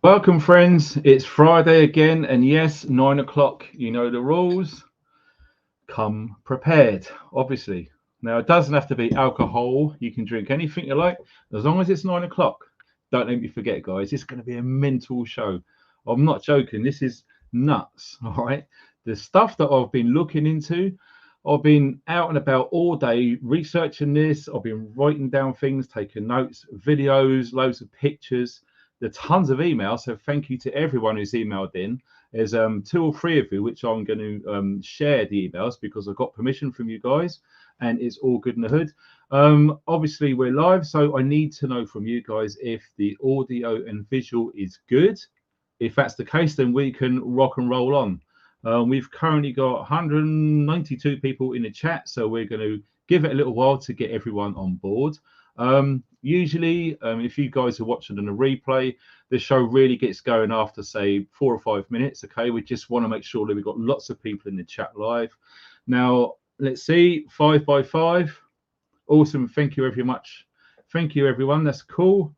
Welcome, friends. It's Friday again, and yes, 9 o'clock. You know the rules. Come prepared, obviously. Now, it doesn't have to be alcohol. You can drink anything you like, as long as it's 9 o'clock. Don't let me forget, guys. It's going to be a mental show. I'm not joking. This is nuts. All right. The stuff that I've been looking into, I've been out and about all day researching this. I've been writing down things, taking notes, videos, loads of pictures. There's tons of emails. So thank you to everyone who's emailed in. There's two or three of you which I'm going to share the emails because I've got permission from you guys, and it's all good in the hood. Obviously, we're live, so I need to know from you guys if the audio and visual is good. If that's the case, then we can rock and roll on. We've currently got 192 people in the chat, so we're going to give it a little while to get everyone on board. Usually, if you guys are watching on a replay, the show really gets going after, say, 4 or 5 minutes. Okay, we just want to make sure that we've got lots of people in the chat live. Now, let's see, 5 by 5. Awesome. Thank you very much. Thank you, everyone. That's cool.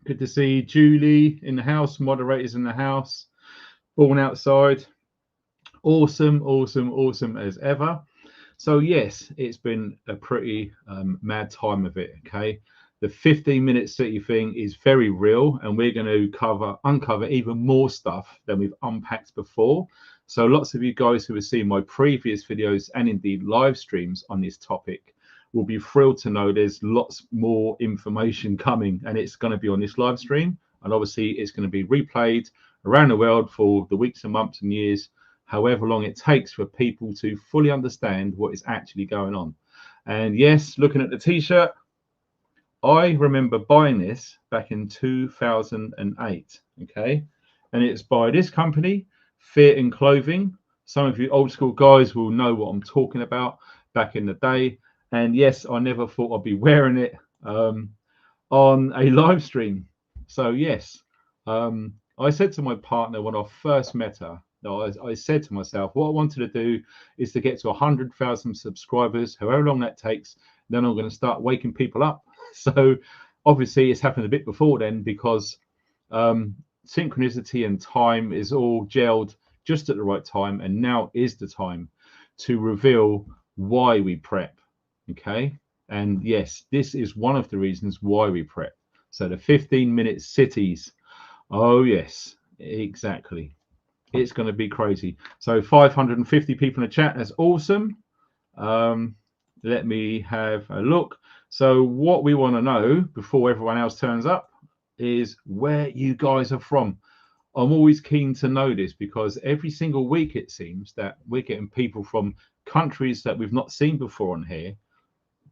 Good to see Julie in the house, moderators in the house, born outside. Awesome, awesome, awesome as ever. So yes, it's been a pretty mad time of it. Okay, the 15-minute city thing is very real, and we're going to uncover even more stuff than we've unpacked before. So lots of you guys who have seen my previous videos and indeed live streams on this topic will be thrilled to know there's lots more information coming, and it's going to be on this live stream, and obviously it's going to be replayed around the world for the weeks and months and years, however long it takes for people to fully understand what is actually going on. And yes, looking at the t-shirt, I remember buying this back in 2008. Okay, and it's by this company, Fear and Clothing. Some of you old school guys will know what I'm talking about back in the day. And yes, I never thought I'd be wearing it on a live stream. So yes, I said to my partner when I first met her, no, I said to myself, what I wanted to do is to get to 100,000 subscribers, however long that takes. Then I'm going to start waking people up. So obviously it's happened a bit before then, because synchronicity and time is all gelled just at the right time. And now is the time to reveal why we prep. Okay. And yes, this is one of the reasons why we prep. So the 15-minute cities. Oh, yes, exactly. It's going to be crazy. So 550 people in the chat. That's awesome. Let me have a look. So what we want to know before everyone else turns up is where you guys are from. I'm always keen to know this, because every single week it seems that we're getting people from countries that we've not seen before on here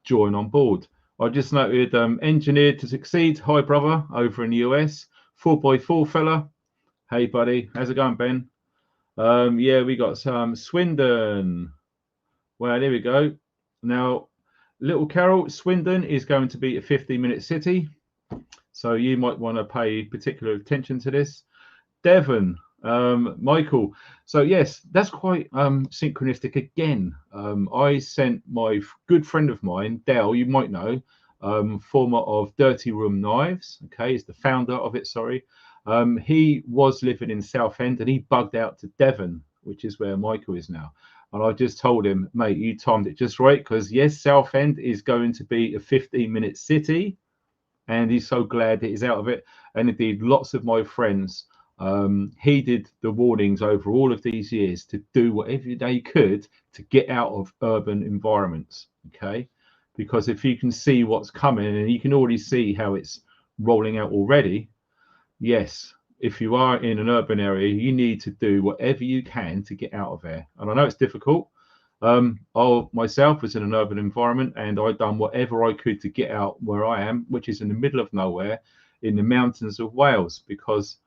join on board. I just noted Engineered to Succeed. Hi, brother, over in the US. 4x4 fella. Hey, buddy. How's it going, Ben? Yeah, we got some Swindon. Well, there we go. Now, Little Carol, Swindon is going to be a 15-minute city, so you might want to pay particular attention to this. Devon, Michael. So yes, that's quite synchronistic again. I sent my good friend of mine, Dale, you might know, former of Dirty Room Knives. Okay, he's the founder of it. Sorry. He was living in Southend, and he bugged out to Devon, which is where Michael is now. And I just told him, mate, you timed it just right, because yes, Southend is going to be a 15-minute city, and he's so glad that he's out of it. And indeed, lots of my friends heeded the warnings over all of these years to do whatever they could to get out of urban environments. Okay, because if you can see what's coming, and you can already see how it's rolling out already, yes, if you are in an urban area, you need to do whatever you can to get out of there. And I know it's difficult. I myself was in an urban environment, and I'd done whatever I could to get out where I am, which is in the middle of nowhere in the mountains of Wales, because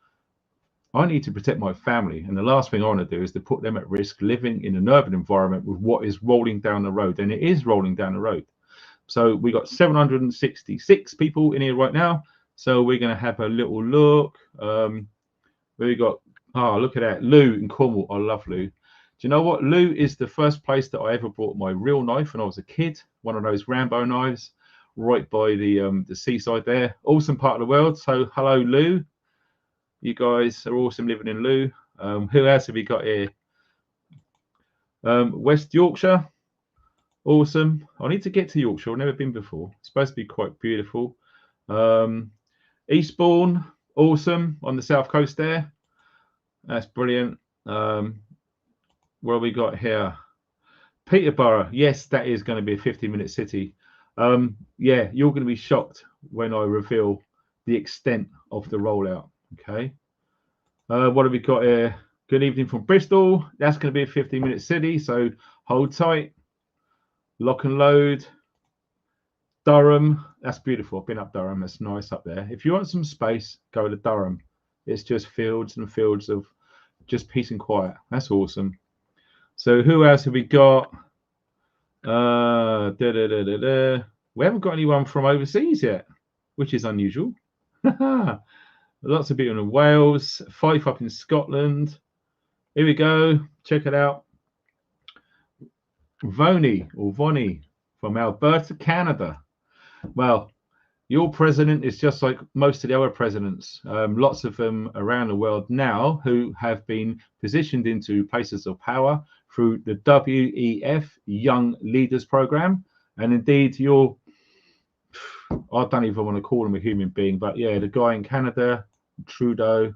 I need to protect my family. And the last thing I want to do is to put them at risk living in an urban environment with what is rolling down the road. And it is rolling down the road. So we got 766 people in here right now. So we're going to have a little look. We got, look at that, Lou in Cornwall. I love Lou. Do you know what? Lou is the first place that I ever brought my real knife when I was a kid. One of those Rambo knives, right by the seaside there. Awesome part of the world. So hello, Lou. You guys are awesome living in Lou. Who else have we got here? West Yorkshire. Awesome. I need to get to Yorkshire. I've never been before. It's supposed to be quite beautiful. Eastbourne. Awesome. On the south coast there. That's brilliant. What have we got here? Peterborough. Yes, that is going to be a 50-minute city. Yeah, you're going to be shocked when I reveal the extent of the rollout. Okay. What have we got here? Good evening from Bristol. That's going to be a 50-minute city, so hold tight. Lock and Load. Durham. That's beautiful. I've been up Durham. That's nice up there. If you want some space, go to Durham. It's just fields and fields of just peace and quiet. That's awesome. So who else have we got? We haven't got anyone from overseas yet, which is unusual. Lots of people in Wales, Fife up in Scotland. Here we go. Check it out. Voni from Alberta, Canada. Well, your president is just like most of the other presidents. Lots of them around the world now who have been positioned into places of power through the WEF Young Leaders Program. And indeed, I don't even want to call him a human being, but yeah, the guy in Canada, Trudeau,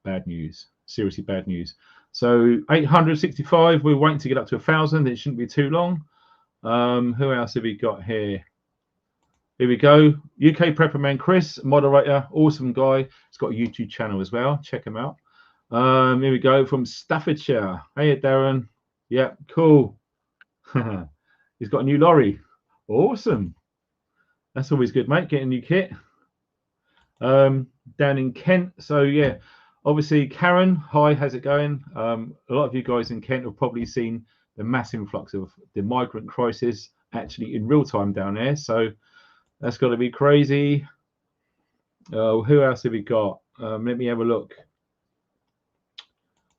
bad news. Seriously bad news. So 865, we're waiting to get up to 1,000. It shouldn't be too long. Who else have we got here? Here we go. UK Prepper Man Chris, moderator, awesome guy. He's got a YouTube channel as well. Check him out. Here we go from Staffordshire. Hey, Darren. Yeah, cool. He's got a new lorry. Awesome. That's always good, mate. Getting a new kit. Down in Kent. So yeah, obviously Karen. Hi, how's it going? A lot of you guys in Kent have probably seen the mass influx of the migrant crisis actually in real time down there. So that's got to be crazy. Who else have we got? Let me have a look.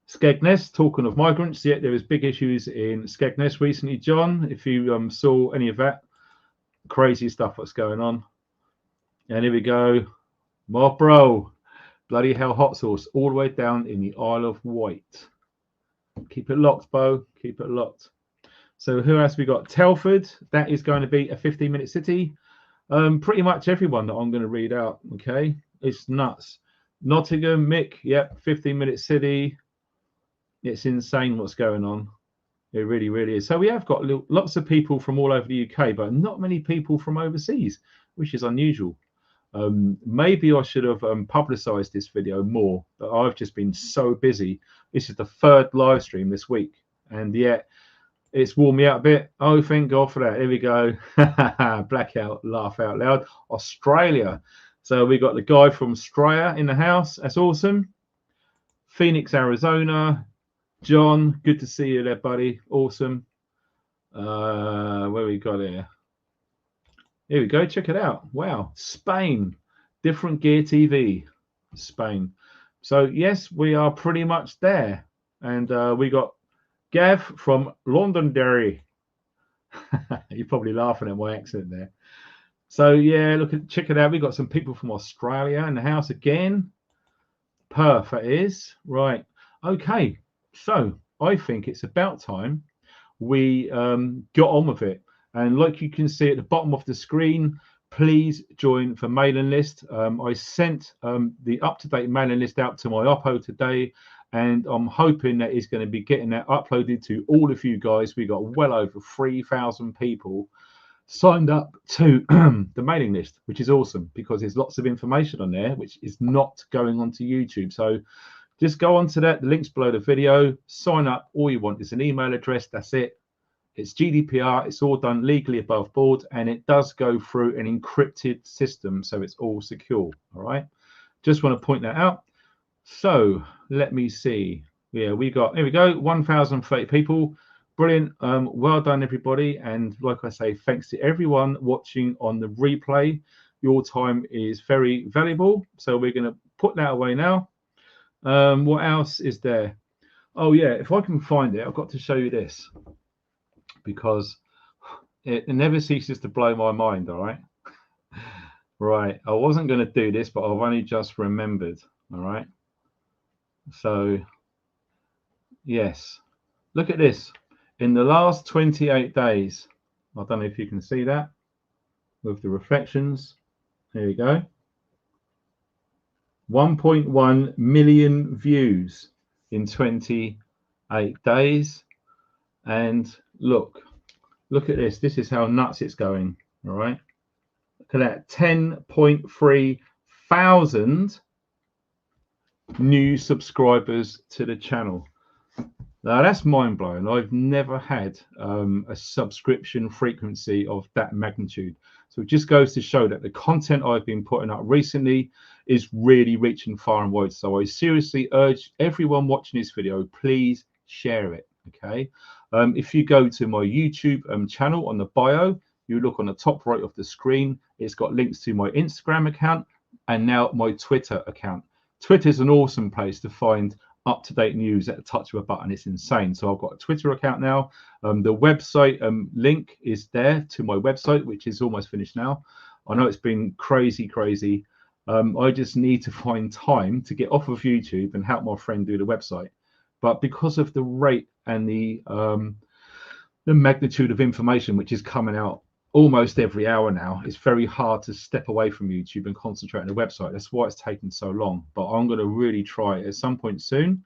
Skegness, talking of migrants, yeah, there was big issues in Skegness recently, John. If you saw any of that, crazy stuff that's going on. And here we go. My bro, bloody hell hot sauce, all the way down in the Isle of Wight. Keep it locked, Bo. Keep it locked. So who else we got? Telford, that is going to be a 15-minute city. Pretty much everyone that I'm going to read out, okay? It's nuts. Nottingham, Mick, yep, 15-minute city. It's insane what's going on. It really, really is. So we have got lots of people from all over the UK, but not many people from overseas, which is unusual. Maybe I should have publicized this video more, but I've just been so busy. This is the 3rd live stream this week, and yet it's worn me out a bit. Oh, thank God for that. Here we go. Blackout, laugh out loud. Australia. So we got the guy from Australia in the house. That's awesome. Phoenix, Arizona. John, good to see you there, buddy. Awesome. Where we got here? Here we go. Check it out. Wow. Spain. Different Gear TV. Spain. So, yes, we are pretty much there. And we got Gav from Londonderry. You're probably laughing at my accent there. So, yeah, check it out. We got some people from Australia in the house again. Perth, that is. Right. Okay. So I think it's about time we got on with it. And like you can see at the bottom of the screen, please join the mailing list. I sent the up-to-date mailing list out to my Oppo today, and I'm hoping that it's going to be getting that uploaded to all of you guys. We got well over 3,000 people signed up to the mailing list, which is awesome because there's lots of information on there which is not going onto YouTube. So just go on to that. The link's below the video. Sign up. All you want is an email address. That's it. It's GDPR. It's all done legally above board, and it does go through an encrypted system, so it's all secure. All right. Just want to point that out. So let me see. Yeah, we got, here we go, 1,030 people. Brilliant. Well done, everybody. And like I say, thanks to everyone watching on the replay. Your time is very valuable. So we're going to put that away now. What else is there? Oh yeah, if I can find it, I've got to show you this because it never ceases to blow my mind. All right. Right, I wasn't going to do this, but I've only just remembered. All right. So, yes, look at this. In the last 28 days, I don't know if you can see that with the reflections. Here you go. 1.1 million views in 28 days. And look at this. This is how nuts it's going. All right. Look at that. 10.3 thousand new subscribers to the channel. Now that's mind-blowing. I've never had a subscription frequency of that magnitude. So it just goes to show that the content I've been putting up recently is really reaching far and wide. So I seriously urge everyone watching this video, please share it. Okay. If you go to my YouTube channel, on the bio, you look on the top right of the screen, it's got links to my Instagram account and now my Twitter account. Twitter is an awesome place to find up-to-date news at the touch of a button. It's insane. So I've got a Twitter account now. The website link is there to my website, which is almost finished now. I know it's been crazy. I just need to find time to get off of YouTube and help my friend do the website. But because of the rate and the magnitude of information which is coming out almost every hour now, it's very hard to step away from YouTube and concentrate on the website. That's why it's taken so long. But I'm going to really try it at some point soon.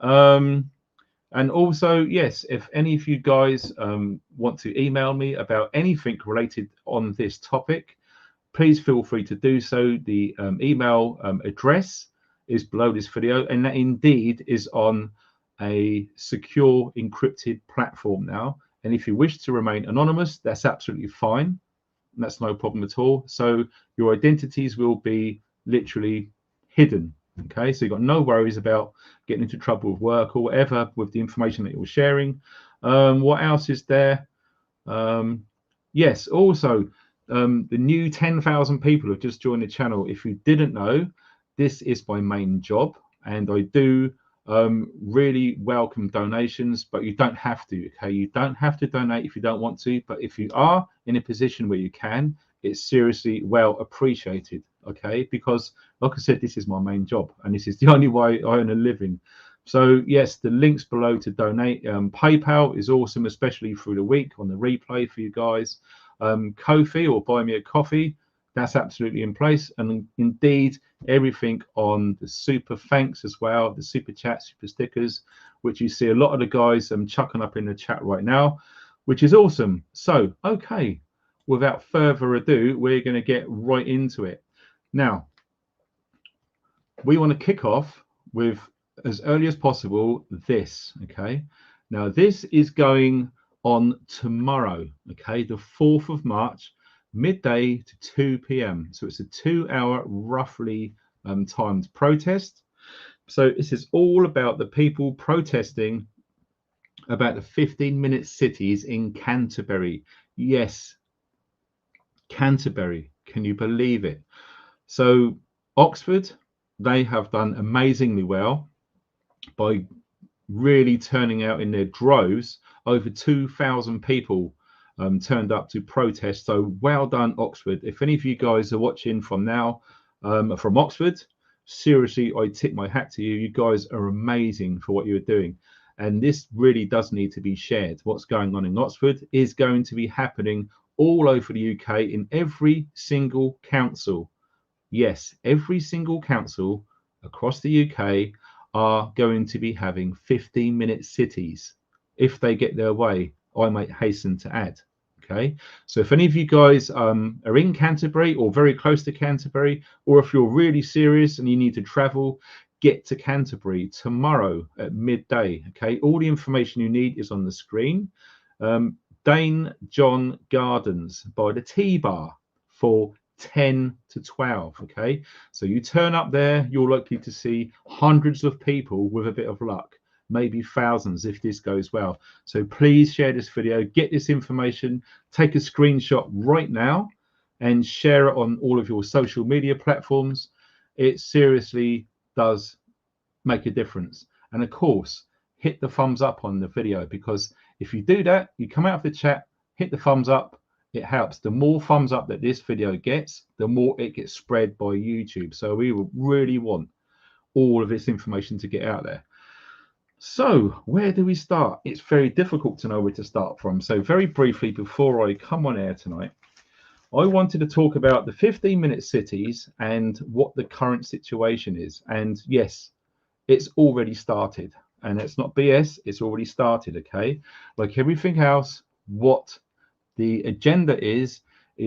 And also, yes, if any of you guys want to email me about anything related on this topic, please feel free to do so. The email address is below this video, and that indeed is on a secure encrypted platform now. And if you wish to remain anonymous, that's absolutely fine. That's no problem at all. So your identities will be literally hidden. Okay, so you've got no worries about getting into trouble with work or whatever with the information that you're sharing. What else is there? Yes, also, the new 10,000 people have just joined the channel. If you didn't know, this is my main job, and I do really welcome donations, but you don't have to. Okay, you don't have to donate if you don't want to, but if you are in a position where you can, it's seriously well appreciated. Okay, because like I said, this is my main job and this is the only way I earn a living. So yes, the links below to donate. PayPal is awesome, especially through the week on the replay for you guys. Ko-fi or buy me a coffee, that's absolutely in place. And indeed, everything on the super thanks as well, the super chat, super stickers, which you see a lot of the guys chucking up in the chat right now, which is awesome. So, okay, without further ado, we're going to get right into it. Now, we want to kick off with, as early as possible, this. Okay, now this is going on tomorrow. Okay, the 4th of March, midday to 2 p.m. So it's a 2-hour roughly timed protest. So this is all about the people protesting about the 15-minute cities in Canterbury. Yes, Canterbury. Can you believe it? So Oxford, they have done amazingly well by really turning out in their droves. Over 2,000 people turned up to protest. So well done, Oxford. If any of you guys are watching from now from Oxford, seriously, I tip my hat to you. You guys are amazing for what you're doing. And this really does need to be shared. What's going on in Oxford is going to be happening all over the UK in every single council. Yes, every single council across the UK are going to be having 15-minute cities if they get their way, I might hasten to add. Okay, so if any of you guys are in Canterbury or very close to Canterbury, or if you're really serious and you need to travel, get to Canterbury tomorrow at midday. Okay, all the information you need is on the screen. Dane John Gardens by the T-Bar for 10 to 12. Okay, so you turn up there, you're likely to see hundreds of people with a bit of luck, maybe thousands if this goes well. So please share this video, get this information, take a screenshot right now and share it on all of your social media platforms. It seriously does make a difference. And of course, hit the thumbs up on the video, because if you do that, you come out of the chat, hit the thumbs up, it helps. The more thumbs up that this video gets, the more it gets spread by YouTube. So we really want all of its information to get out there. So where do we start? It's very difficult to know where to start from. So very briefly, before I come on air tonight, I wanted to talk about the 15-minute cities and what the current situation is. And yes, it's already started. And it's not BS, it's already started, okay? Like everything else, what the agenda is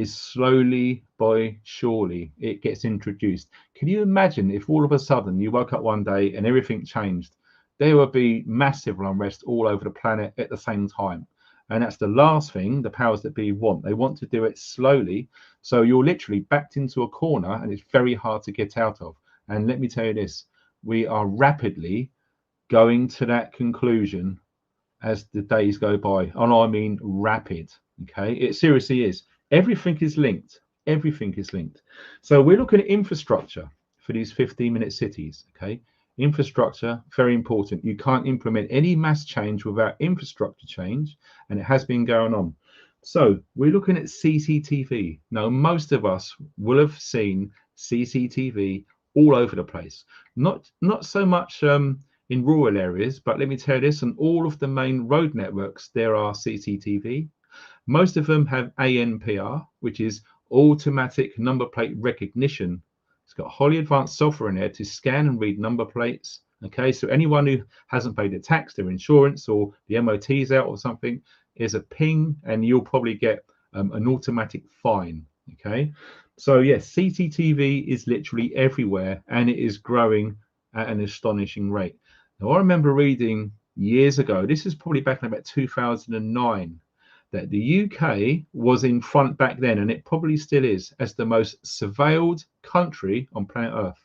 slowly by surely it gets introduced. Can you imagine if all of a sudden you woke up one day and everything changed? There would be massive unrest all over the planet at the same time. And that's the last thing the powers that be want. They want to do it slowly. So you're literally backed into a corner and it's very hard to get out of. And let me tell you this, we are rapidly going to that conclusion as the days go by. And I mean rapid. Okay, it seriously is. Everything is linked. Everything is linked. So we're looking at infrastructure for these 15-minute cities. Okay, infrastructure, very important. You can't implement any mass change without infrastructure change, and it has been going on. So we're looking at CCTV. Now, most of us will have seen CCTV all over the place. Not so much in rural areas, but let me tell you this: on all of the main road networks, there are CCTV. Most of them have ANPR, which is automatic number plate recognition. It's got highly advanced software in there to scan and read number plates. Okay, so anyone who hasn't paid their tax, their insurance, or the MOT's out or something, is a ping, and you'll probably get an automatic fine. Okay, so yes, CCTV is literally everywhere, and it is growing at an astonishing rate. Now, I remember reading years ago, this is probably back in about 2009, that the UK was in front back then, and it probably still is, as the most surveilled country on planet Earth.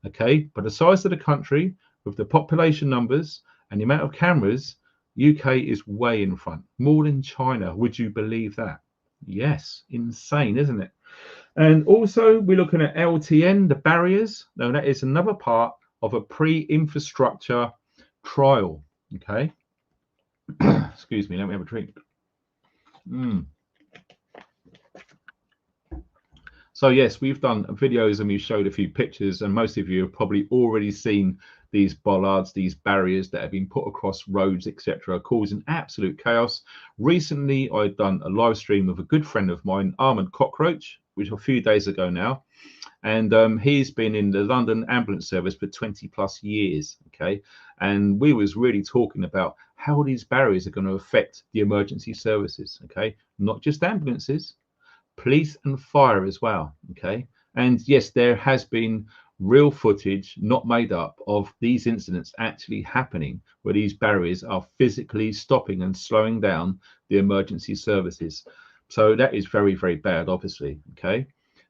Okay, but the size of the country, with the population numbers and the amount of cameras, UK is way in front, more than China. Would you believe that? Yes, insane, isn't it? And also, we're looking at LTN, the barriers. Now, that is another part of a pre-infrastructure trial. Okay, excuse me, let me have a drink. So yes, we've done videos and we've showed a few pictures, and most of you have probably already seen these bollards, these barriers that have been put across roads, etc., causing absolute chaos. Recently, I'd done a live stream with a good friend of mine, Armand Cockroach, which was a few days ago now, and he's been in the London ambulance service for 20 plus years. Okay, and we was really talking about how these barriers are going to affect the emergency services. Okay, not just ambulances, police and fire as well. Okay, and yes, there has been real footage, not made up, of these incidents actually happening, where these barriers are physically stopping and slowing down the emergency services. So that is very, very bad, obviously. Okay,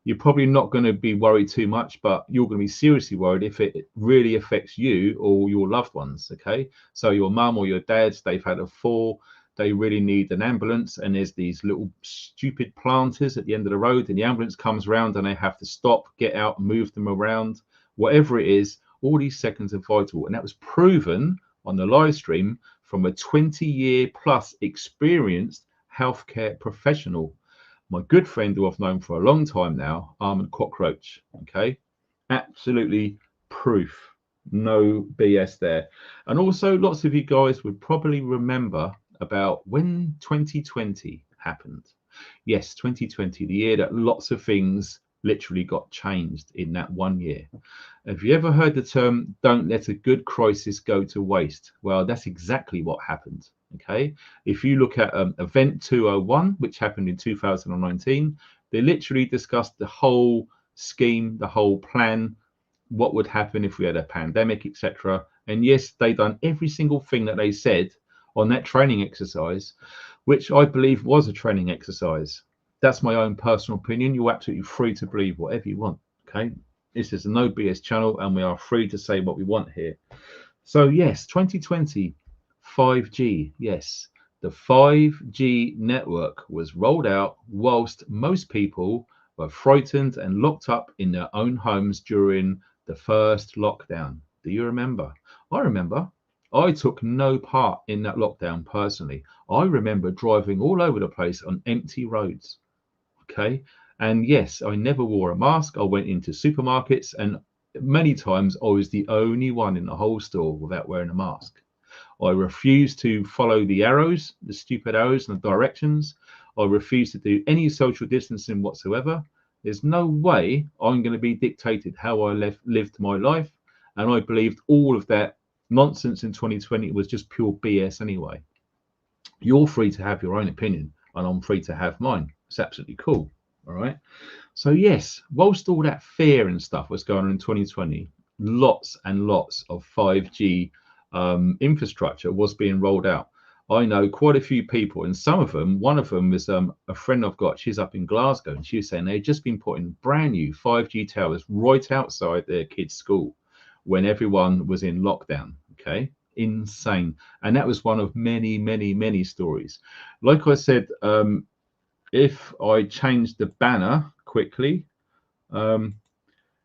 you're probably not going to be worried too much, but you're going to be seriously worried if it really affects you or your loved ones. Okay, so your mum or your dad, they've had a fall, they really need an ambulance, and there's these little stupid planters at the end of the road, and the ambulance comes around and they have to stop, get out, move them around, whatever it is. All these seconds are vital, and that was proven on the live stream from a 20-year plus experienced healthcare professional, my good friend who I've known for a long time now, Armand Cockroach. Okay, absolutely proof, no BS there. And also, lots of you guys would probably remember about when 2020 happened. Yes, 2020, the year that lots of things literally got changed in that 1 year. Have you ever heard the term, don't let a good crisis go to waste? Well, that's exactly what happened. Okay, if you look at Event 201, which happened in 2019, they literally discussed the whole scheme, the whole plan, what would happen if we had a pandemic, etc. And yes, they done every single thing that they said on that training exercise, which I believe was a training exercise. That's my own personal opinion. You're absolutely free to believe whatever you want. Okay, this is a no BS channel, and we are free to say what we want here. So yes, 2020, 5G. Yes, the 5G network was rolled out whilst most people were frightened and locked up in their own homes during the first lockdown. Do you remember? I remember. I took no part in that lockdown personally. I remember driving all over the place on empty roads. Okay, and yes, I never wore a mask. I went into supermarkets, and many times I was the only one in the whole store without wearing a mask. I refused to follow the arrows, the stupid arrows and the directions. I refused to do any social distancing whatsoever. There's no way I'm going to be dictated how I lived my life. And I believed all of that nonsense in 2020 was just pure BS anyway. You're free to have your own opinion, and I'm free to have mine. It's absolutely cool. All right. So, yes, whilst all that fear and stuff was going on in 2020, lots and lots of 5G infrastructure was being rolled out. I know quite a few people, and some of them, one of them was a friend I've got. She's up in Glasgow, and she was saying they'd just been putting brand new 5G towers right outside their kids' school when everyone was in lockdown. Okay, insane. And that was one of many, many, many stories. Like I said, if I change the banner quickly,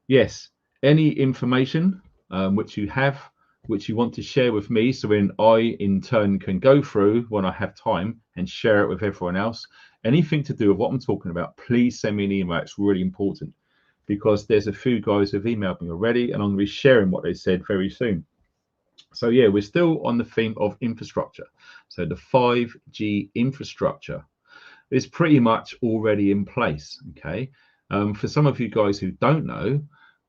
yes, any information which you have, which you want to share with me, so then I in turn can go through when I have time and share it with everyone else. Anything to do with what I'm talking about, please send me an email. It's really important because there's a few guys who've emailed me already, and I'm going to be sharing what they said very soon. So yeah, we're still on the theme of infrastructure. So the 5G infrastructure is pretty much already in place. Okay. For some of you guys who don't know,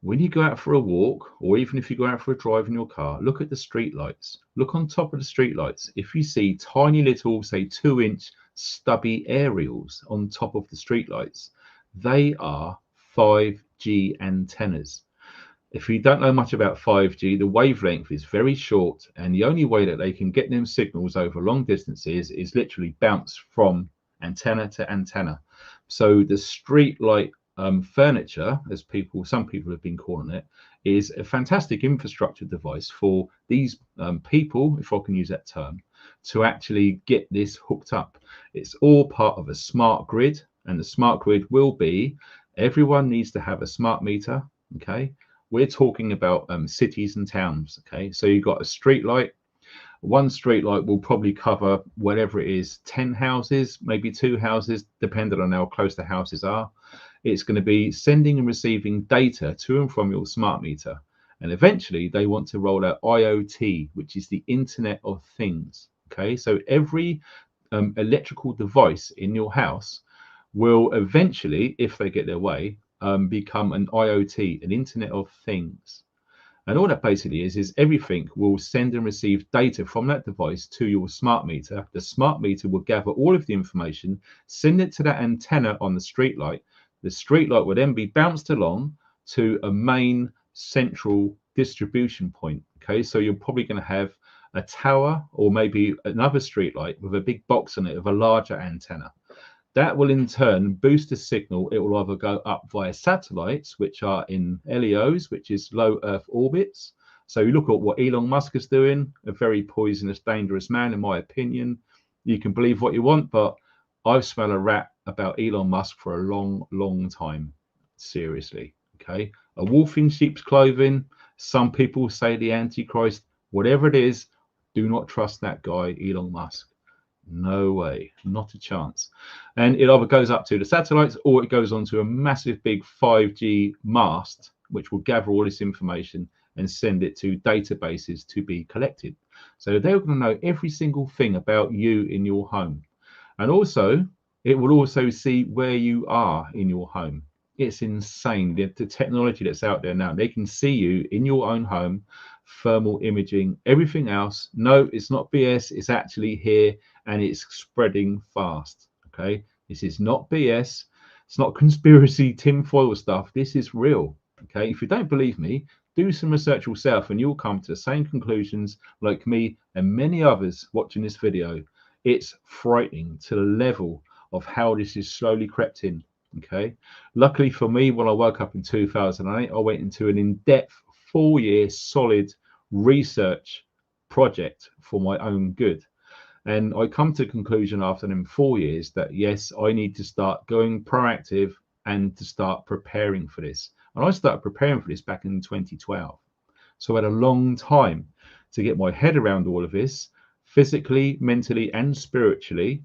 when you go out for a walk, or even if you go out for a drive in your car, look at the street lights. Look on top of the street lights. If you see tiny little, say 2-inch stubby aerials on top of the street lights, they are 5G antennas. If you don't know much about 5G, the wavelength is very short, and the only way that they can get them signals over long distances is literally bounce from antenna to antenna. So the street light furniture, as some people have been calling it, is a fantastic infrastructure device for these people, if I can use that term, to actually get this hooked up. It's all part of a smart grid, and the smart grid will be everyone needs to have a smart meter. Okay, we're talking about cities and towns. Okay, so you've got a street light. One street light will probably cover whatever it is, 10 houses, maybe 2 houses, depending on how close the houses are. It's going to be sending and receiving data to and from your smart meter. And eventually they want to roll out IoT, which is the Internet of Things. Okay, so every electrical device in your house will eventually, if they get their way, become an IoT, an Internet of Things. And all that basically is everything will send and receive data from that device to your smart meter. The smart meter will gather all of the information, send it to that antenna on the street light. The street light will then be bounced along to a main central distribution point. Okay, so you're probably going to have a tower or maybe another street light with a big box on it of a larger antenna. That will in turn boost the signal. It will either go up via satellites, which are in LEOs, which is low Earth orbits. So you look at what Elon Musk is doing, a very poisonous, dangerous man, in my opinion. You can believe what you want, but I've smelled a rat about Elon Musk for a long, long time. Seriously. Okay. A wolf in sheep's clothing. Some people say the Antichrist. Whatever it is, do not trust that guy, Elon Musk. No way, not a chance. And it either goes up to the satellites or it goes onto a massive big 5G mast, which will gather all this information and send it to databases to be collected. So they're going to know every single thing about you in your home. And also, it will also see where you are in your home. It's insane, the technology that's out there now. They can see you in your own home, thermal imaging, everything else. No, it's not BS. It's actually here and it's spreading fast. Okay, this is not BS. It's not conspiracy tinfoil stuff. This is real. Okay, if you don't believe me, do some research yourself and you'll come to the same conclusions like me and many others watching this video. It's frightening to the level of how this is slowly crept in. Okay, luckily for me, when I woke up in 2008, I went into an in-depth 4-year solid research project for my own good. And I come to the conclusion after them 4 years that yes, I need to start going proactive and to start preparing for this. And I started preparing for this back in 2012. So I had a long time to get my head around all of this, physically, mentally, and spiritually.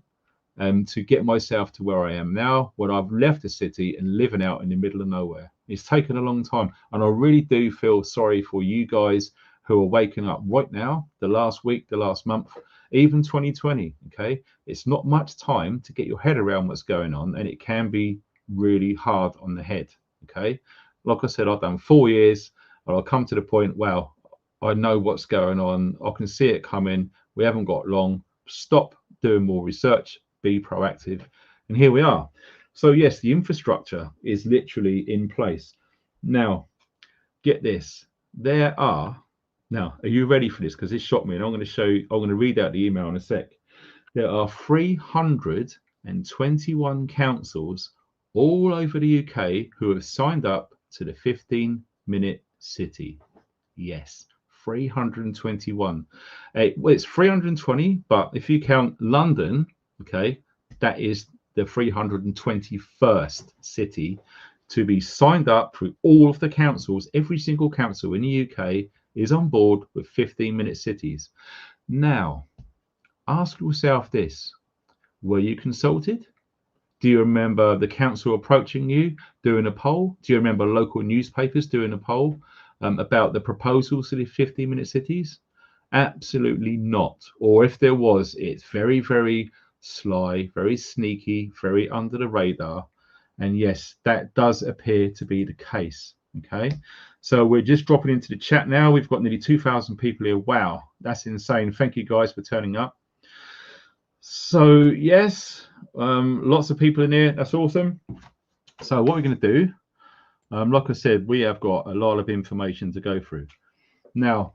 to get myself to where I am now, when I've left the city and living out in the middle of nowhere. It's taken a long time, and I really do feel sorry for you guys who are waking up right now, the last week, the last month, even 2020. Okay, it's not much time to get your head around what's going on, and it can be really hard on the head. Okay, like I said, I've done 4 years, and I'll come to the point, wow, I know what's going on, I can see it coming, we haven't got long. Stop doing more research, be proactive, and here we are. So yes, the infrastructure is literally in place. Now, get this, are you ready for this? Because this shocked me, and I'm going to read out the email in a sec. There are 321 councils all over the UK who have signed up to the 15-minute city. Yes, 321. Well, it's 320, but if you count London, okay, that is the 321st city to be signed up through all of the councils. Every single council in the UK is on board with 15-minute cities. Now, ask yourself this: were you consulted? Do you remember the council approaching you, doing a poll? Do you remember local newspapers doing a poll about the proposals to the 15-minute cities? Absolutely not. Or if there was, it's very, very sly, very sneaky, very under the radar. And yes, that does appear to be the case. Okay, so we're just dropping into the chat now. We've got nearly 2,000 people here. Wow, that's insane. Thank you guys for turning up. So yes, lots of people in here. That's awesome. So what we're going to do, like I said, we have got a lot of information to go through. Now,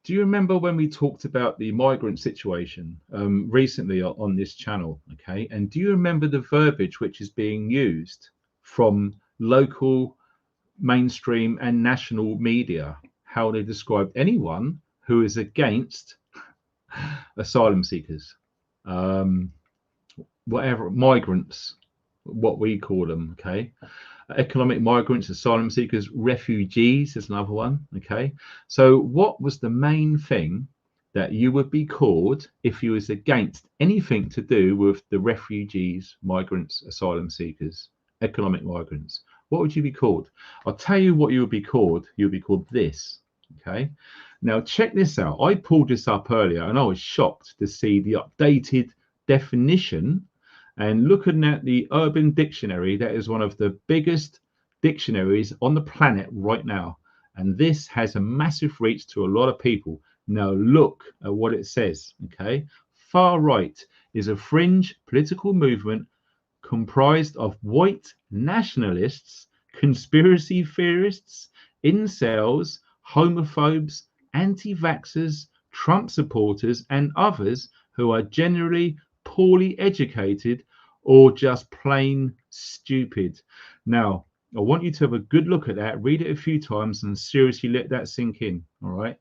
do you remember when we talked about the migrant situation recently on this channel? Okay, and do you remember the verbiage which is being used from local, mainstream and national media, how they described anyone who is against asylum seekers, whatever, migrants, what we call them? Okay, economic migrants, asylum seekers, refugees is another one. Okay, so what was the main thing that you would be called if you was against anything to do with the refugees, migrants, asylum seekers, economic migrants? What would you be called? I'll tell you what you would be called. You'll be called this. Okay, now check this out. I pulled this up earlier and I was shocked to see the updated definition. And looking at the Urban Dictionary, that is one of the biggest dictionaries on the planet right now. And this has a massive reach to a lot of people. Now look at what it says, okay? Far right is a fringe political movement comprised of white nationalists, conspiracy theorists, incels, homophobes, anti-vaxxers, Trump supporters, and others who are generally poorly educated or just plain stupid. Now, I want you to have a good look at that, read it a few times, and seriously let that sink in. All right.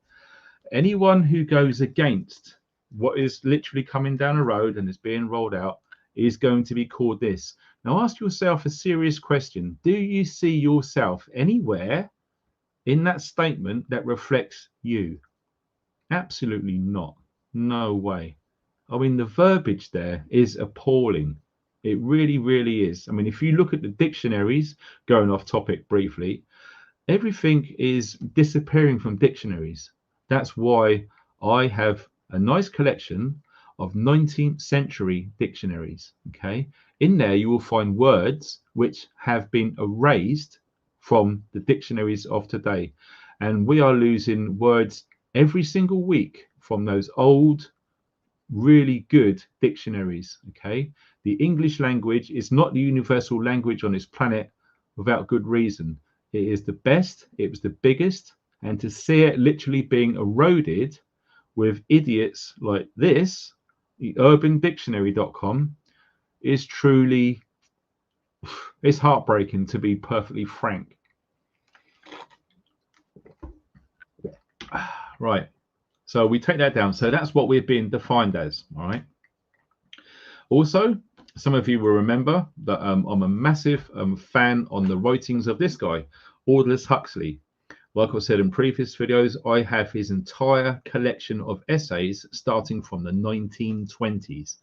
Anyone who goes against what is literally coming down the road and is being rolled out is going to be called this. Now, ask yourself a serious question. Do you see yourself anywhere in that statement that reflects you? Absolutely not. No way. I mean, the verbiage there is appalling. It really, really is. I mean, if you look at the dictionaries, going off topic briefly, everything is disappearing from dictionaries. That's why I have a nice collection of 19th century dictionaries. Okay, in there you will find words which have been erased from the dictionaries of today, and we are losing words every single week from those old, really good dictionaries. Okay, the English language is not the universal language on this planet without good reason. It is the best, it was the biggest, and to see it literally being eroded with idiots like this, the urbandictionary.com, is truly, it's heartbreaking, to be perfectly frank. Right, so we take that down. So that's what we're being defined as. All right. Also, some of you will remember that I'm a massive fan on the writings of this guy, Aldous Huxley. Like I said in previous videos, I have his entire collection of essays starting from the 1920s.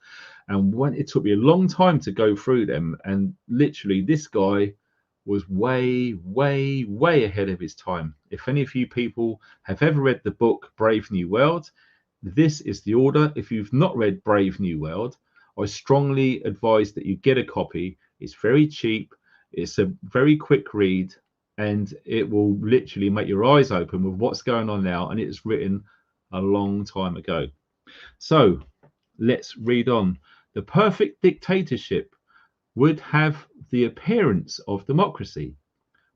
And it took me a long time to go through them. And literally, this guy was way, way, way ahead of his time. If any of you people have ever read the book Brave New World, this is the order. If you've not read Brave New World, I strongly advise that you get a copy. It's very cheap. It's a very quick read, and it will literally make your eyes open with what's going on now. And it's written a long time ago. So let's read on. The perfect dictatorship would have the appearance of democracy,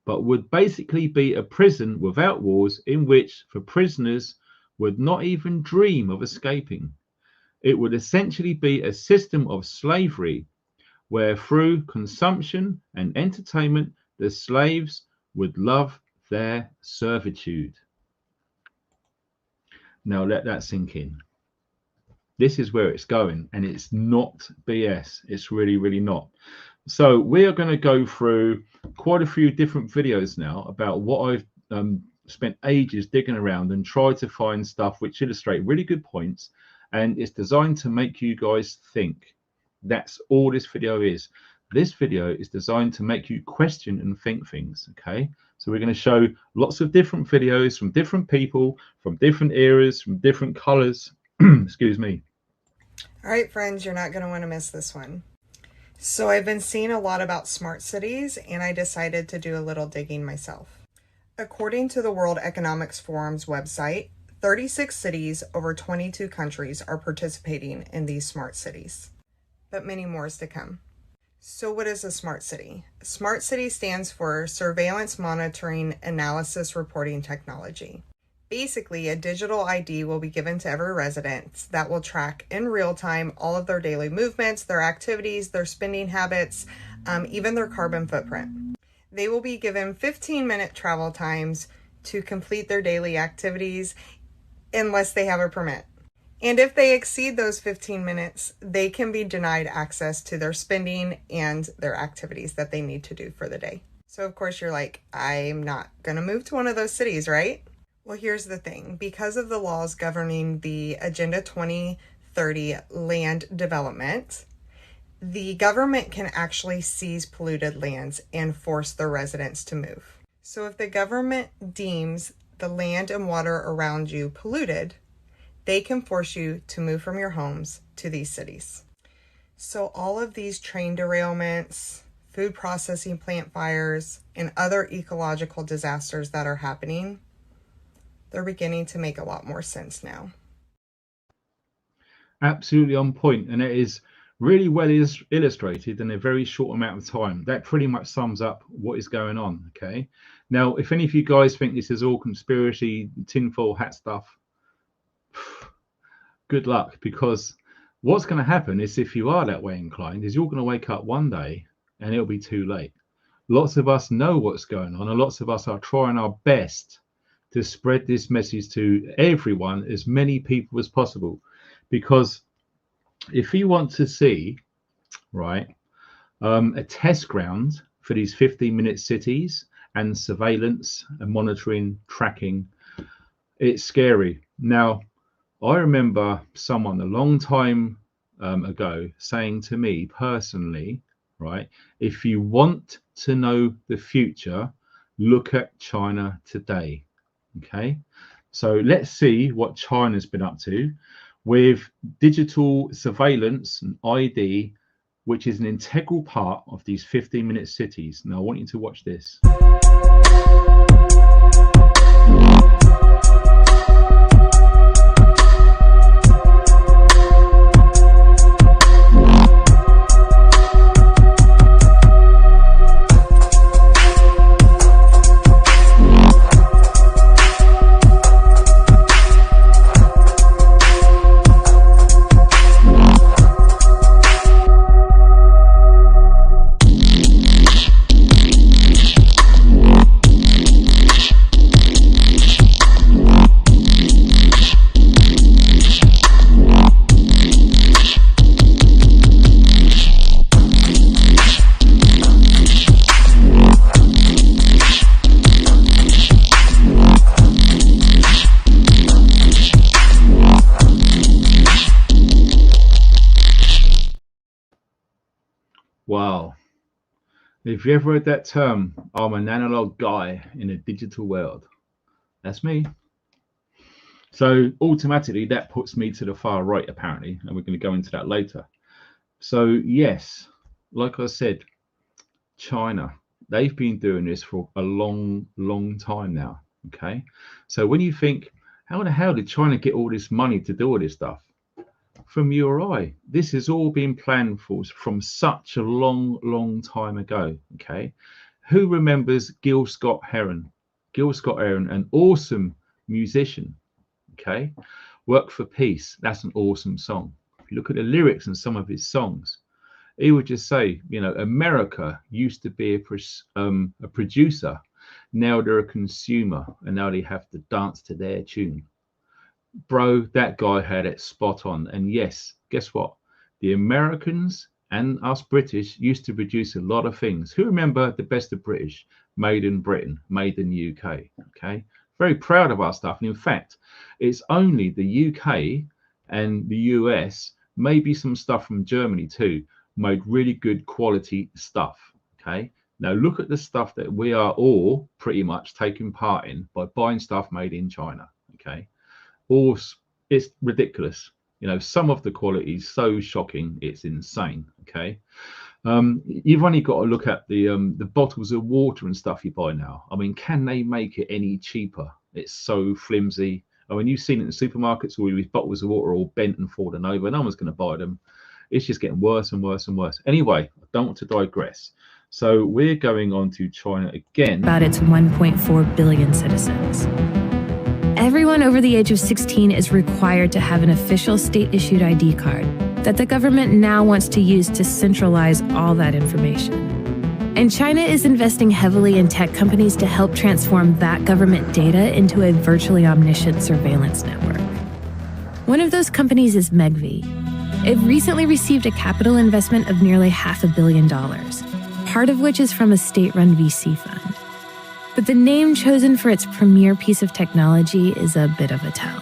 but would basically be a prison without walls in which the prisoners would not even dream of escaping. It would essentially be a system of slavery where through consumption and entertainment, the slaves would love their servitude. Now let that sink in. This is where it's going, and it's not BS. It's really, really not. So we are going to go through quite a few different videos now about what I've spent ages digging around and tried to find stuff which illustrate really good points, and it's designed to make you guys think. That's all this video is. This video is designed to make you question and think things, okay? So we're going to show lots of different videos from different people, from different eras, from different colors. Excuse me. All right, friends, you're not going to want to miss this one. So I've been seeing a lot about smart cities, and I decided to do a little digging myself. According to the World Economic Forum's website, 36 cities over 22 countries are participating in these smart cities, but many more is to come. So what is a smart city? A smart city stands for Surveillance Monitoring Analysis Reporting Technology. Basically, a digital ID will be given to every resident that will track in real time all of their daily movements, their activities, their spending habits, even their carbon footprint. They will be given 15-minute travel times to complete their daily activities unless they have a permit. And if they exceed those 15 minutes, they can be denied access to their spending and their activities that they need to do for the day. So of course you're like, I'm not going to move to one of those cities, right? Well, here's the thing. Because of the laws governing the Agenda 2030 land development, the government can actually seize polluted lands and force their residents to move. So if the government deems the land and water around you polluted, they can force you to move from your homes to these cities. So all of these train derailments, food processing plant fires, and other ecological disasters that are happening, they're beginning to make a lot more sense now. Absolutely on point, and it is really well illustrated in a very short amount of time. That pretty much sums up what is going on, okay? Now, if any of you guys think this is all conspiracy, tinfoil hat stuff, good luck, because what's going to happen is, if you are that way inclined, is you're going to wake up one day and it'll be too late. Lots of us know what's going on, and lots of us are trying our best to spread this message to everyone, as many people as possible. Because if you want to see, right, a test ground for these 15-minute cities and surveillance and monitoring, tracking, it's scary. Now, I remember someone a long time ago saying to me personally, right, if you want to know the future, look at China today. Okay, so let's see what China's been up to with digital surveillance and ID, which is an integral part of these 15-minute cities. Now I want you to watch this. Wow. If you ever heard that term, I'm an analog guy in a digital world. That's me. So automatically that puts me to the far right, apparently, and we're going to go into that later. So yes, like I said, China, they've been doing this for a long time now. Okay. So when you think, how the hell did China get all this money to do all this stuff? From you or I, this has all been planned for from such a long time ago. Okay. Who remembers Gil Scott Heron? Gil Scott Heron, an awesome musician. Okay. Work for Peace. That's an awesome song. If you look at the lyrics and some of his songs, he would just say, you know, America used to be a producer. Now they're a consumer, and now they have to dance to their tune. Bro, that guy had it spot on. And yes, guess what? The Americans and us British used to produce a lot of things. Who remember the best of British? Made in Britain, made in UK. Okay. Very proud of our stuff. And in fact, it's only the UK and the US, maybe some stuff from Germany too, made really good quality stuff. Okay. Now look at the stuff that we are all pretty much taking part in by buying stuff made in China. Okay. Or it's ridiculous. You know, some of the quality is so shocking, it's insane. Okay. You've only got to look at the bottles of water and stuff you buy now. I mean, can they make it any cheaper? It's so flimsy. I mean, you've seen it in supermarkets where these bottles of water are all bent and falling over. No one's going to buy them. It's just getting worse and worse and worse. Anyway, I don't want to digress. So we're going on to China again. About its 1.4 billion citizens. Everyone over the age of 16 is required to have an official state-issued ID card that the government now wants to use to centralize all that information. And China is investing heavily in tech companies to help transform that government data into a virtually omniscient surveillance network. One of those companies is Megvii. It recently received a capital investment of nearly $500 million, part of which is from a state-run VC fund. But the name chosen for its premier piece of technology is a bit of a tell.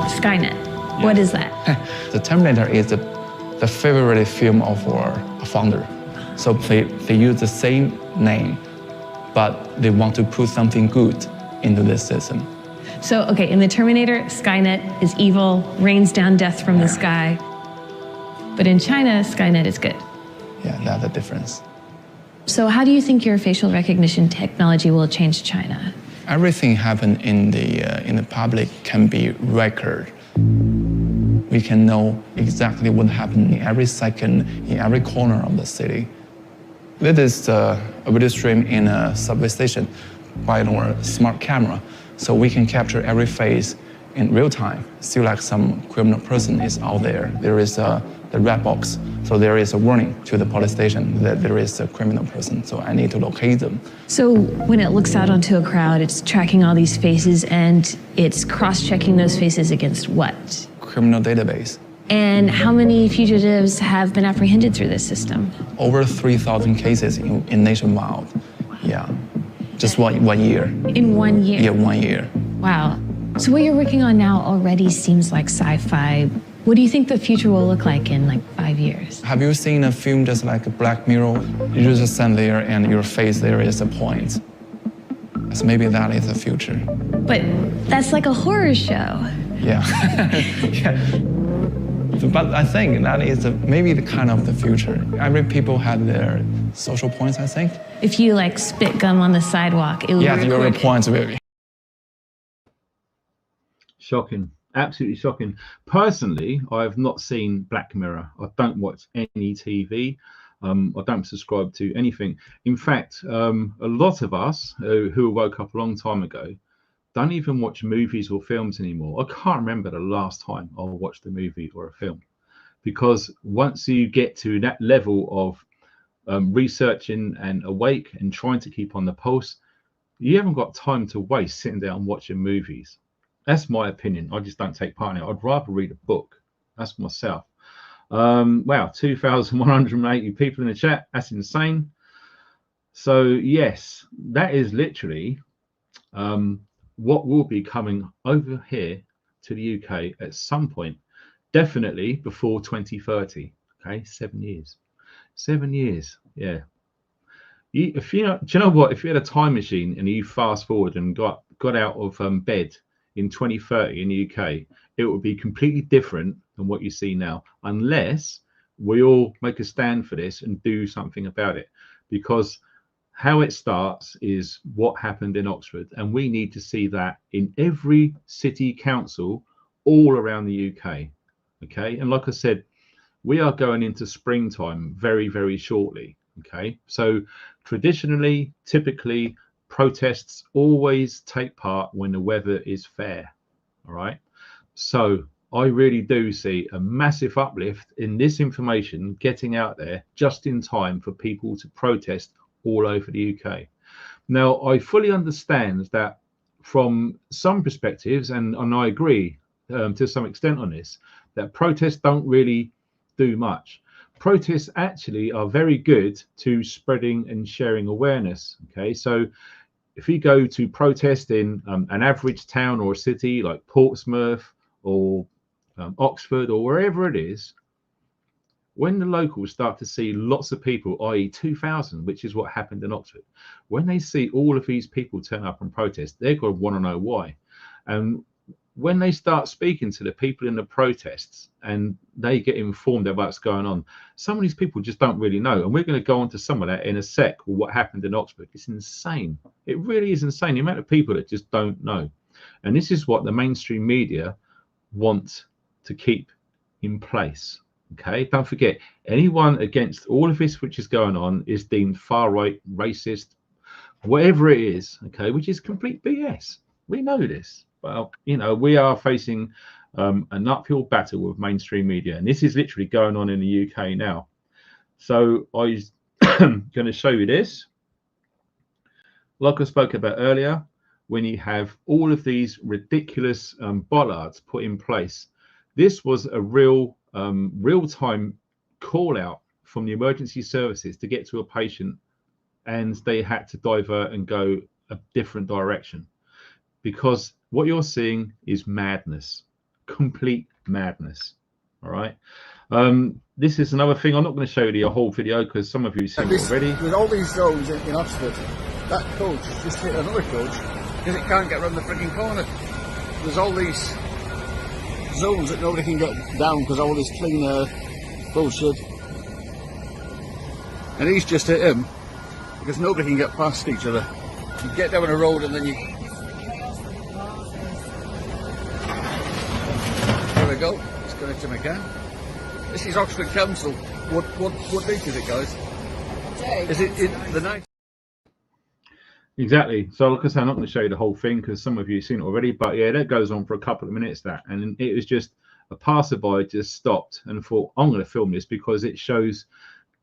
Skynet. Yeah. What is that? The Terminator is the favorite film of our founder. So they use the same name, but they want to put something good into this system. So, okay, in the Terminator, Skynet is evil, rains down death from the sky. But in China, Skynet is good. Yeah, that's the difference. So how do you think your facial recognition technology will change China? Everything happened in the public can be recorded. We can know exactly what happened in every second, in every corner of the city. This is a video stream in a subway station by our smart camera, so we can capture every face in real time. Still like some criminal person is out there. There is the red box, so there is a warning to the police station that there is a criminal person, so I need to locate them. So when it looks out onto a crowd, it's tracking all these faces and it's cross-checking those faces against what? Criminal database. And how many fugitives have been apprehended through this system? Over 3,000 cases in nationwide. Yeah, just one year. In 1 year? Yeah, 1 year. Wow. So what you're working on now already seems like sci-fi. What do you think the future will look like in like 5 years? Have you seen a film just like a Black Mirror? You just stand there and your face there is a point. So maybe that is the future. But that's like a horror show. Yeah. Yeah. But I think that is maybe the kind of the future. Every people have their social points, I think. If you like spit gum on the sidewalk, it would yeah, your points, baby. Shocking. Absolutely shocking. Personally, I have not seen Black Mirror. I don't watch any TV. I don't subscribe to anything. In fact, a lot of us who woke up a long time ago don't even watch movies or films anymore. I can't remember the last time I watched a movie or a film, because once you get to that level of researching and awake and trying to keep on the pulse, you haven't got time to waste sitting down watching movies. That's my opinion. I just don't take part in it. I'd rather read a book. That's myself. Wow, 2,180 people in the chat. That's insane. So yes, that is literally what will be coming over here to the UK at some point, definitely before 2030. Okay, 7 years. 7 years. Yeah. Do you know what? If you had a time machine and you fast forward and got out of bed in 2030 in the UK, it would be completely different than what you see now, unless we all make a stand for this and do something about it. Because how it starts is what happened in Oxford, and we need to see that in every city council all around the UK. Okay, and like I said, we are going into springtime very, very shortly. Okay, so traditionally, typically, protests always take part when the weather is fair. All right, so I really do see a massive uplift in this information getting out there just in time for people to protest all over the UK. Now, I fully understand that from some perspectives, and I agree to some extent on this, that protests don't really do much. Protests actually are very good to spreading and sharing awareness. Okay, so if you go to protest in an average town or a city like Portsmouth or Oxford or wherever it is, when the locals start to see lots of people, i.e. 2,000, which is what happened in Oxford, when they see all of these people turn up and protest, they're going to want to know why. And when they start speaking to the people in the protests and they get informed about what's going on, some of these people just don't really know. And we're going to go on to some of that in a sec, or what happened in Oxford. It's insane. It really is insane, the amount of people that just don't know. And this is what the mainstream media want to keep in place. Okay, don't forget, anyone against all of this which is going on is deemed far right, racist, whatever it is, okay, which is complete BS. We know this. Well, you know, we are facing an uphill battle with mainstream media, and this is literally going on in the UK now. So I'm going to show you this. Like I spoke about earlier, when you have all of these ridiculous bollards put in place, this was a real-time call out from the emergency services to get to a patient, and they had to divert and go a different direction, because what you're seeing is madness, complete madness. All right. This is another thing. I'm not going to show you the whole video because some of you have seen it already. With all these zones in Oxford, that coach has just hit another coach because it can't get around the freaking corner. There's all these zones that nobody can get down because all this clean air bullshit. And he's just hit him because nobody can get past each other. You get down a road and then you... There we go, let's connect him again. This is Oxford Council. What week is it, guys? Is it in the night? Exactly. So like I say, I'm not going to show you the whole thing because some of you have seen it already, but yeah, that goes on for a couple of minutes, that, and it was just a passerby just stopped and thought, I'm going to film this because it shows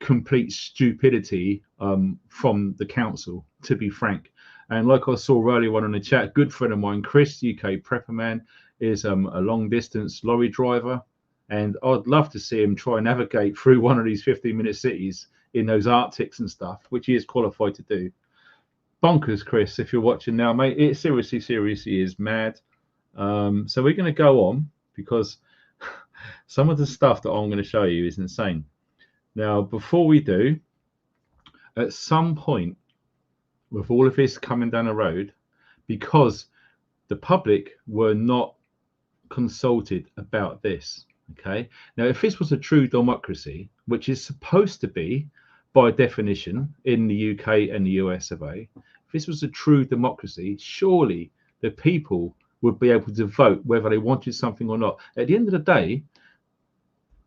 complete stupidity from the council, to be frank. And like I saw earlier on in the chat, a good friend of mine, Chris, UK prepper man, is a long distance lorry driver, and I'd love to see him try and navigate through one of these 15-minute cities in those Arctics and stuff, which he is qualified to do. Bonkers, Chris, if you're watching now, mate. It seriously is mad. So we're going to go on because some of the stuff that I'm going to show you is insane. Now, before we do, at some point with all of this coming down the road, because the public were not consulted about this, okay? Now, if this was a true democracy, which is supposed to be by definition in the UK and the US of A, if this was a true democracy, surely the people would be able to vote whether they wanted something or not. At the end of the day,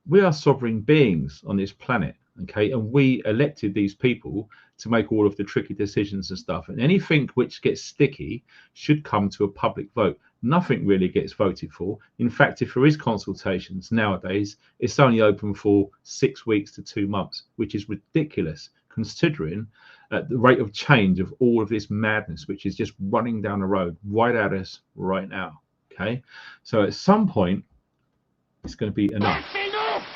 we are sovereign beings on this planet, okay? And we elected these people to make all of the tricky decisions and stuff. And anything which gets sticky should come to a public vote. Nothing really gets voted for. In fact, if there is consultations nowadays, it's only open for 6 weeks to 2 months, which is ridiculous considering the rate of change of all of this madness, which is just running down the road right at us right now. Okay, so at some point, it's going to be enough. That's enough!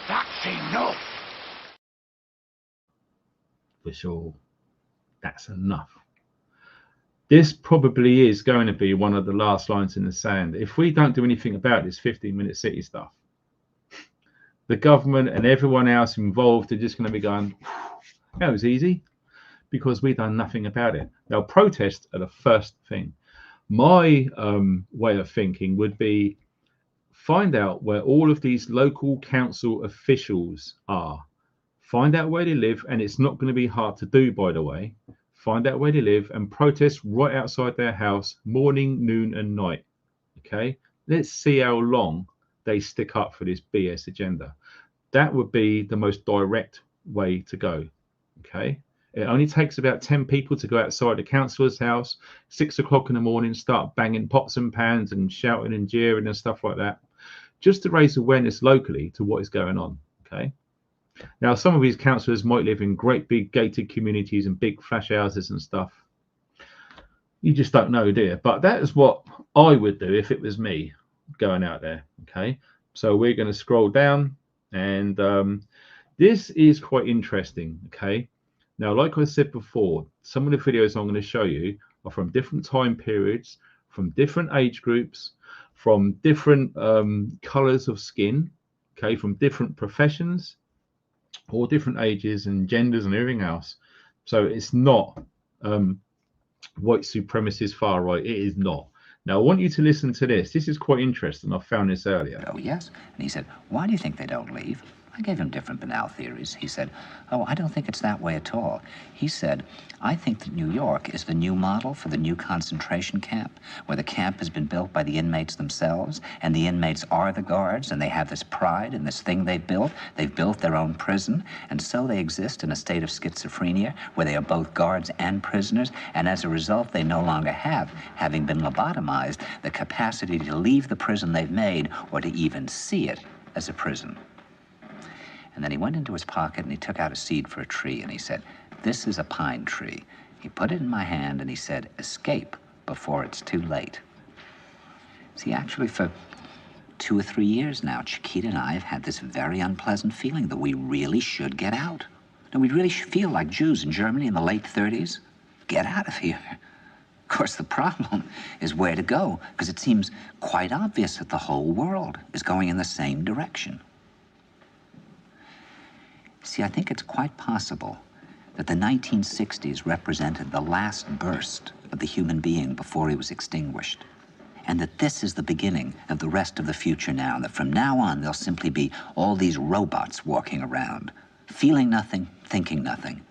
That's enough! For sure, that's enough. This probably is going to be one of the last lines in the sand. If we don't do anything about this 15-minute city stuff, the government and everyone else involved are just going to be going, that was easy, because we've done nothing about it. Now, protests are the first thing. My way of thinking would be find out where all of these local council officials are. Find out where they live, and it's not going to be hard to do, by the way. Find out where they live and protest right outside their house, morning, noon, and night. Okay? Let's see how long they stick up for this BS agenda. That would be the most direct way to go. Okay? It only takes about 10 people to go outside the councillor's house, 6 o'clock in the morning, start banging pots and pans and shouting and jeering and stuff like that, just to raise awareness locally to what is going on. Okay. Now, some of these councillors might live in great big gated communities and big flash houses and stuff. You just don't know, do you? But that is what I would do if it was me going out there. Okay. So we're going to scroll down, and this is quite interesting. Okay. Now, like I said before, some of the videos I'm going to show you are from different time periods, from different age groups, from different colors of skin, okay, from different professions, or different ages and genders and everything else. So it's not white supremacist far right. It is not. Now, I want you to listen to this. This is quite interesting. I found this earlier. Oh, yes. And he said, why do you think they don't leave? I gave him different banal theories. He said, oh, I don't think it's that way at all. He said, I think that New York is the new model for the new concentration camp, where the camp has been built by the inmates themselves, and the inmates are the guards, and they have this pride in this thing they've built. They've built their own prison, and so they exist in a state of schizophrenia, where they are both guards and prisoners, and as a result, they no longer have, having been lobotomized, the capacity to leave the prison they've made, or to even see it as a prison. And then he went into his pocket and he took out a seed for a tree, and he said, this is a pine tree. He put it in my hand and he said, escape before it's too late. See, actually for 2 or 3 years now, Chiquita and I have had this very unpleasant feeling that we really should get out. And we really should feel like Jews in Germany in the late 30s. Get out of here. Of course, the problem is where to go, because it seems quite obvious that the whole world is going in the same direction. See, I think it's quite possible that the 1960s represented the last burst of the human being before he was extinguished, and that this is the beginning of the rest of the future now, and that from now on there'll simply be all these robots walking around, feeling nothing, thinking nothing,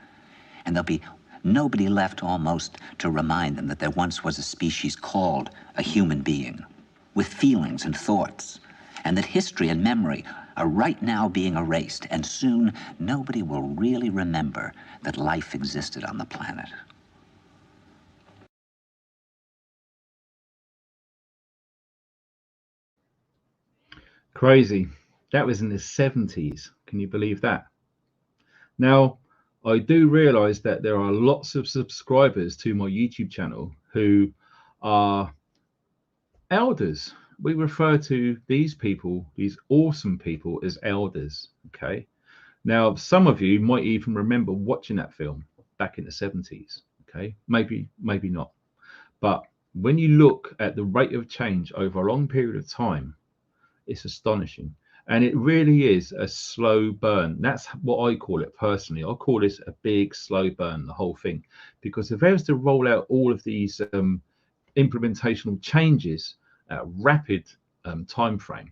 and there'll be nobody left almost to remind them that there once was a species called a human being, with feelings and thoughts, and that history and memory are right now being erased, and soon nobody will really remember that life existed on the planet. Crazy. That was in the 70s. Can you believe that? Now, I do realize that there are lots of subscribers to my YouTube channel who are elders. We refer to these people, these awesome people, as elders. Okay. Now, some of you might even remember watching that film back in the 70s. Okay. Maybe not. But when you look at the rate of change over a long period of time, it's astonishing. And it really is a slow burn. That's what I call it personally. I call this a big slow burn, the whole thing, because if I was to roll out all of these implementational changes at a rapid time frame,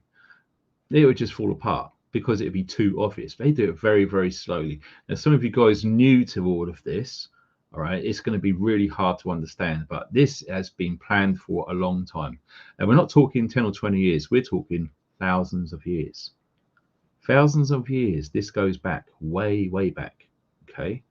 it would just fall apart because it would be too obvious. They do it very, very slowly. Now, some of you guys new to all of this, all right, it's going to be really hard to understand, but this has been planned for a long time. And we're not talking 10 or 20 years. We're talking thousands of years. Thousands of years. This goes back, way, way back. Okay.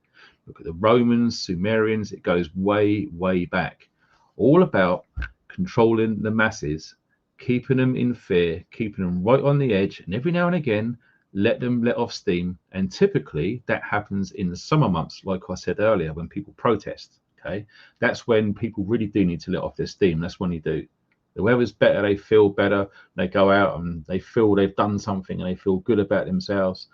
Look at the Romans, Sumerians. It goes way, way back. All about controlling the masses, keeping them in fear, keeping them right on the edge, and every now and again let them let off steam. And typically that happens in the summer months, like I said earlier, when people protest. Okay, that's when people really do need to let off their steam. That's when you do. The weather's better, they feel better, they go out and they feel they've done something and they feel good about themselves.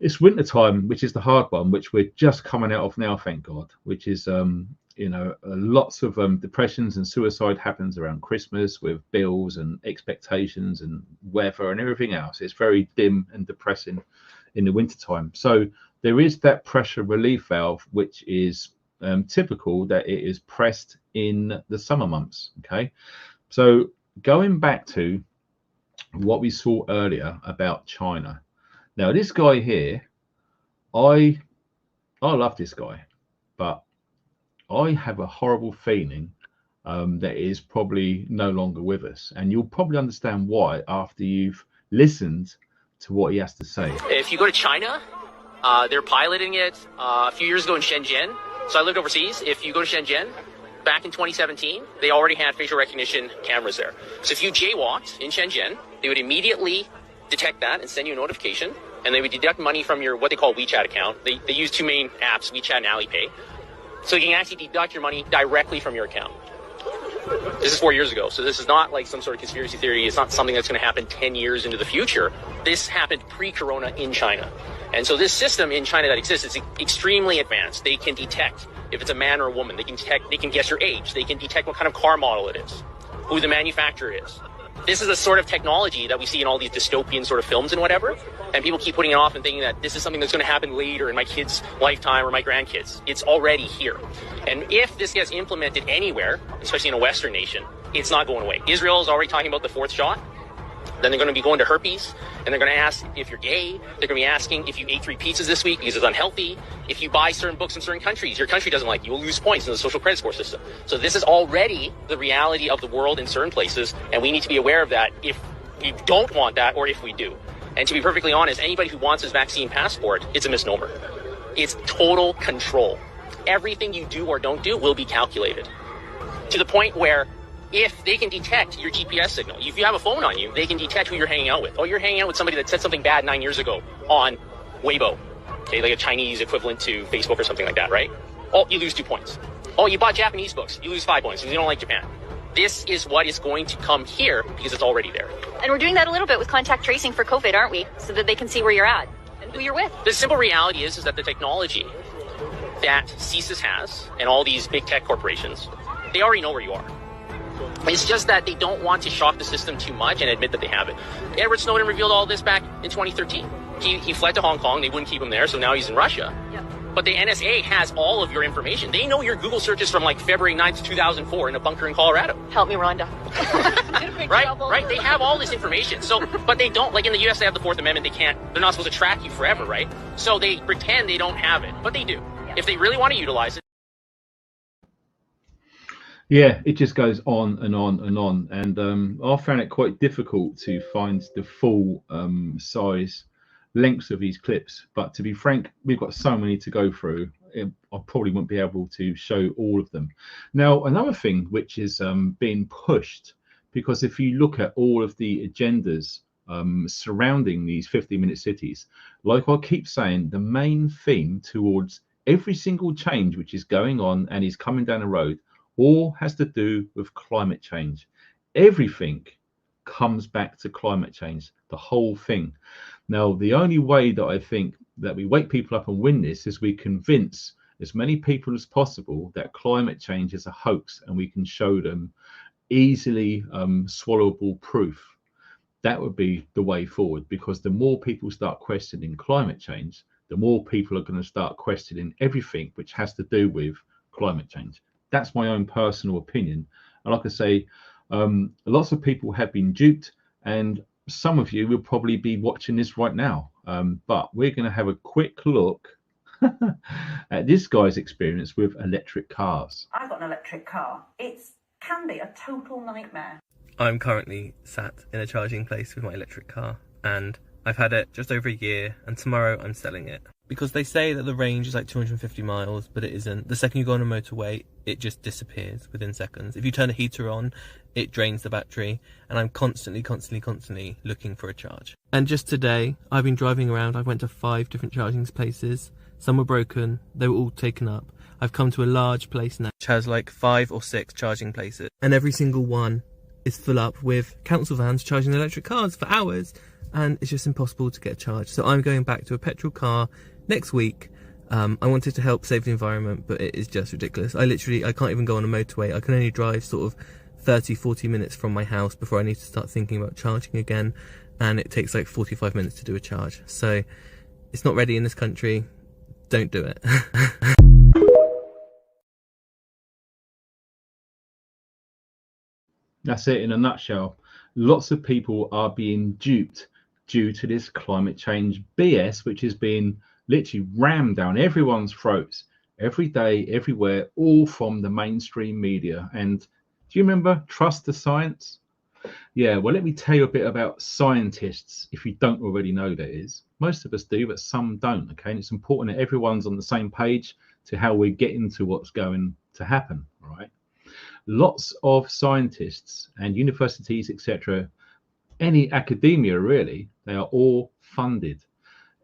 it's winter time, which is the hard one, which we're just coming out of now, thank God, which is lots of depressions and suicide happens around Christmas with bills and expectations and weather and everything else. It's very dim and depressing in the winter time. So there is that pressure relief valve, which is typical that it is pressed in the summer months. Okay, so going back to what we saw earlier about China. Now, this guy here, I love this guy, but I have a horrible feeling that is probably no longer with us. And you'll probably understand why after you've listened to what he has to say. If you go to China, they're piloting it a few years ago in Shenzhen. So I lived overseas. If you go to Shenzhen, back in 2017, they already had facial recognition cameras there. So if you jaywalked in Shenzhen, they would immediately detect that and send you a notification, and they would deduct money from your what they call WeChat account. They use two main apps, WeChat and Alipay. So you can actually deduct your money directly from your account. This is 4 years ago, so this is not like some sort of conspiracy theory. It's not something that's going to happen 10 years into the future. This happened pre-corona in China. And so this system in China that exists is extremely advanced. They can detect if it's a man or a woman. They can guess your age. They can detect what kind of car model it is, who the manufacturer is. This is the sort of technology that we see in all these dystopian sort of films and whatever. And people keep putting it off and thinking that this is something that's going to happen later in my kids' lifetime or my grandkids. It's already here. And if this gets implemented anywhere, especially in a Western nation, it's not going away. Israel is already talking about the fourth shot. Then they're going to be going to herpes, and they're going to ask if you're gay. They're going to be asking if you ate 3 pizzas this week because it's unhealthy. If you buy certain books in certain countries, your country doesn't like you. You'll lose points in the social credit score system. So this is already the reality of the world in certain places, and we need to be aware of that if we don't want that or if we do. And to be perfectly honest, anybody who wants this vaccine passport, it's a misnomer. It's total control. Everything you do or don't do will be calculated to the point where if they can detect your GPS signal, if you have a phone on you, they can detect who you're hanging out with. Oh, you're hanging out with somebody that said something bad 9 years ago on Weibo, okay, like a Chinese equivalent to Facebook or something like that, right? Oh, you lose 2 points. Oh, you bought Japanese books, you lose 5 points because you don't like Japan. This is what is going to come here because it's already there. And we're doing that a little bit with contact tracing for COVID, aren't we? So that they can see where you're at and who you're with. The simple reality is that the technology that CSIS has and all these big tech corporations, they already know where you are. It's just that they don't want to shock the system too much and admit that they have it. Edward Snowden revealed all this back in 2013. He fled to Hong Kong. They wouldn't keep him there, so now he's in Russia. Yep. But the NSA has all of your information. They know your Google searches from like February 9th, 2004 in a bunker in Colorado. Help me, Rhonda. Right? They have all this information. So, but they don't, like in the US, they have the Fourth Amendment. They're not supposed to track you forever, right? So they pretend they don't have it, but they do. Yep. If they really want to utilize it. Yeah, it just goes on and on and on. And I found it quite difficult to find the full size lengths of these clips. But to be frank, we've got so many to go through. I probably won't be able to show all of them. Now, another thing which is being pushed, because if you look at all of the agendas surrounding these 50-minute cities, like I keep saying, the main theme towards every single change which is going on and is coming down the road all has to do with climate change. Everything comes back to climate change, the whole thing. Now, the only way that I think that we wake people up and win this is we convince as many people as possible that climate change is a hoax, and we can show them easily swallowable proof. That would be the way forward, because the more people start questioning climate change, the more people are going to start questioning everything which has to do with climate change. That's my own personal opinion. And like I say, lots of people have been duped, and some of you will probably be watching this right now. But we're going to have a quick look at this guy's experience with electric cars. I've got an electric car. It can be a total nightmare. I'm currently sat in a charging place with my electric car, and I've had it just over a year, and tomorrow I'm selling it. Because they say that the range is like 250 miles, but it isn't. The second you go on a motorway, it just disappears within seconds. If you turn a heater on, it drains the battery, and I'm constantly looking for a charge. And just today, I've been driving around. I went to 5 different charging places. Some were broken, they were all taken up. I've come to a large place now which has like 5 or 6 charging places, and every single one is full up with council vans charging electric cars for hours, and it's just impossible to get a charge. So I'm going back to a petrol car next week. I wanted to help save the environment, but it is just ridiculous. I can't even go on a motorway. I can only drive sort of 30-40 minutes from my house before I need to start thinking about charging again, and it takes like 45 minutes to do a charge. So it's not ready in this country. Don't do it. That's it in a nutshell. Lots of people are being duped due to this climate change BS, which is being literally rammed down everyone's throats every day, everywhere, all from the mainstream media. And do you remember trust the science? Yeah, well, let me tell you a bit about scientists, if you don't already know that is. Most of us do, but some don't, okay? And it's important that everyone's on the same page to how we're getting to what's going to happen, right? Lots of scientists and universities, etc., any academia really, they are all funded.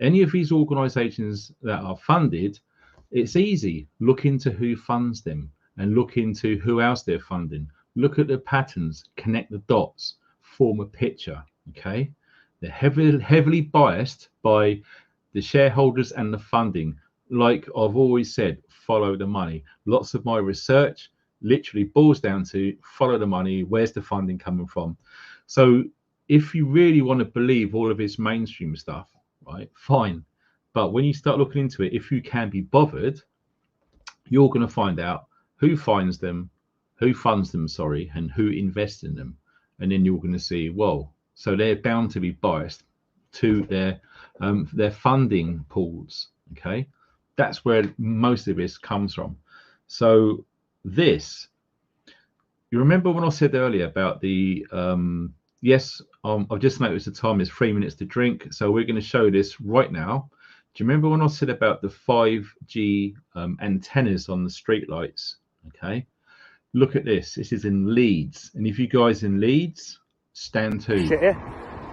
Any of these organizations that are funded, it's easy. Look into who funds them and look into who else they're funding. Look at the patterns, connect the dots, form a picture, okay? They're heavily biased by the shareholders and the funding. Like I've always said, follow the money. Lots of my research literally boils down to follow the money. Where's the funding coming from? So if you really want to believe all of this mainstream stuff, right, fine. But when you start looking into it, if you can be bothered, you're going to find out who funds them, and who invests in them. And then you're going to see, well, so they're bound to be biased to their funding pools, okay? That's where most of this comes from. So this, you remember when I said earlier about the, yes, I've just noticed the time is 3 minutes to drink. So we're going to show this right now. Do you remember when I said about the 5G antennas on the streetlights? Okay, look at this. This is in Leeds. And if you guys in Leeds, stand to. Shit,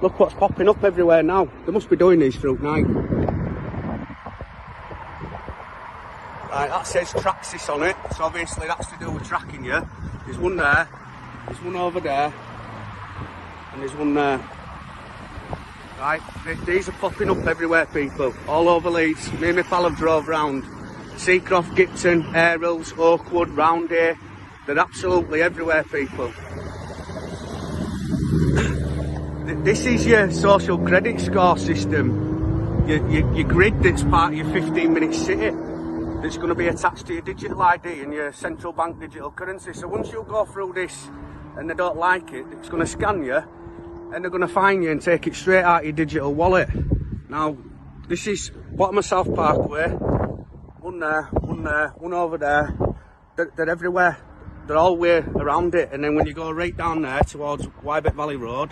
look what's popping up everywhere now. They must be doing these through night. Right, that says Traxis on it. So obviously that's to do with tracking you. There's one there, there's one over there, and there's one there. Right, these are popping up everywhere, people, all over Leeds. Me and my pal have drove round. Seacroft, Gipton, Airils, Oakwood, round here. They're absolutely everywhere, people. This is your social credit score system. Your grid that's part of your 15-minute city. That's going to be attached to your digital ID and your central bank digital currency. So once you go through this and they don't like it, it's going to scan you. And they're going to fine you and take it straight out of your digital wallet. Now, this is bottom of South Parkway. One there, one over there. They're everywhere. They're all way around it. And then when you go right down there towards Wybeck Valley Road,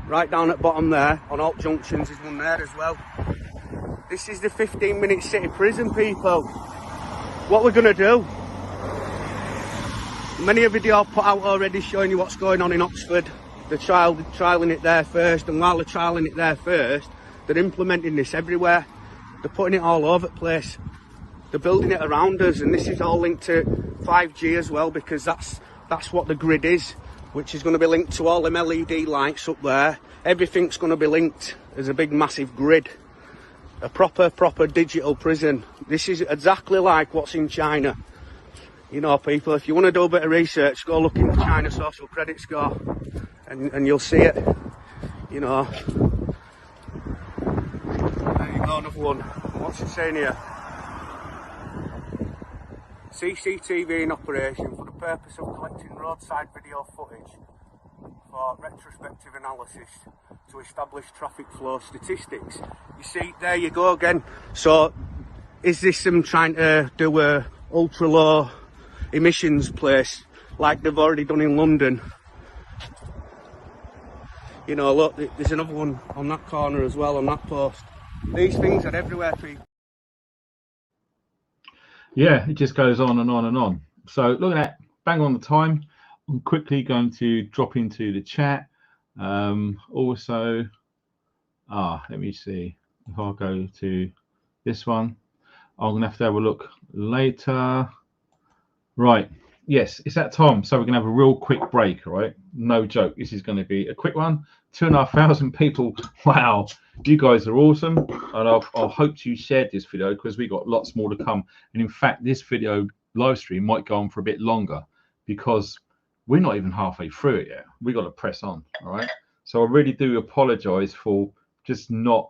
right down at bottom there, on Alt Junctions, there's one there as well. This is the 15-minute city prison, people. What we're going to do. Many a video I've put out already showing you what's going on in Oxford. They're trialling it there first, and while they're trialling it there first, they're implementing this everywhere. They're putting it all over the place. They're building it around us, and this is all linked to 5G as well, because that's what the grid is, which is going to be linked to all them LED lights up there. Everything's going to be linked as a big massive grid. A proper digital prison. This is exactly like what's in China. You know, people, if you want to do a bit of research, go look into China's social credit score. And you'll see it, you know. There you go, another one. What's it saying here? CCTV in operation for the purpose of collecting roadside video footage for retrospective analysis to establish traffic flow statistics. You see, there you go again. So, is this them trying to do a ultra low emissions place like they've already done in London? You know, look, there's another one on that corner as well, on that post. These things are everywhere, people. Yeah, it just goes on and on and on. So look at that, bang on the time. I'm quickly going to drop into the chat. Also, let me see. If I go to this one, I'm going to have a look later. Right, yes, it's that time. So we're going to have a real quick break, all right? No joke. This is going to be a quick one. 2,500 people. Wow. You guys are awesome. And I hope you shared this video because we got lots more to come. And in fact, this video live stream might go on for a bit longer because we're not even halfway through it yet. We got to press on, all right? So I really do apologize for just not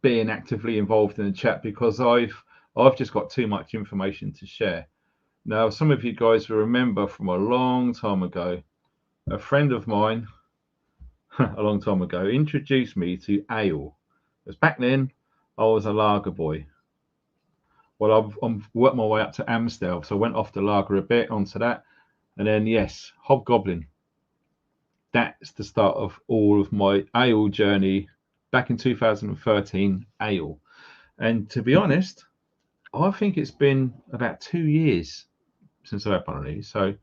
being actively involved in the chat because I've just got too much information to share. Now, some of you guys will remember from a long time ago, a friend of mine, a long time ago, introduced me to ale. Because back then, I was a lager boy. Well, I've worked my way up to Amstel, so I went off the lager a bit onto that. And then, yes, Hobgoblin. That's the start of all of my ale journey back in 2013, ale. And to be honest, I think it's been about 2 years since I've had one of these. So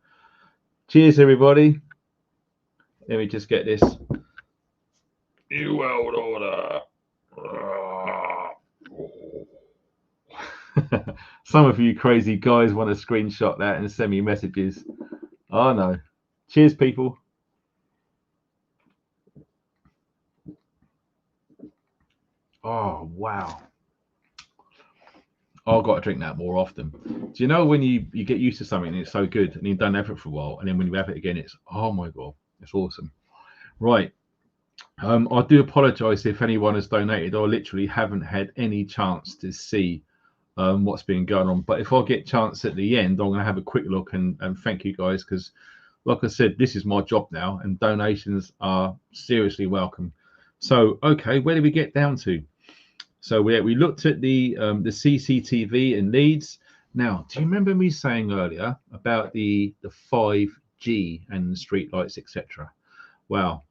cheers, everybody. Let me just get this. New World Order. Some of you crazy guys want to screenshot that and send me messages. Oh, no. Cheers, people. Oh, wow. I've got to drink that more often. Do you know when you get used to something and it's so good and you don't have it for a while, and then when you have it again, it's, oh my God, it's awesome. Right. I do apologize if anyone has donated. I literally haven't had any chance to see what's been going on. But if I get a chance at the end, I'm going to have a quick look and thank you guys because, like I said, this is my job now and donations are seriously welcome. So, okay, where did we get down to? So we looked at the CCTV in Leeds. Now, do you remember me saying earlier about the 5G and street lights, etc.? Well,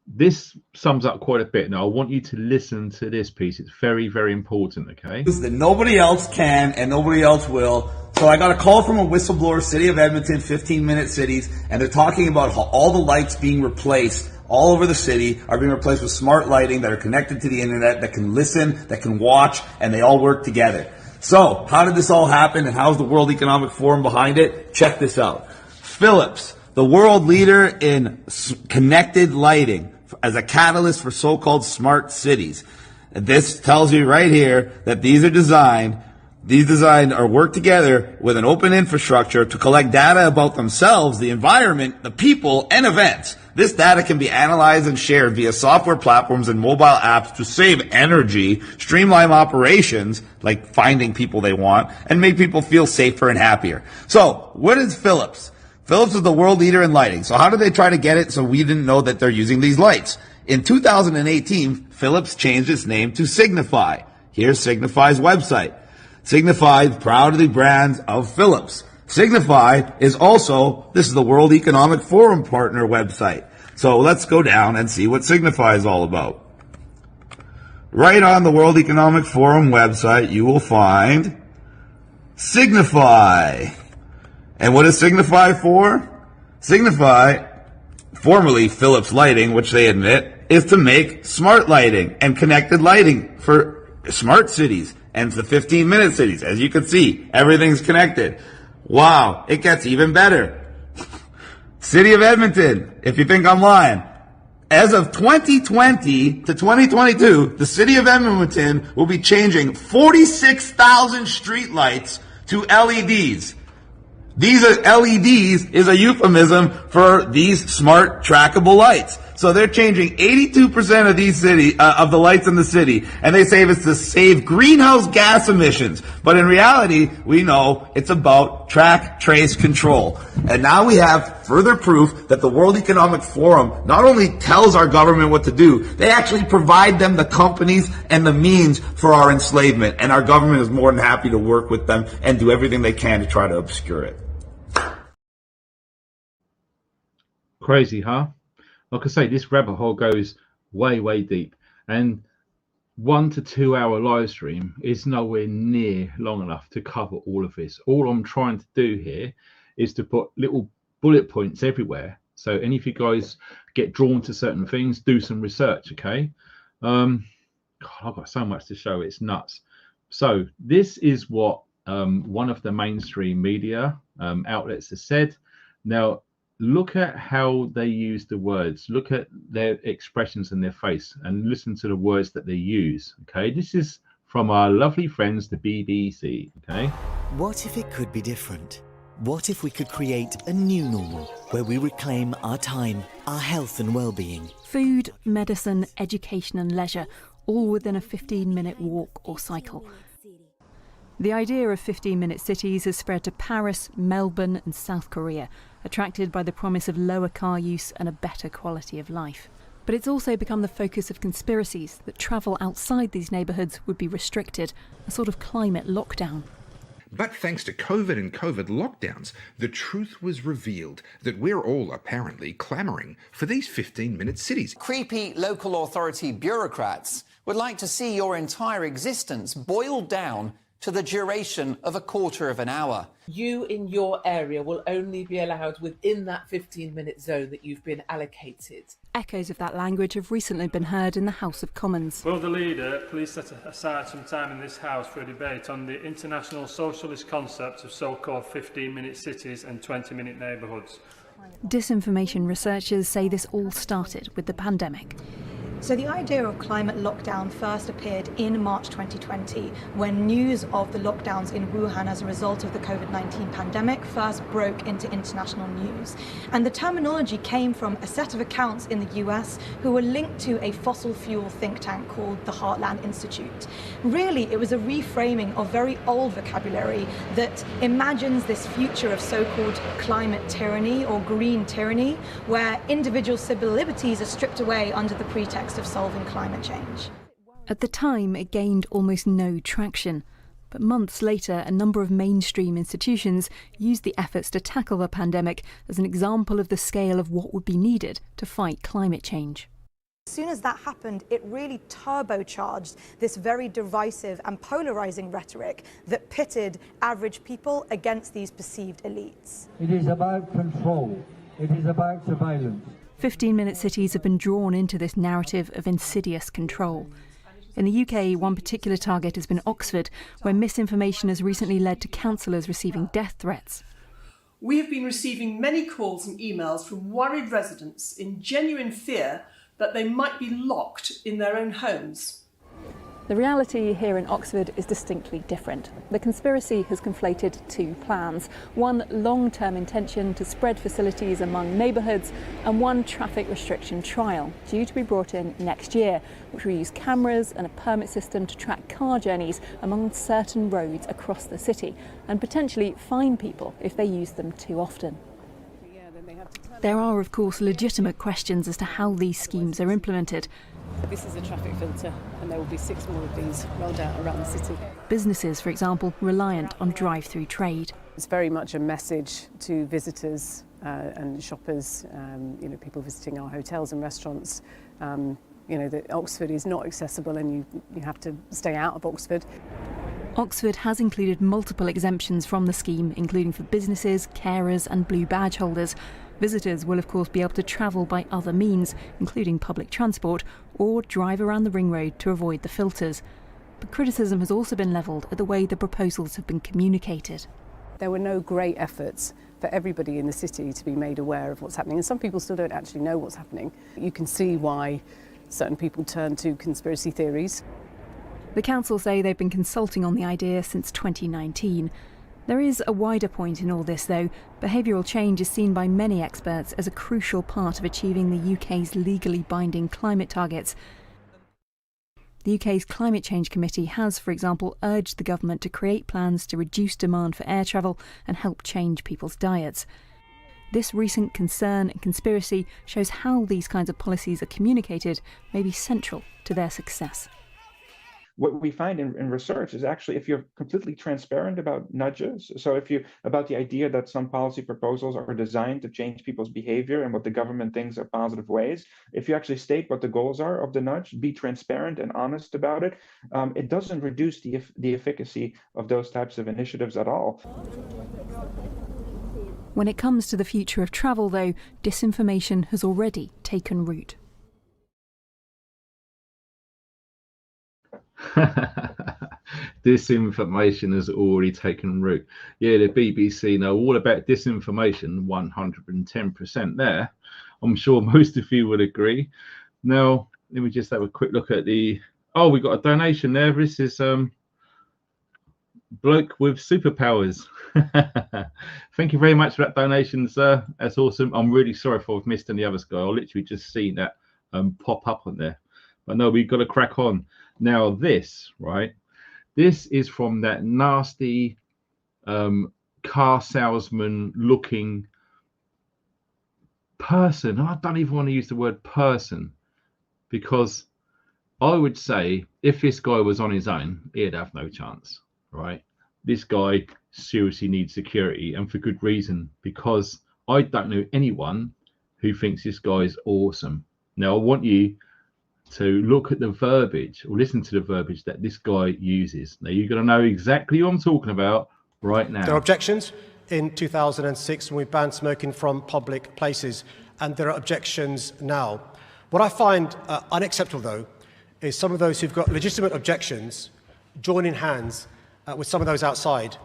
this sums up quite a bit. Now, I want you to listen to this piece. It's very, very important, okay? That nobody else can and nobody else will. So I got a call from a whistleblower, City of Edmonton, 15-minute cities, and they're talking about how all the lights being replaced all over the city are being replaced with smart lighting that are connected to the internet, that can listen, that can watch, and they all work together. So, how did this all happen, and how's the World Economic Forum behind it? Check this out. Philips, the world leader in connected lighting, as a catalyst for so-called smart cities. And this tells you right here that these designed or work together with an open infrastructure to collect data about themselves, the environment, the people, and events. This data can be analyzed and shared via software platforms and mobile apps to save energy, streamline operations, like finding people they want, and make people feel safer and happier. So, what is Philips? Philips is the world leader in lighting. So how did they try to get it so we didn't know that they're using these lights? In 2018, Philips changed its name to Signify. Here's Signify's website. Signify, proudly brands of Philips. Signify is also, this is the World Economic Forum partner website. So let's go down and see what Signify is all about. Right on the World Economic Forum website, you will find Signify. And what is Signify for? Signify, formerly Philips Lighting, which they admit, is to make smart lighting and connected lighting for smart cities and the 15-minute cities. As you can see, everything's connected. Wow, it gets even better. City of Edmonton, if you think I'm lying. As of 2020 to 2022, the City of Edmonton will be changing 46,000 streetlights to LEDs. These are LEDs is a euphemism for these smart trackable lights. So they're changing 82% of these of the lights in the city, and they say it's to save greenhouse gas emissions. But in reality, we know it's about track, trace, control. And now we have further proof that the World Economic Forum not only tells our government what to do, they actually provide them the companies and the means for our enslavement. And our government is more than happy to work with them and do everything they can to try to obscure it. Crazy, huh? Like I say, this rabbit hole goes way, way deep. And 1 to 2 hour live stream is nowhere near long enough to cover all of this. All I'm trying to do here is to put little bullet points everywhere. So any of you guys get drawn to certain things, do some research, okay? God, I've got so much to show. It's nuts. So this is what one of the mainstream media outlets has said. Now, look at how they use the words. Look at their expressions in their face and listen to the words that they use. Okay, this is from our lovely friends, the BBC. Okay. What if it could be different? What if we could create a new normal where we reclaim our time, our health and well-being? Food, medicine, education and leisure, all within a 15-minute walk or cycle. The idea of 15-minute cities has spread to Paris, Melbourne and South Korea, attracted by the promise of lower car use and a better quality of life. But it's also become the focus of conspiracies that travel outside these neighbourhoods would be restricted, a sort of climate lockdown. But thanks to COVID and COVID lockdowns, the truth was revealed that we're all apparently clamouring for these 15-minute cities. Creepy local authority bureaucrats would like to see your entire existence boiled down to the duration of a quarter of an hour. You in your area will only be allowed within that 15-minute zone that you've been allocated. Echoes of that language have recently been heard in the House of Commons. Will the leader please set aside some time in this House for a debate on the international socialist concept of so-called 15-minute cities and 20-minute neighbourhoods? Disinformation researchers say this all started with the pandemic. So the idea of climate lockdown first appeared in March 2020 when news of the lockdowns in Wuhan as a result of the COVID-19 pandemic first broke into international news. And the terminology came from a set of accounts in the US who were linked to a fossil fuel think tank called the Heartland Institute. Really, it was a reframing of very old vocabulary that imagines this future of so-called climate tyranny or green tyranny, where individual civil liberties are stripped away under the pretext of solving climate change. At the time, it gained almost no traction. But months later, a number of mainstream institutions used the efforts to tackle the pandemic as an example of the scale of what would be needed to fight climate change. As soon as that happened, it really turbocharged this very divisive and polarising rhetoric that pitted average people against these perceived elites. It is about control. It is about surveillance. 15-minute cities have been drawn into this narrative of insidious control. In the UK, one particular target has been Oxford, where misinformation has recently led to councillors receiving death threats. We have been receiving many calls and emails from worried residents in genuine fear that they might be locked in their own homes. The reality here in Oxford is distinctly different. The conspiracy has conflated two plans. One long-term intention to spread facilities among neighbourhoods, and one traffic restriction trial due to be brought in next year, which will use cameras and a permit system to track car journeys among certain roads across the city and potentially fine people if they use them too often. There are, of course, legitimate questions as to how these schemes are implemented. This is a traffic filter, and there will be 6 more of these rolled out around the city. Businesses, for example, reliant on drive-through trade. It's very much a message to visitors and shoppers, people visiting our hotels and restaurants, that Oxford is not accessible and you have to stay out of Oxford. Oxford has included multiple exemptions from the scheme, including for businesses, carers and blue badge holders. Visitors will of course be able to travel by other means, including public transport, or drive around the ring road to avoid the filters. But criticism has also been levelled at the way the proposals have been communicated. There were no great efforts for everybody in the city to be made aware of what's happening, and some people still don't actually know what's happening. You can see why certain people turn to conspiracy theories. The council say they've been consulting on the idea since 2019. There is a wider point in all this, though. Behavioural change is seen by many experts as a crucial part of achieving the UK's legally binding climate targets. The UK's Climate Change Committee has, for example, urged the government to create plans to reduce demand for air travel and help change people's diets. This recent concern and conspiracy shows how these kinds of policies are communicated may be central to their success. What we find in research is actually if you're completely transparent about nudges, so if you about the idea that some policy proposals are designed to change people's behavior and what the government thinks are positive ways, if you actually state what the goals are of the nudge, be transparent and honest about it, it doesn't reduce the efficacy of those types of initiatives at all. When it comes to the future of travel, though, disinformation has already taken root. Disinformation has already taken root. Yeah, the BBC know all about disinformation, 110% there. I'm sure most of you would agree. Now, let me just have a quick look at the... Oh, we got a donation there. This is bloke with superpowers. Thank you very much for that donation, sir. That's awesome. I'm really sorry if I've missed any others, guy. I literally just seen that pop up on there. But no, we've got to crack on. Now this, right? This is from that nasty car salesman looking person. I don't even want to use the word person, because I would say if this guy was on his own, he'd have no chance, right? This guy seriously needs security, and for good reason, because I don't know anyone who thinks this guy is awesome. Now, I want you to look at the verbiage, or listen to the verbiage that this guy uses. Now, you're going to know exactly what I'm talking about right now. There are objections in 2006 when we banned smoking from public places, and there are objections now. What I find unacceptable, though, is some of those who've got legitimate objections joining hands with some of those outside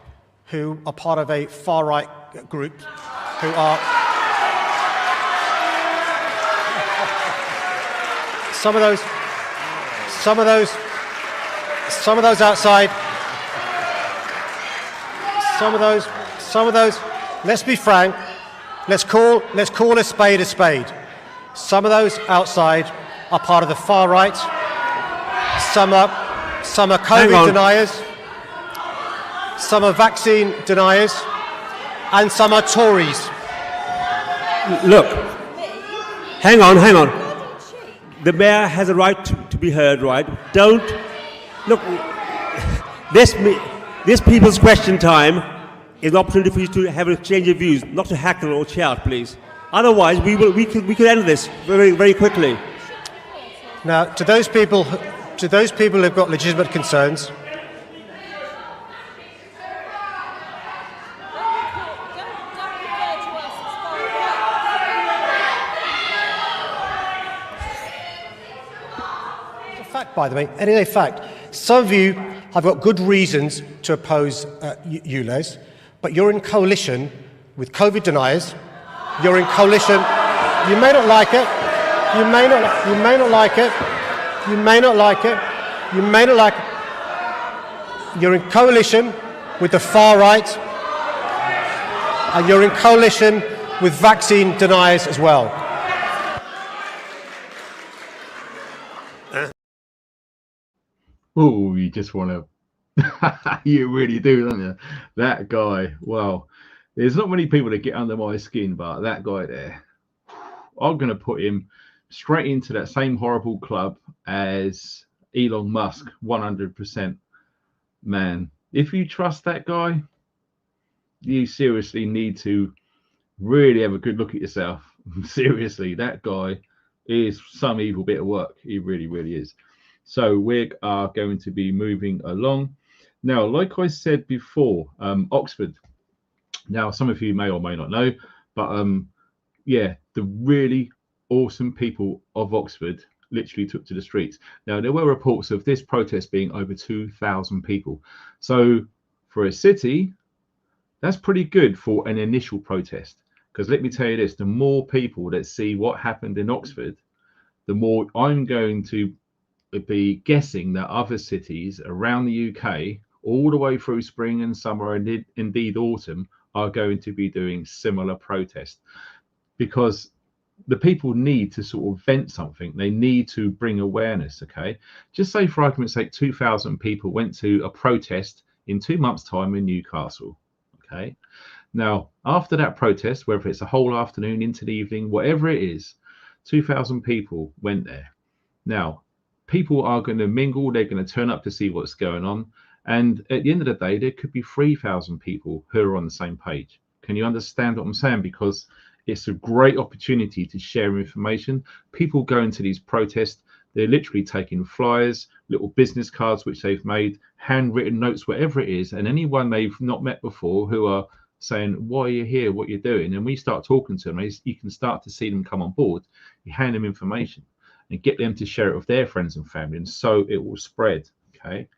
who are part of a far-right group who are... Some of those outside, some of those, let's be frank, let's call a spade a spade. Some of those outside are part of the far right, some are COVID deniers, some are vaccine deniers, and some are Tories. Look, hang on. The mayor has a right to be heard, right? Don't look. This people's question time is an opportunity for you to have an exchange of views, not to heckle or shout, please. Otherwise, we could end this very, very quickly. Now, to those people who've got legitimate concerns, by the way, any fact, some of you have got good reasons to oppose ULEZ, but you're in coalition with COVID deniers. You're in coalition. You may not like it. You may not like it. You may not like it. You may not like it. You're in coalition with the far right, and you're in coalition with vaccine deniers as well. Oh, you just want to, you really do, don't you? That guy, well, there's not many people that get under my skin, but that guy there, I'm going to put him straight into that same horrible club as Elon Musk, 100%. Man, if you trust that guy, you seriously need to really have a good look at yourself. Seriously, that guy is some evil bit of work. He really, really is. So we are going to be moving along. Now, like I said before, Oxford. Now, some of you may or may not know, but yeah, the really awesome people of Oxford literally took to the streets. Now, there were reports of this protest being over 2,000 people. So for a city, that's pretty good for an initial protest. Because let me tell you this, the more people that see what happened in Oxford, the more I'm going to be guessing that other cities around the UK, all the way through spring and summer and indeed autumn, are going to be doing similar protests, because the people need to sort of vent something. They need to bring awareness. Okay, just say for argument's sake 2,000 people went to a protest in 2 months' time in Newcastle. Okay, now after that protest, whether it's a whole afternoon into the evening, whatever it is, 2,000 people went there. Now people are going to mingle, they're going to turn up to see what's going on, and at the end of the day there could be 3,000 people who are on the same page. Can you understand what I'm saying? Because it's a great opportunity to share information. People going to these protests, they're literally taking flyers, little business cards which they've made, handwritten notes, whatever it is, and anyone they've not met before who are saying, why are you here, what you're doing, and we start talking to them, you can start to see them come on board. You hand them information and get them to share it with their friends and family, and so it will spread. Okay,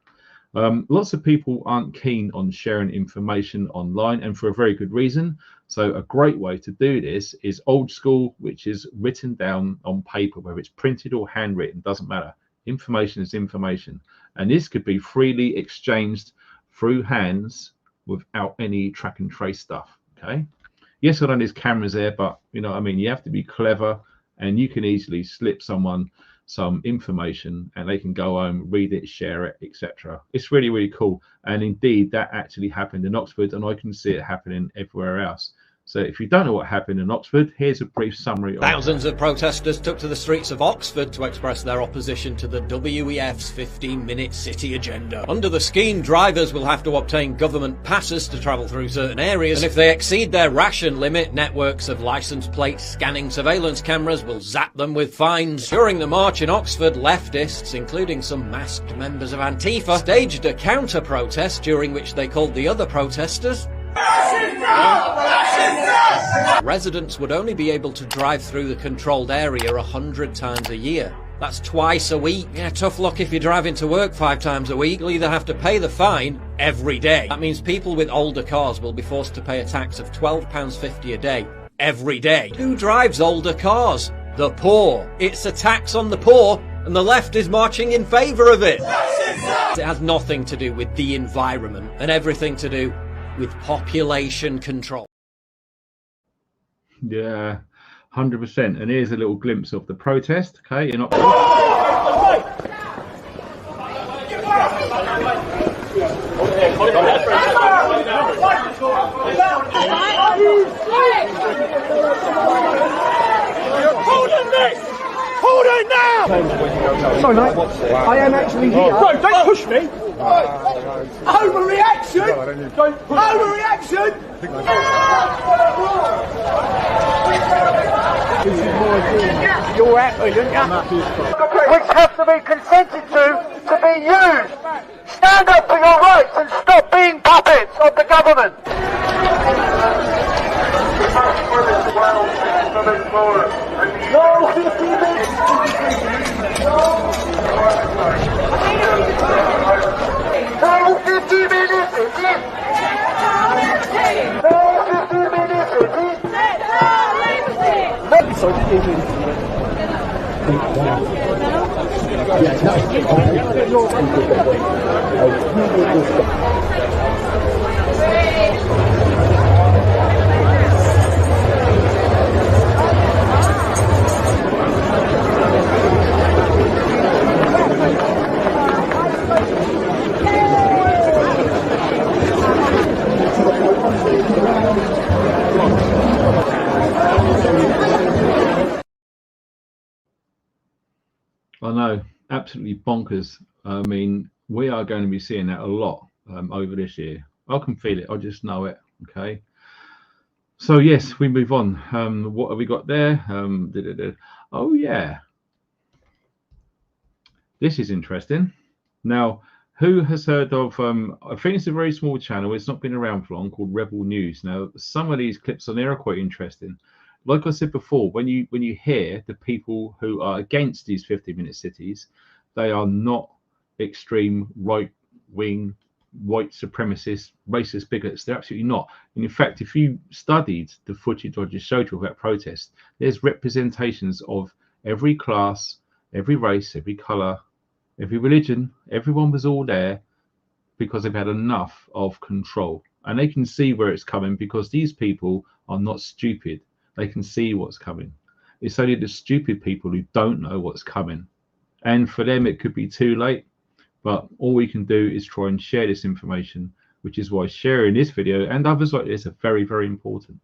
Lots of people aren't keen on sharing information online, and for a very good reason. So a great way to do this is old school, which is written down on paper, whether it's printed or handwritten, doesn't matter. Information is information. And this could be freely exchanged through hands without any track and trace stuff, okay? Yes, I know there's cameras there, but you know what I mean, you have to be clever, and you can easily slip someone some information and they can go home, read it, share it, etc. It's really, really cool. And indeed, that actually happened in Oxford, and I can see it happening everywhere else. So if you don't know what happened in Oxford, here's a brief summary. Thousands of protesters took to the streets of Oxford to express their opposition to the WEF's 15-minute city agenda. Under the scheme, drivers will have to obtain government passes to travel through certain areas, and if they exceed their ration limit, networks of licence plate scanning surveillance cameras will zap them with fines. During the march in Oxford, leftists, including some masked members of Antifa, staged a counter-protest during which they called the other protesters residents would only be able to drive through the controlled area 100 times a year. That's twice a week. Yeah, tough luck if you're driving to work 5 times a week. You'll either have to pay the fine every day. That means people with older cars will be forced to pay a tax of £12.50 a day, every day. Who drives older cars? The poor. It's a tax on the poor, and the left is marching in favour of it. It has nothing to do with the environment and everything to do with population control. Yeah, 100%. And here's a little glimpse of the protest, okay, in Oxford. Hold on this! Hold on now! Sorry mate, I am actually here. No, don't push me! Overreaction! Overreaction! You're happy, aren't you? Which have to be consented to be used. Stand up for your rights and stop being puppets of the government. No 50 minutes! No 50 minutes, is it? No 50 minutes, is it? I know, absolutely bonkers. I mean, we are going to be seeing that a lot over this year. I can feel it. I just know it. Okay. So yes, we move on. What have we got there? Oh yeah, this is interesting. Now, who has heard of? I think it's a very small channel. It's not been around for long, called Rebel News. Now, some of these clips on there are quite interesting. Like I said before, when you hear the people who are against these 50-minute cities, they are not extreme right-wing, white supremacist, racist bigots. They're absolutely not. And in fact, if you studied the footage I just showed you of that protest, there's representations of every class, every race, every colour, every religion. Everyone was all there because they've had enough of control. And they can see where it's coming because these people are not stupid. They can see what's coming. It's only the stupid people who don't know what's coming. And for them, it could be too late. But all we can do is try and share this information, which is why sharing this video and others like this are very, very important.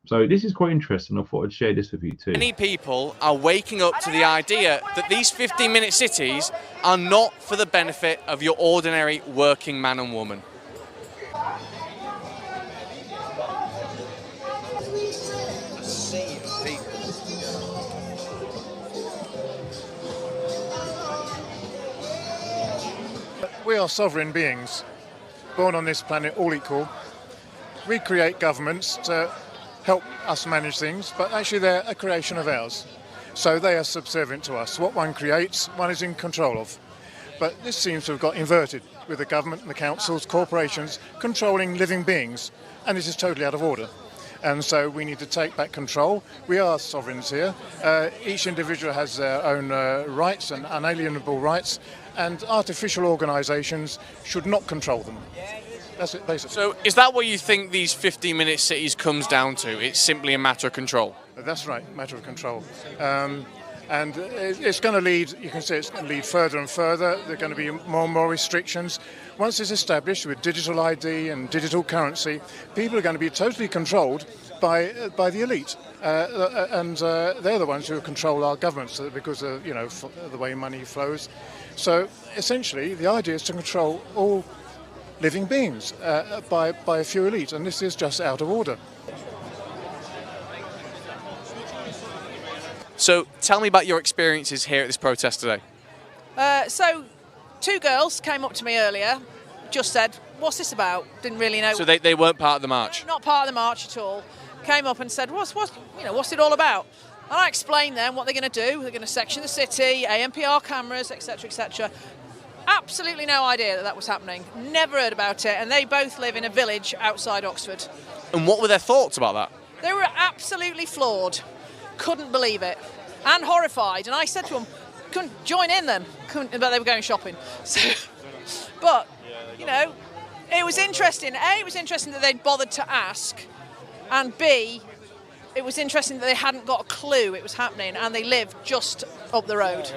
So this is quite interesting. I thought I'd share this with you too. Many people are waking up to the idea that these 15-minute cities are not for the benefit of your ordinary working man and woman. We are sovereign beings, born on this planet all equal. We create governments to help us manage things, but actually they're a creation of ours. So they are subservient to us. What one creates, one is in control of. But this seems to have got inverted, with the government and the councils, corporations controlling living beings, and this is totally out of order. And so we need to take back control. We are sovereigns here. Each individual has their own rights and unalienable rights, and artificial organisations should not control them. That's it, basically. So is that what you think these 15-minute cities comes down to? It's simply a matter of control? That's right, matter of control. And it's going to lead, you can say it's going to lead further and further. There are going to be more and more restrictions. Once it's established with digital ID and digital currency, people are going to be totally controlled by the elite. And they're the ones who control our governments because of, the way money flows. So essentially, the idea is to control all living beings by a few elite, and this is just out of order. So tell me about your experiences here at this protest today. So 2 girls came up to me earlier, just said, what's this about? Didn't really know. So they weren't part of the march? Not part of the march at all. Came up and said, what's it all about? And I explained them what they're going to do. They're going to section the city, ANPR cameras, etc., etc. Absolutely no idea that was happening. Never heard about it. And they both live in a village outside Oxford. And what were their thoughts about that? They were absolutely floored. Couldn't believe it. And horrified. And I said to them, couldn't join in then. But they were going shopping. So, but, it was interesting. A, it was interesting that they'd bothered to ask. And B, it was interesting that they hadn't got a clue it was happening. And they lived just up the road.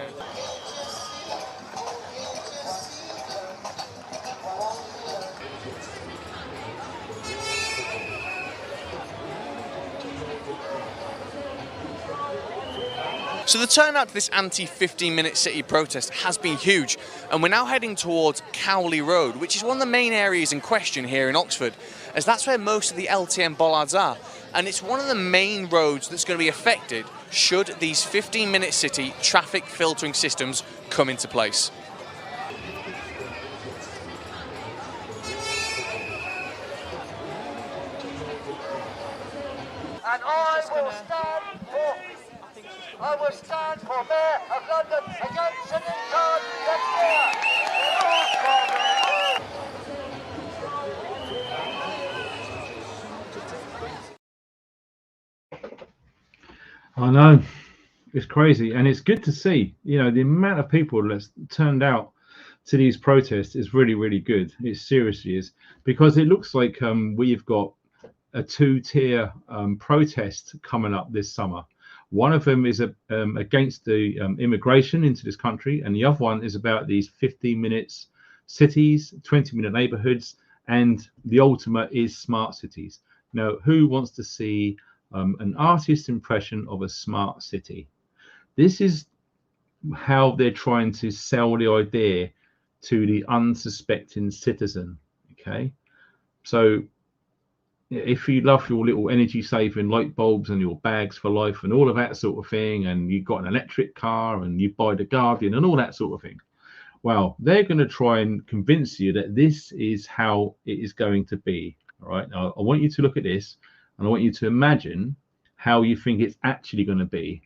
So the turnout to this anti-15-minute city protest has been huge, and we're now heading towards Cowley Road, which is one of the main areas in question here in Oxford, as that's where most of the LTM bollards are, and it's one of the main roads that's going to be affected should these 15-minute city traffic filtering systems come into place. And I will stand for Mayor of London against an in-charge I know, it's crazy, and it's good to see. The amount of people that's turned out to these protests is really, really good. It seriously is, because it looks like we've got a 2-tier protest coming up this summer. One of them is against the immigration into this country, and the other one is about these 15-minute cities, 20-minute neighborhoods, and the ultimate is smart cities. Now, who wants to see an artist's impression of a smart city? This is how they're trying to sell the idea to the unsuspecting citizen. Okay, so if you love your little energy saving light bulbs and your bags for life and all of that sort of thing, and you've got an electric car and you buy the Guardian and all that sort of thing, well, they're going to try and convince you that this is how it is going to be. All right, now I want you to look at this, and I want you to imagine how you think it's actually going to be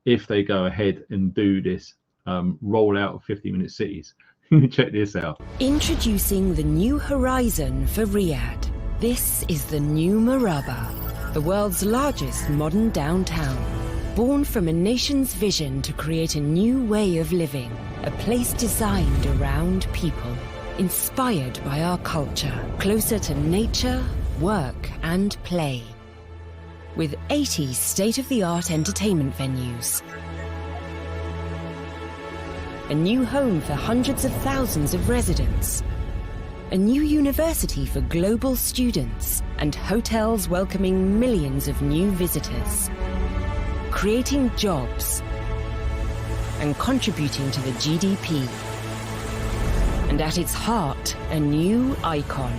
if they go ahead and do this rollout of 15-minute cities. Check this out. Introducing the new horizon for Riyadh. This is the new Murabba, the world's largest modern downtown. Born from a nation's vision to create a new way of living, a place designed around people, inspired by our culture, closer to nature, work and play. With 80 state-of-the-art entertainment venues, a new home for hundreds of thousands of residents, a new university for global students, and hotels welcoming millions of new visitors, creating jobs and contributing to the GDP. And at its heart, a new icon,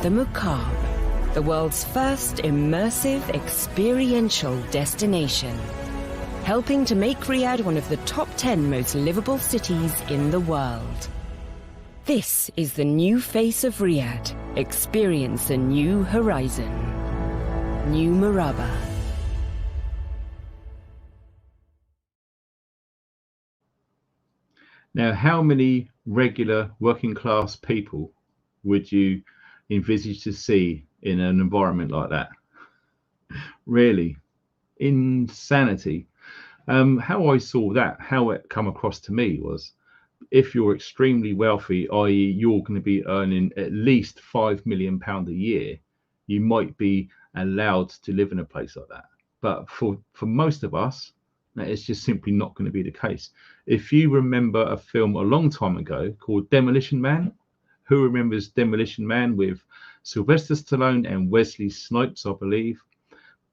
the Muqab, the world's first immersive experiential destination, helping to make Riyadh one of the top 10 most livable cities in the world. This is the new face of Riyadh. Experience a new horizon. New Murabba. Now, how many regular working class people would you envisage to see in an environment like that? Really, insanity. How I saw that, how it come across to me was, if you're extremely wealthy, i.e. you're going to be earning at least £5 million a year, you might be allowed to live in a place like that. But for most of us, that is just simply not going to be the case. If you remember a film a long time ago called Demolition Man, who remembers Demolition Man with Sylvester Stallone and Wesley Snipes, I believe?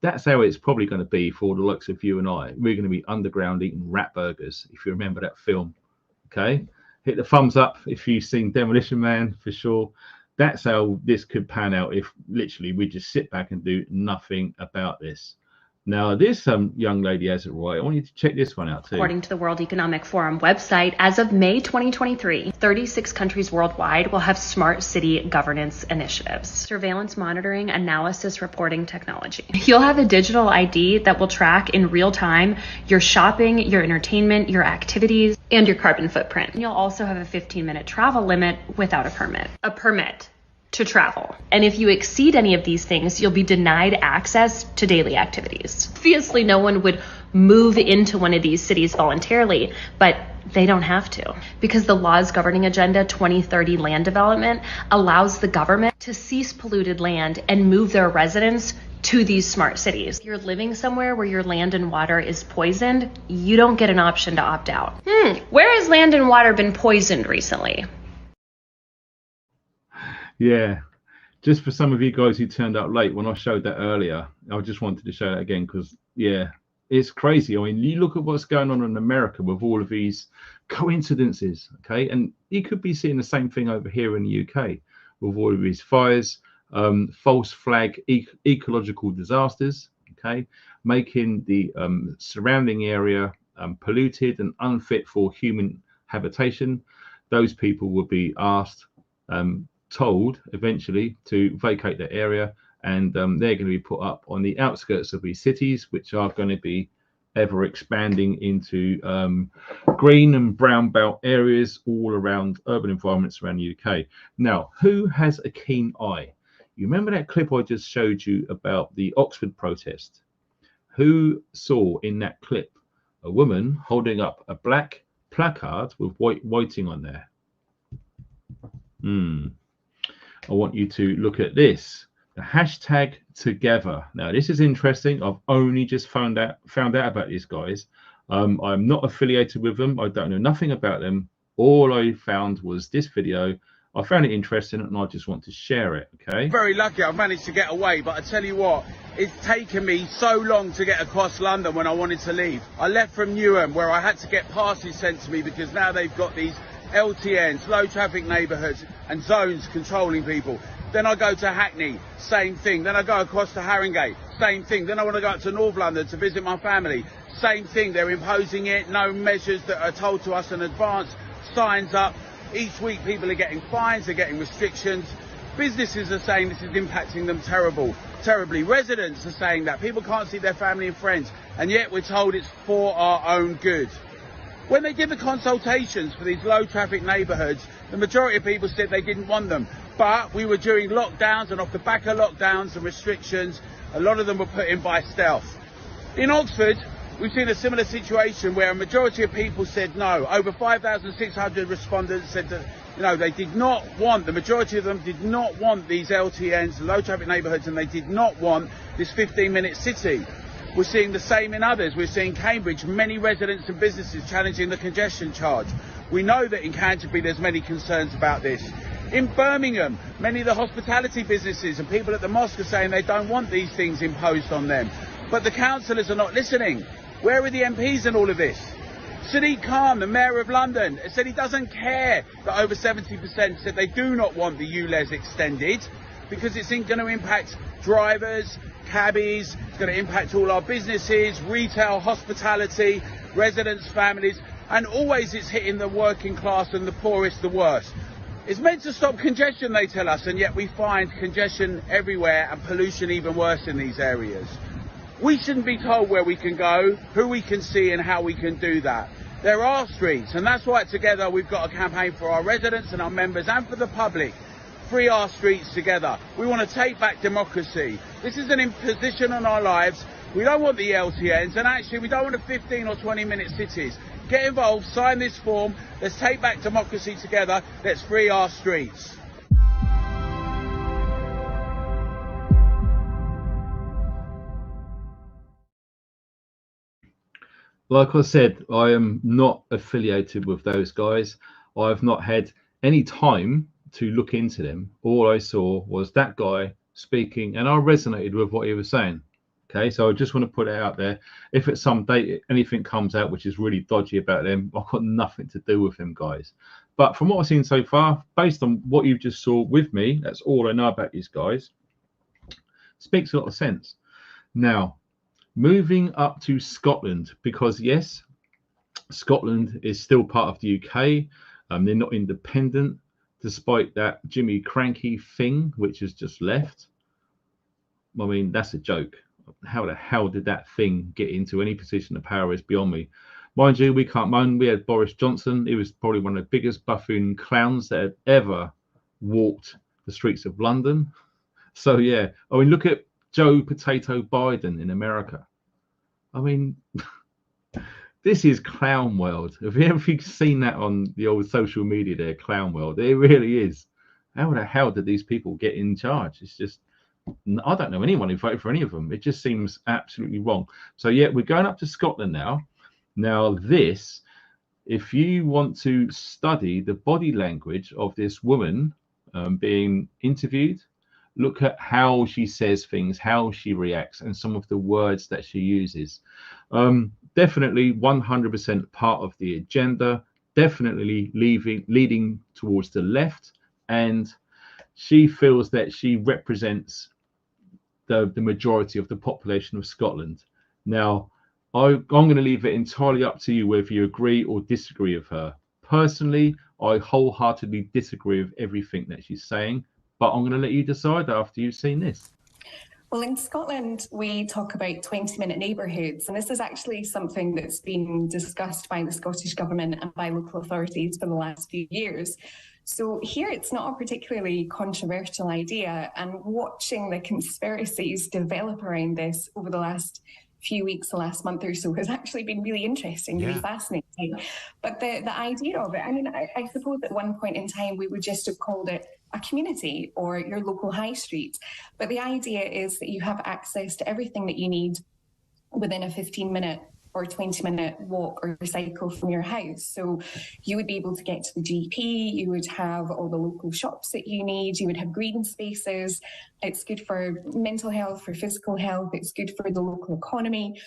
That's how it's probably going to be for the likes of you and I. We're going to be underground eating rat burgers, if you remember that film. Okay, hit the thumbs up if you've seen Demolition Man, for sure. That's how this could pan out if literally we just sit back and do nothing about this. Now, this young lady has it right. I want you to check this one out too. According to the World Economic Forum website, as of May 2023, 36 countries worldwide will have smart city governance initiatives. Surveillance monitoring, analysis, reporting technology. You'll have a digital ID that will track in real time your shopping, your entertainment, your activities, and your carbon footprint. You'll also have a 15-minute travel limit without a permit. A permit to travel. And if you exceed any of these things, you'll be denied access to daily activities. Obviously, no one would move into one of these cities voluntarily, but they don't have to, because the laws governing Agenda 2030 land development allows the government to cease polluted land and move their residents to these smart cities. If you're living somewhere where your land and water is poisoned, you don't get an option to opt out. Where has land and water been poisoned recently? Yeah, just for some of you guys who turned up late, when I showed that earlier, I just wanted to show that again because, yeah, it's crazy. I mean, you look at what's going on in America with all of these coincidences, okay? And you could be seeing the same thing over here in the UK with all of these fires, false flag ecological disasters, okay? Making the surrounding area polluted and unfit for human habitation. Those people will be asked, told eventually to vacate the area, and they're going to be put up on the outskirts of these cities, which are going to be ever expanding into green and brown belt areas all around urban environments around the UK. Now, who has a keen eye? You remember that clip I just showed you about the Oxford protest? Who saw in that clip a woman holding up a black placard with white writing on there? I want you to look at this, the hashtag together. Now, this is interesting. I've only just found out about these guys. I'm not affiliated with them. I don't know nothing about them. All I found was this video. I found it interesting and I just want to share it, okay? Very lucky I've managed to get away, but I tell you what, it's taken me so long to get across London when I wanted to leave. I left from Newham, where I had to get passes sent to me because now they've got these LTNs, low traffic neighbourhoods and zones controlling people. Then I go to Hackney, same thing. Then I go across to Haringey, same thing. Then I want to go up to North London to visit my family, same thing. They're imposing it, no measures that are told to us in advance, signs up. Each week people are getting fines, they're getting restrictions. Businesses are saying this is impacting them terribly. Residents are saying that people can't see their family and friends, and yet we're told it's for our own good. When they did the consultations for these low traffic neighbourhoods, the majority of people said they didn't want them. But we were during lockdowns, and off the back of lockdowns and restrictions, a lot of them were put in by stealth. In Oxford, we've seen a similar situation where a majority of people said no. Over 5,600 respondents said that, you know, they did not want, the majority of them did not want these LTNs, low traffic neighbourhoods, and they did not want this 15-minute city. We're seeing the same in others. We're seeing Cambridge, many residents and businesses challenging the congestion charge. We know that in Canterbury there's many concerns about this. In Birmingham, many of the hospitality businesses and people at the mosque are saying they don't want these things imposed on them. But the councillors are not listening. Where are the MPs in all of this? Sadiq Khan, the Mayor of London, said he doesn't care that over 70% said they do not want the ULEZ extended because it's going to impact drivers, cabbies, it's going to impact all our businesses, retail, hospitality, residents, families, and always it's hitting the working class and the poorest the worst. It's meant to stop congestion, they tell us, and yet we find congestion everywhere and pollution even worse in these areas. We shouldn't be told where we can go, who we can see and how we can do that. There are streets, and that's why together we've got a campaign for our residents and our members and for the public. Free our streets together. We want to take back democracy. This is an imposition on our lives. We don't want the LTNs, and actually we don't want the 15 or 20-minute cities. Get involved, sign this form. Let's take back democracy together. Let's free our streets. Like I said, I am not affiliated with those guys. I've not had any time to look into them. All I saw was that guy speaking, and I resonated with what he was saying. Okay, so I just want to put it out there. If at some date anything comes out which is really dodgy about them, I've got nothing to do with them guys. But from what I've seen so far, based on what you just saw with me, that's all I know about these guys. Speaks a lot of sense. Now, moving up to Scotland, because yes, Scotland is still part of the UK. They're not independent, despite that Jimmy Cranky thing, which has just left. I mean, that's a joke. How the hell did that thing get into any position of power is beyond me. Mind you, we can't moan. We had Boris Johnson. He was probably one of the biggest buffoon clowns that had ever walked the streets of London. So yeah, I mean, look at Joe Potato Biden in America. I mean, this is clown world. Have you ever seen that on the old social media there, clown world? It really is. How the hell did these people get in charge? It's just, I don't know anyone who voted for any of them. It just seems absolutely wrong. So yeah, we're going up to Scotland now. Now this, if you want to study the body language of this woman being interviewed, look at how she says things, how she reacts, and some of the words that she uses. Definitely 100% part of the agenda, definitely leading towards the left, and she feels that she represents the majority of the population of Scotland. Now, I'm going to leave it entirely up to you whether you agree or disagree with her. Personally, I wholeheartedly disagree with everything that she's saying, but I'm going to let you decide after you've seen this. Well, in Scotland, we talk about 20-minute neighbourhoods, and this is actually something that's been discussed by the Scottish Government and by local authorities for the last few years. So here it's not a particularly controversial idea, and watching the conspiracies develop around this over the last few weeks, the last month or so, has actually been really interesting, really fascinating. But the idea of it, I mean, I suppose at one point in time we would just have called it a community or your local high street. But the idea is that you have access to everything that you need within a 15-minute or 20-minute walk or cycle from your house. So you would be able to get to the GP, you would have all the local shops that you need, you would have green spaces. It's good for mental health, for physical health, it's good for the local economy.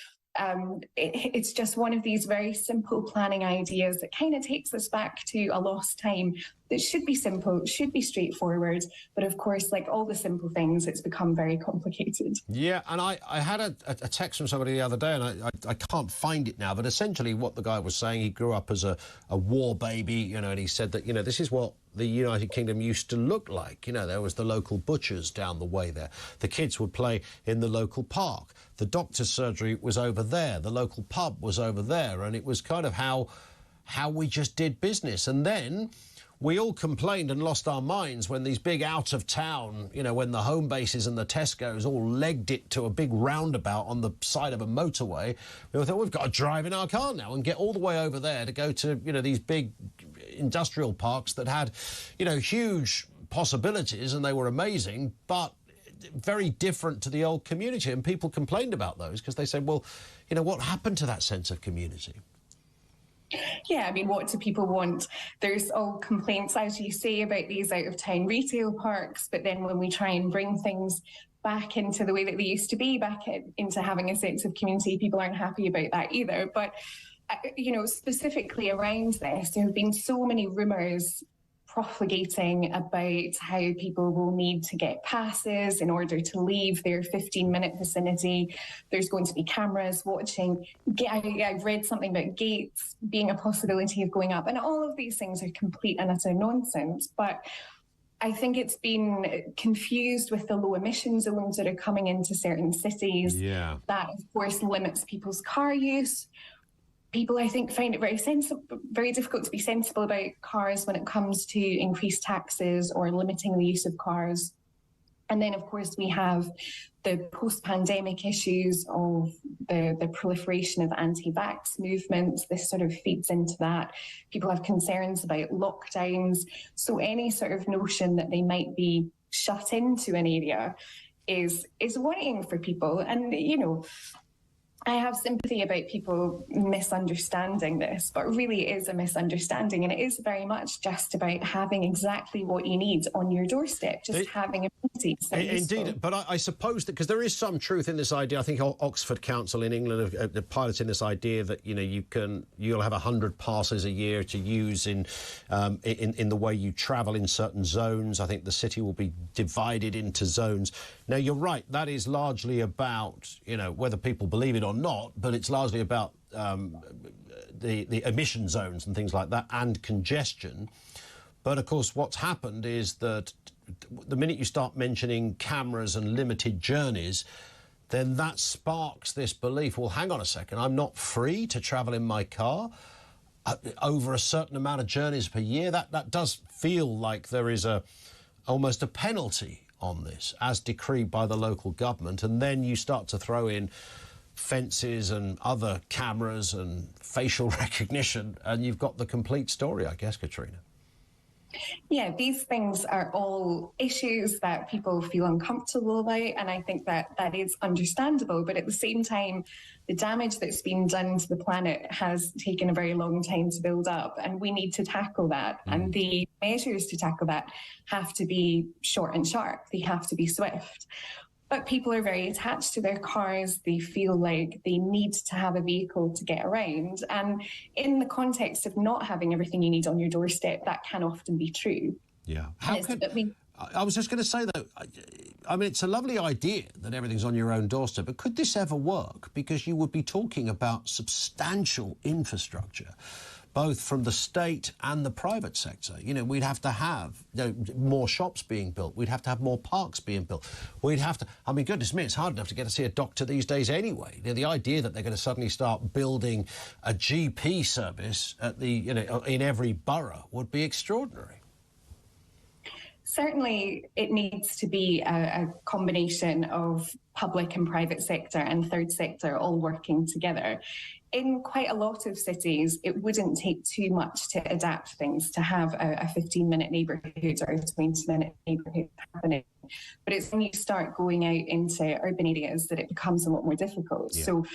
It's just one of these very simple planning ideas that kind of takes us back to a lost time that should be simple, should be straightforward. But of course, like all the simple things, it's become very complicated. Yeah, and I had a text from somebody the other day, and I can't find it now, but essentially what the guy was saying, he grew up as a war baby, you know, and he said that, you know, this is what the United Kingdom used to look like. You know, there was the local butchers down the way there. The kids would play in the local park. The doctor's surgery was over there. The local pub was over there. And it was kind of how we just did business. And then we all complained and lost our minds when these big out of town, you know, when the home bases and the Tesco's all legged it to a big roundabout on the side of a motorway. We thought, we've got to drive in our car now and get all the way over there to go to, you know, these big industrial parks that had, you know, huge possibilities, and they were amazing, but very different to the old community. And people complained about those because they said, well, you know, what happened to that sense of community? Yeah, I mean, what do people want? There's all complaints, as you say, about these out-of-town retail parks, but then when we try and bring things back into the way that they used to be, back into having a sense of community, people aren't happy about that either. But, you know, specifically around this, there have been so many rumours propagating about how people will need to get passes in order to leave their 15-minute vicinity. There's going to be cameras watching. I've read something about gates being a possibility of going up, and all of these things are complete and utter nonsense. But I think it's been confused with the low emission zones that are coming into certain cities. Yeah. That, of course, limits people's car use. people, I think, find it very difficult to be sensible about cars when it comes to increased taxes or limiting the use of cars. And then, of course, we have the post-pandemic issues of the proliferation of anti-vax movements. This sort of feeds into that. People have concerns about lockdowns. So any sort of notion that they might be shut into an area is worrying for people. And, you know, I have sympathy about people misunderstanding this, but really it is a misunderstanding, and it is very much just about having exactly what you need on your doorstep, just having amenity. Indeed, but I suppose that because there is some truth in this idea. I think Oxford Council in England are piloting this idea that, you know, you'll have 100 passes a year to use in the way you travel in certain zones. I think the city will be divided into zones. Now, you're right, that is largely about, you know, whether people believe it or not, but it's largely about the emission zones and things like that, and congestion. But of course, what's happened is that the minute you start mentioning cameras and limited journeys, then that sparks this belief, well, hang on a second, I'm not free to travel in my car over a certain amount of journeys per year. That does feel like there is almost a penalty on this, as decreed by the local government. And then you start to throw in fences and other cameras and facial recognition, and you've got the complete story, I guess, Katrina. Yeah, these things are all issues that people feel uncomfortable about, and I think that is understandable. But at the same time, the damage that's been done to the planet has taken a very long time to build up, and we need to tackle that. And the measures to tackle that have to be short and sharp. They have to be swift. But people are very attached to their cars. They feel like they need to have a vehicle to get around. And in the context of not having everything you need on your doorstep, that can often be true. Yeah. I was just going to say, though, I mean, it's a lovely idea that everything's on your own doorstep, but could this ever work? Because you would be talking about substantial infrastructure, both from the state and the private sector. You know, we'd have to have more shops being built. We'd have to have more parks being built. We'd have to, I mean, goodness me, it's hard enough to get to see a doctor these days anyway. You know, the idea that they're going to suddenly start building a GP service at in every borough would be extraordinary. Certainly, it needs to be a combination of public and private sector and third sector all working together. In quite a lot of cities, it wouldn't take too much to adapt things to have a 15-minute neighbourhood or a 20-minute neighbourhood happening. But it's when you start going out into urban areas that it becomes a lot more difficult. Yeah. So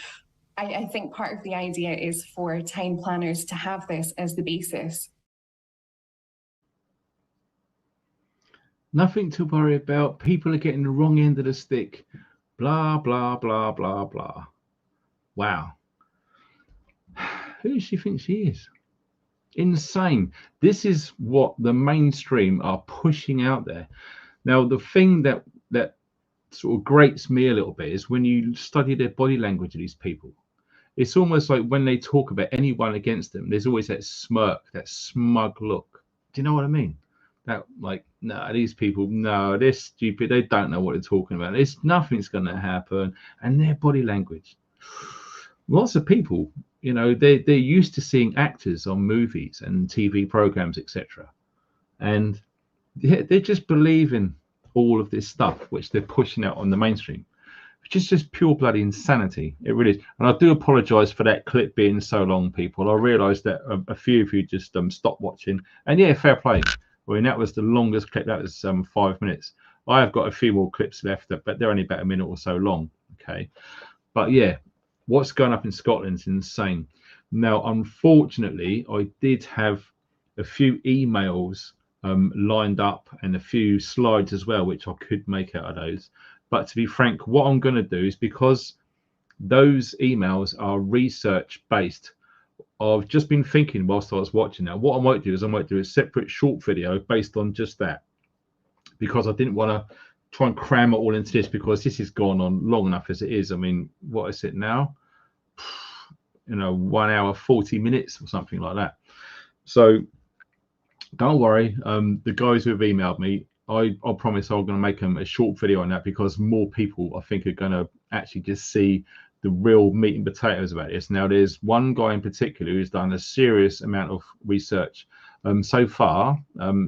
I think part of the idea is for town planners to have this as the basis. Nothing to worry about. People are getting the wrong end of the stick. Blah, blah, blah, blah, blah. Wow. Who does she think she is? Insane. This is what the mainstream are pushing out there. Now, the thing that sort of grates me a little bit is when you study their body language of these people. It's almost like when they talk about anyone against them, there's always that smirk, that smug look. Do you know what I mean? That, like, no, these people, no, they're stupid. They don't know what they're talking about. Nothing's going to happen. And their body language. Lots of people, you know, they're used to seeing actors on movies and TV programs, etc. And they just believe in all of this stuff, which they're pushing out on the mainstream, which is just pure bloody insanity. It really is. And I do apologise for that clip being so long, people. I realised that a few of you just stopped watching. And yeah, fair play. I mean, that was the longest clip. That was 5 minutes. I have got a few more clips left, but they're only about a minute or so long. Okay. But yeah, what's going up in Scotland is insane. Now, unfortunately, I did have a few emails lined up and a few slides as well, which I could make out of those. But to be frank, what I'm going to do is, because those emails are research based, I've just been thinking whilst I was watching that, what I might do is I might do a separate short video based on just that, because I didn't want to try and cram it all into this, because this has gone on long enough as it is. I mean, what is it now? You know, 1 hour, 40 minutes or something like that. So don't worry. The guys who have emailed me, I promise I'm going to make them a short video on that, because more people, I think, are going to actually just see the real meat and potatoes about this. Now, there's one guy in particular who's done a serious amount of research so far,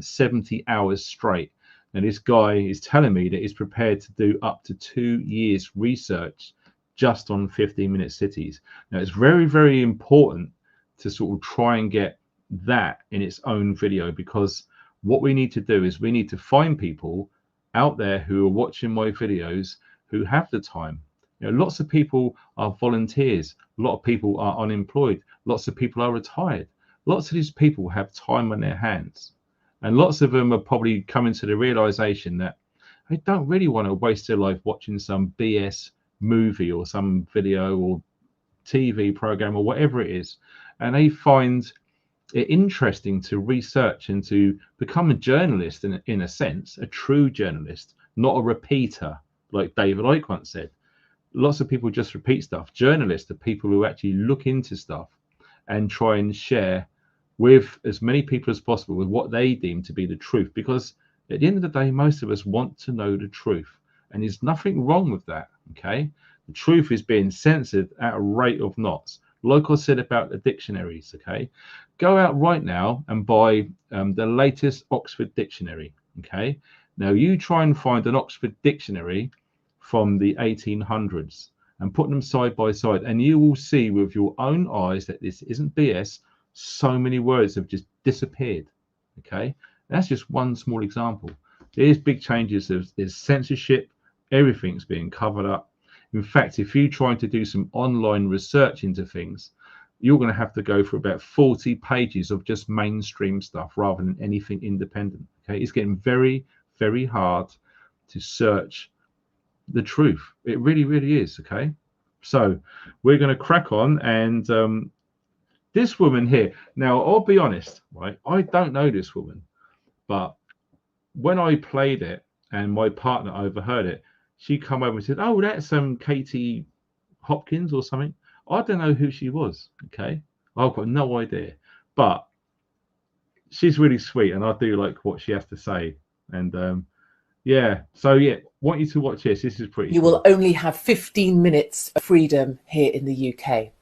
70 hours straight. And this guy is telling me that he's prepared to do up to 2 years research just on 15-minute cities. Now, it's very, very important to sort of try and get that in its own video, because what we need to do is we need to find people out there who are watching my videos who have the time. You know, lots of people are volunteers, a lot of people are unemployed, lots of people are retired. Lots of these people have time on their hands, and lots of them are probably coming to the realization that they don't really want to waste their life watching some BS movie or some video or TV program or whatever it is, and they find it interesting to research and to become a journalist in a sense, a true journalist, not a repeater like David Icke once said. Lots of people just repeat stuff. Journalists are people who actually look into stuff and try and share with as many people as possible with what they deem to be the truth, because at the end of the day, most of us want to know the truth, and there's nothing wrong with that. Okay, the truth is being censored at a rate of knots. Like I said about the dictionaries, okay, go out right now and buy the latest Oxford dictionary. Okay, now you try and find an Oxford dictionary from the 1800s and put them side by side, and you will see with your own eyes that this isn't BS. So many words have just disappeared. Okay, that's just one small example. There's big changes. There's censorship. Everything's being covered up. In fact, if you're trying to do some online research into things, you're going to have to go for about 40 pages of just mainstream stuff rather than anything independent. Okay, it's getting very, very hard to search the truth. It really, really is. Okay, so we're going to crack on, and this woman here. Now, I'll be honest, right? I don't know this woman, but when I played it and my partner overheard it, she come over and said, "Oh, that's Katie Hopkins or something." I don't know who she was. Okay, I've got no idea, but she's really sweet, and I do like what she has to say. And yeah, so yeah, want you to watch this. This is pretty. You will only have 15 minutes of freedom here in the UK.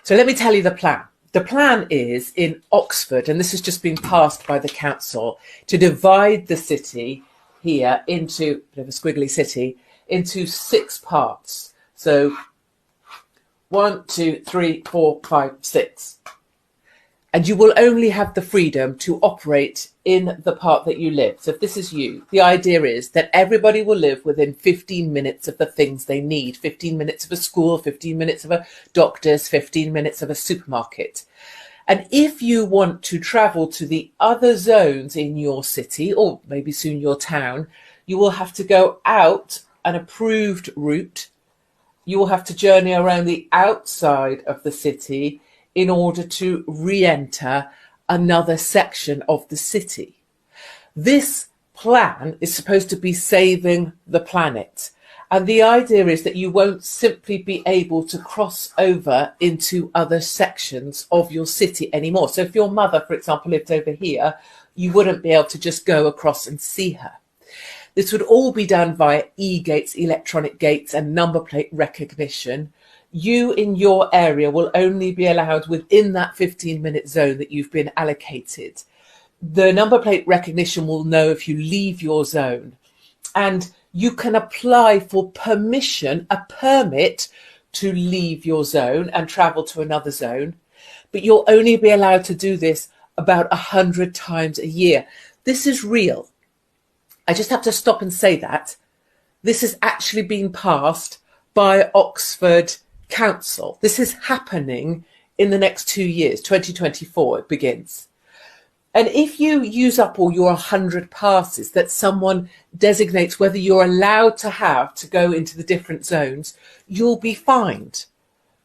So let me tell you the plan. The plan is in Oxford, and this has just been passed by the council, to divide the city here into, a bit of a squiggly city, into 6 parts. So 1, 2, 3, 4, 5, 6. And you will only have the freedom to operate in the part that you live. So if this is you, the idea is that everybody will live within 15 minutes of the things they need. 15 minutes of a school, 15 minutes of a doctor's, 15 minutes of a supermarket. And if you want to travel to the other zones in your city, or maybe soon your town, you will have to go out an approved route. You will have to journey around the outside of the city in order to re-enter another section of the city. This plan is supposed to be saving the planet. And the idea is that you won't simply be able to cross over into other sections of your city anymore. So if your mother, for example, lived over here, you wouldn't be able to just go across and see her. This would all be done via e-gates, electronic gates, and number plate recognition. You in your area will only be allowed within that 15-minute zone that you've been allocated. The number plate recognition will know if you leave your zone, and you can apply for permission, a permit to leave your zone and travel to another zone, but you'll only be allowed to do this about 100 times a year. This is real. I just have to stop and say that. This has actually been passed by Oxford Council. This is happening in the next 2 years, 2024 it begins. And if you use up all your 100 passes that someone designates whether you're allowed to have to go into the different zones, you'll be fined.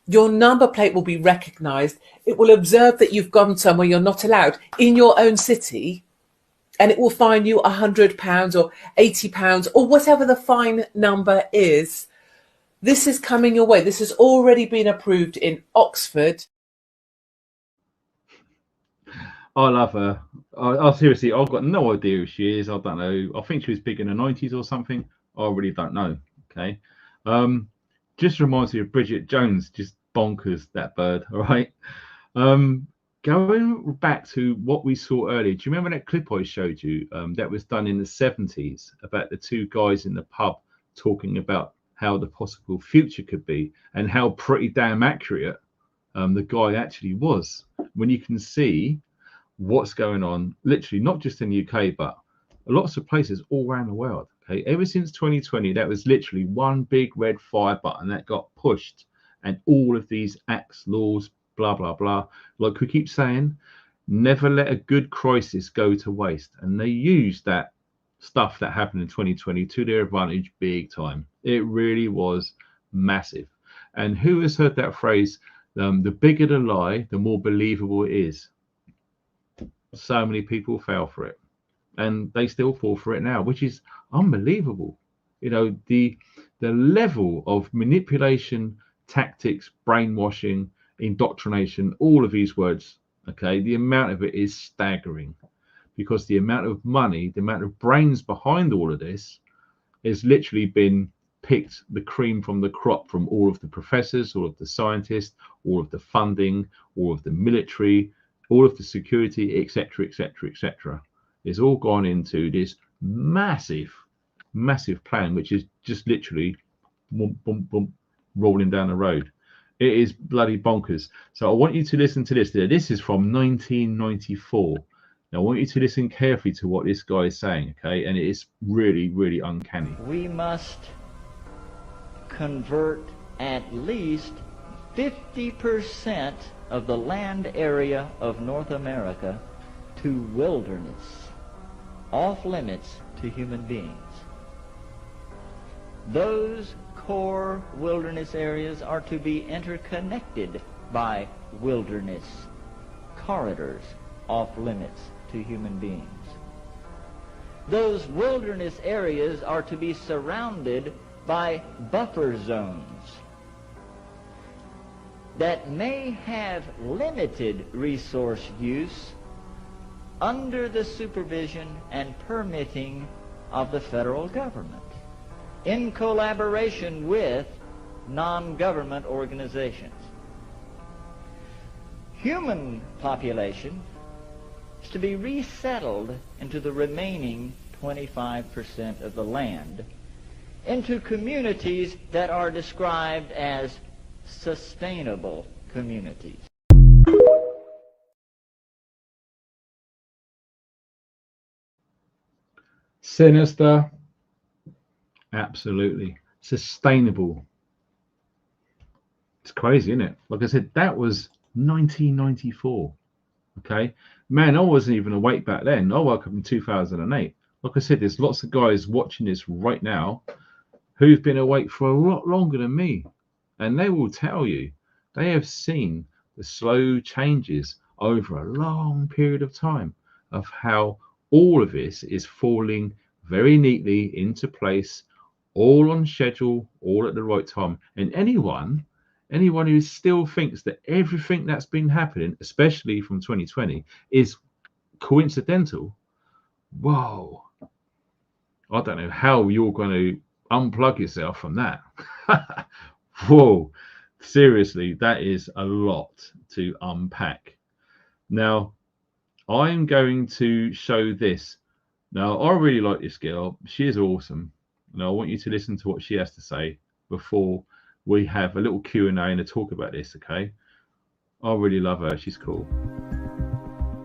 Your number plate will be recognised. It will observe that you've gone somewhere you're not allowed in your own city, and it will fine you £100 or £80 or whatever the fine number is. This is coming your way. This has already been approved in Oxford. I love her. I seriously, I've got no idea who she is. I don't know. I think she was big in the 90s or something. I really don't know. Okay. just reminds me of Bridget Jones, just bonkers, that bird, all right? Going back to what we saw earlier, do you remember that clip I showed you that was done in the 70s about the two guys in the pub talking about how the possible future could be and how pretty damn accurate the guy actually was? When you can see what's going on, literally not just in the UK, but lots of places all around the world. Okay, ever since 2020, that was literally one big red fire button that got pushed, and all of these acts, laws, blah blah blah. Like we keep saying, never let a good crisis go to waste. And they used that stuff that happened in 2020 to their advantage big time. It really was massive. And who has heard that phrase? The bigger the lie, the more believable it is. So many people fell for it, and they still fall for it now, which is unbelievable. You know, the level of manipulation, tactics, brainwashing, indoctrination, all of these words, okay, the amount of it is staggering, because the amount of money, the amount of brains behind all of this has literally been picked, the cream from the crop, from all of the professors, all of the scientists, all of the funding, all of the military, all of the security, etc., etc., etc. It's all gone into this massive plan, which is just literally boom, boom, boom, rolling down the road. It is bloody bonkers. So I want you to listen to this. This is from 1994. Now I want you to listen carefully to what this guy is saying, okay? And it is really, really uncanny. We must convert at least 50% of the land area of North America to wilderness, off limits to human beings. Those core wilderness areas are to be interconnected by wilderness corridors off limits to human beings. Those wilderness areas are to be surrounded by buffer zones that may have limited resource use under the supervision and permitting of the federal government, in collaboration with non-government organizations. Human population is to be resettled into the remaining 25% of the land, into communities that are described as sustainable communities. Sinister. Absolutely. Sustainable. It's crazy, isn't it? Like I said, that was 1994. Okay. Man, I wasn't even awake back then. I woke up in 2008. Like I said, there's lots of guys watching this right now who've been awake for a lot longer than me. And they will tell you they have seen the slow changes over a long period of time of how all of this is falling very neatly into place, all on schedule, all at the right time. And anyone who still thinks that everything that's been happening, especially from 2020, is coincidental, whoa, I don't know how you're going to unplug yourself from that. Whoa, seriously, that is a lot to unpack. Now, I'm going to show this. Now, I really like this girl. She is awesome. Now, I want you to listen to what she has to say before we have a little Q&A and a talk about this, okay? I really love her. She's cool.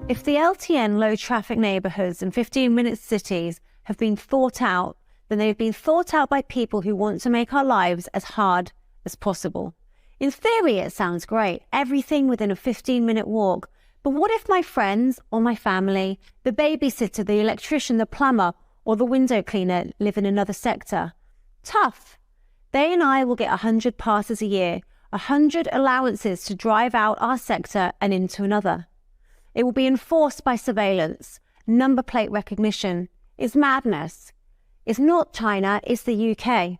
If the LTN low traffic neighbourhoods and 15-minute cities have been thought out, then they've been thought out by people who want to make our lives as hard as possible. In theory, it sounds great. Everything within a 15-minute walk. But what if my friends or my family, the babysitter, the electrician, the plumber, or the window cleaner live in another sector? Tough. They and I will get 100 passes a year, 100 allowances to drive out our sector and into another. It will be enforced by surveillance, number plate recognition. It's madness. It's not China, it's the UK.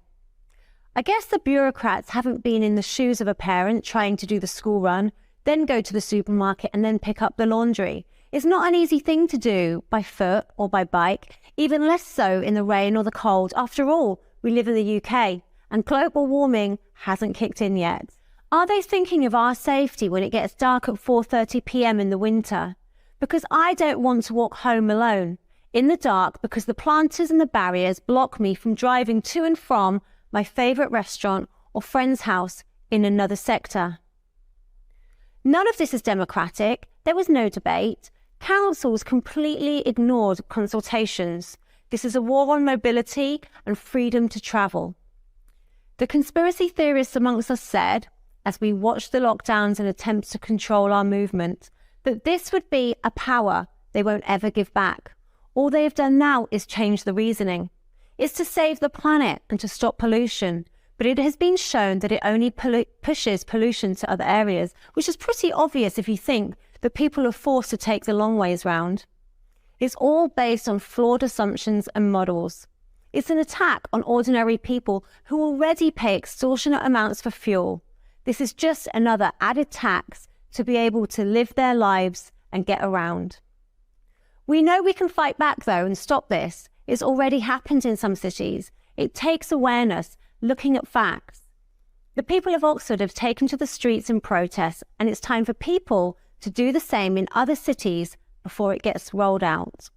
I guess the bureaucrats haven't been in the shoes of a parent trying to do the school run, then go to the supermarket and then pick up the laundry. It's not an easy thing to do by foot or by bike, even less so in the rain or the cold. After all, we live in the UK, and global warming hasn't kicked in yet. Are they thinking of our safety when it gets dark at 4:30 p.m. in the winter? Because I don't want to walk home alone in the dark because the planters and the barriers block me from driving to and from my favourite restaurant or friend's house in another sector. None of this is democratic. There was no debate. Councils completely ignored consultations. This is a war on mobility and freedom to travel. The conspiracy theorists amongst us said, as we watched the lockdowns and attempts to control our movement, that this would be a power they won't ever give back. All they have done now is change the reasoning. It's to save the planet and to stop pollution, but it has been shown that it only pushes pollution to other areas, which is pretty obvious if you think that people are forced to take the long ways round. It's all based on flawed assumptions and models. It's an attack on ordinary people who already pay extortionate amounts for fuel. This is just another added tax to be able to live their lives and get around. We know we can fight back though and stop this. It's already happened in some cities. It takes awareness, looking at facts. The people of Oxford have taken to the streets in protest, and it's time for people to do the same in other cities before it gets rolled out.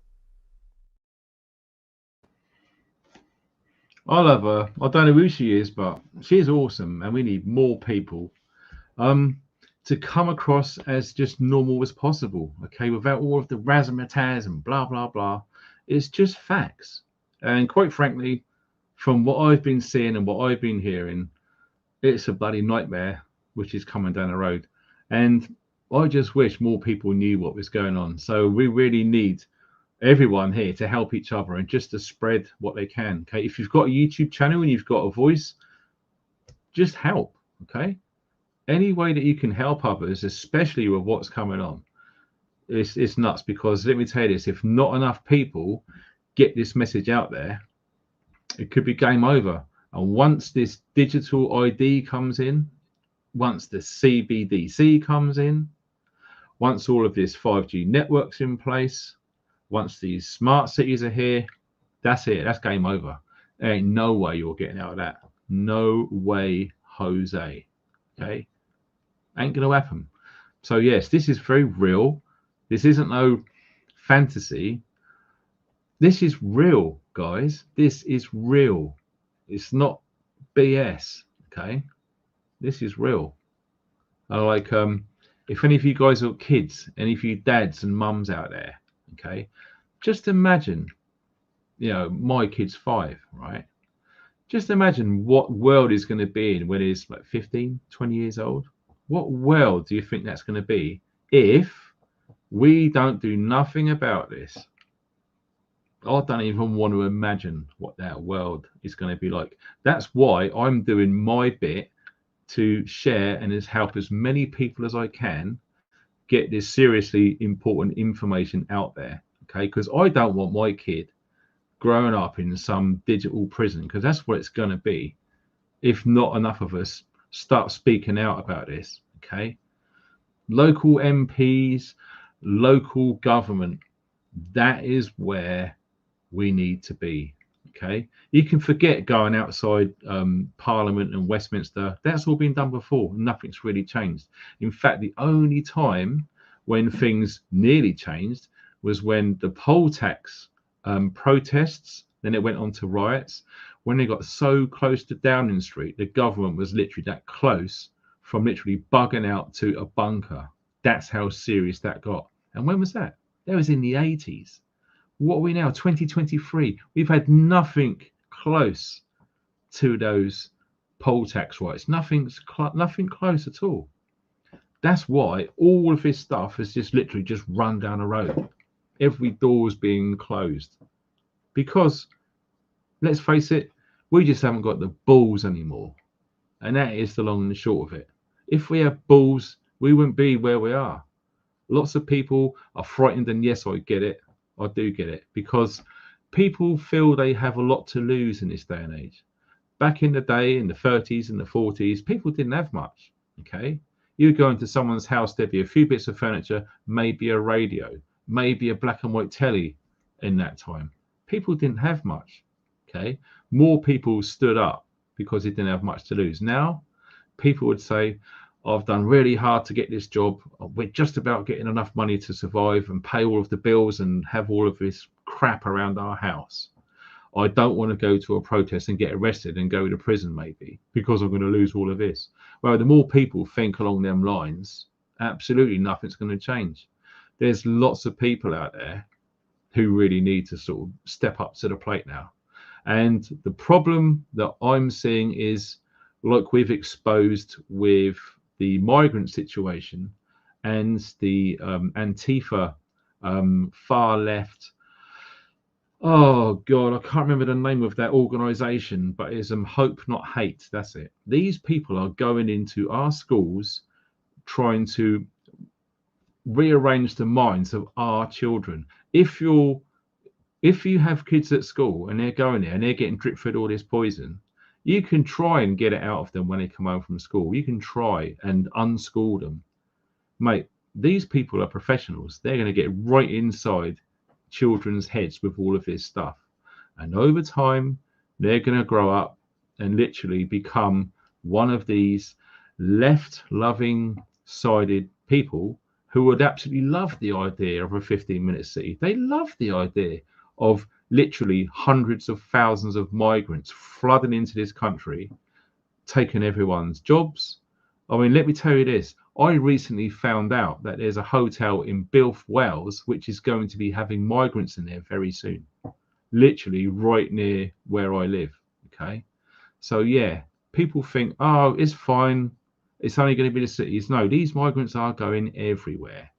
I love her. I don't know who she is, but she is awesome, and we need more people to come across as just normal as possible, okay, without all of the razzmatazz and blah, blah, blah. It's just facts. And quite frankly, from what I've been seeing and what I've been hearing, it's a bloody nightmare which is coming down the road. And I just wish more people knew what was going on. So we really need everyone here to help each other and just to spread what they can. Okay, if you've got a YouTube channel and you've got a voice, just help. Okay, any way that you can help others, especially with what's coming on, it's nuts. Because let me tell you this, if not enough people get this message out there, it could be game over. And once this digital ID comes in, once the CBDC comes in, once all of this 5G networks in place, once these smart cities are here, that's it. That's game over. There ain't no way you're getting out of that. No way, Jose. Okay? Ain't going to happen. So, yes, this is very real. This isn't no fantasy. This is real, guys. This is real. It's not BS. Okay? This is real. Like, if any of you guys are kids, any of you dads and mums out there, okay, just imagine, you know, my kid's 5, right? Just imagine what world is going to be in when he's like 15, 20 years old. What world do you think that's going to be if we don't do nothing about this? I don't even want to imagine what that world is going to be like. That's why I'm doing my bit to share and help as many people as I can get this seriously important information out there. Okay, because I don't want my kid growing up in some digital prison, because that's what it's going to be if not enough of us start speaking out about this. Okay, local MPs, local government, that is where we need to be. Okay, you can forget going outside Parliament and Westminster. That's all been done before. Nothing's really changed. In fact, the only time when things nearly changed was when the poll tax protests, then it went on to riots. When they got so close to Downing Street, the government was literally that close from literally bugging out to a bunker. That's how serious that got. And when was that? That was in the 80s. What are we now? 2023. We've had nothing close to those poll tax riots. Nothing close at all. That's why all of this stuff has just literally just run down the road. Every door's being closed. Because, let's face it, we just haven't got the balls anymore. And that is the long and the short of it. If we had balls, we wouldn't be where we are. Lots of people are frightened, and yes, I get it. I do get it. Because people feel they have a lot to lose in this day and age. Back in the day, in the 30s and the 40s, people didn't have much. Okay? You go into someone's house, there'd be a few bits of furniture, maybe a radio, maybe a black and white telly in that time. People didn't have much. Okay? More people stood up because he didn't have much to lose. Now, people would say, I've done really hard to get this job. We're just about getting enough money to survive and pay all of the bills and have all of this crap around our house. I don't want to go to a protest and get arrested and go to prison maybe because I'm going to lose all of this. Well, the more people think along them lines, absolutely nothing's going to change. There's lots of people out there who really need to sort of step up to the plate now. And the problem that I'm seeing is, like we've exposed with the migrant situation and the Antifa far left, oh God, I can't remember the name of that organization, but it's Hope Not Hate, that's it. These people are going into our schools trying to rearrange the minds of our children. If you have kids at school and they're going there and they're getting drip fed all this poison, you can try and get it out of them when they come home from school. You can try and unschool them. Mate, these people are professionals. They're going to get right inside children's heads with all of this stuff. And over time, they're going to grow up and literally become one of these left-loving sided people who would absolutely love the idea of a 15-minute city. They love the idea of literally hundreds of thousands of migrants flooding into this country, taking everyone's jobs. I mean, let me tell you this. I recently found out that there's a hotel in Bilf, Wales, which is going to be having migrants in there very soon, literally right near where I live. Okay. So yeah, people think, oh, it's fine. It's only going to be the cities. No, these migrants are going everywhere.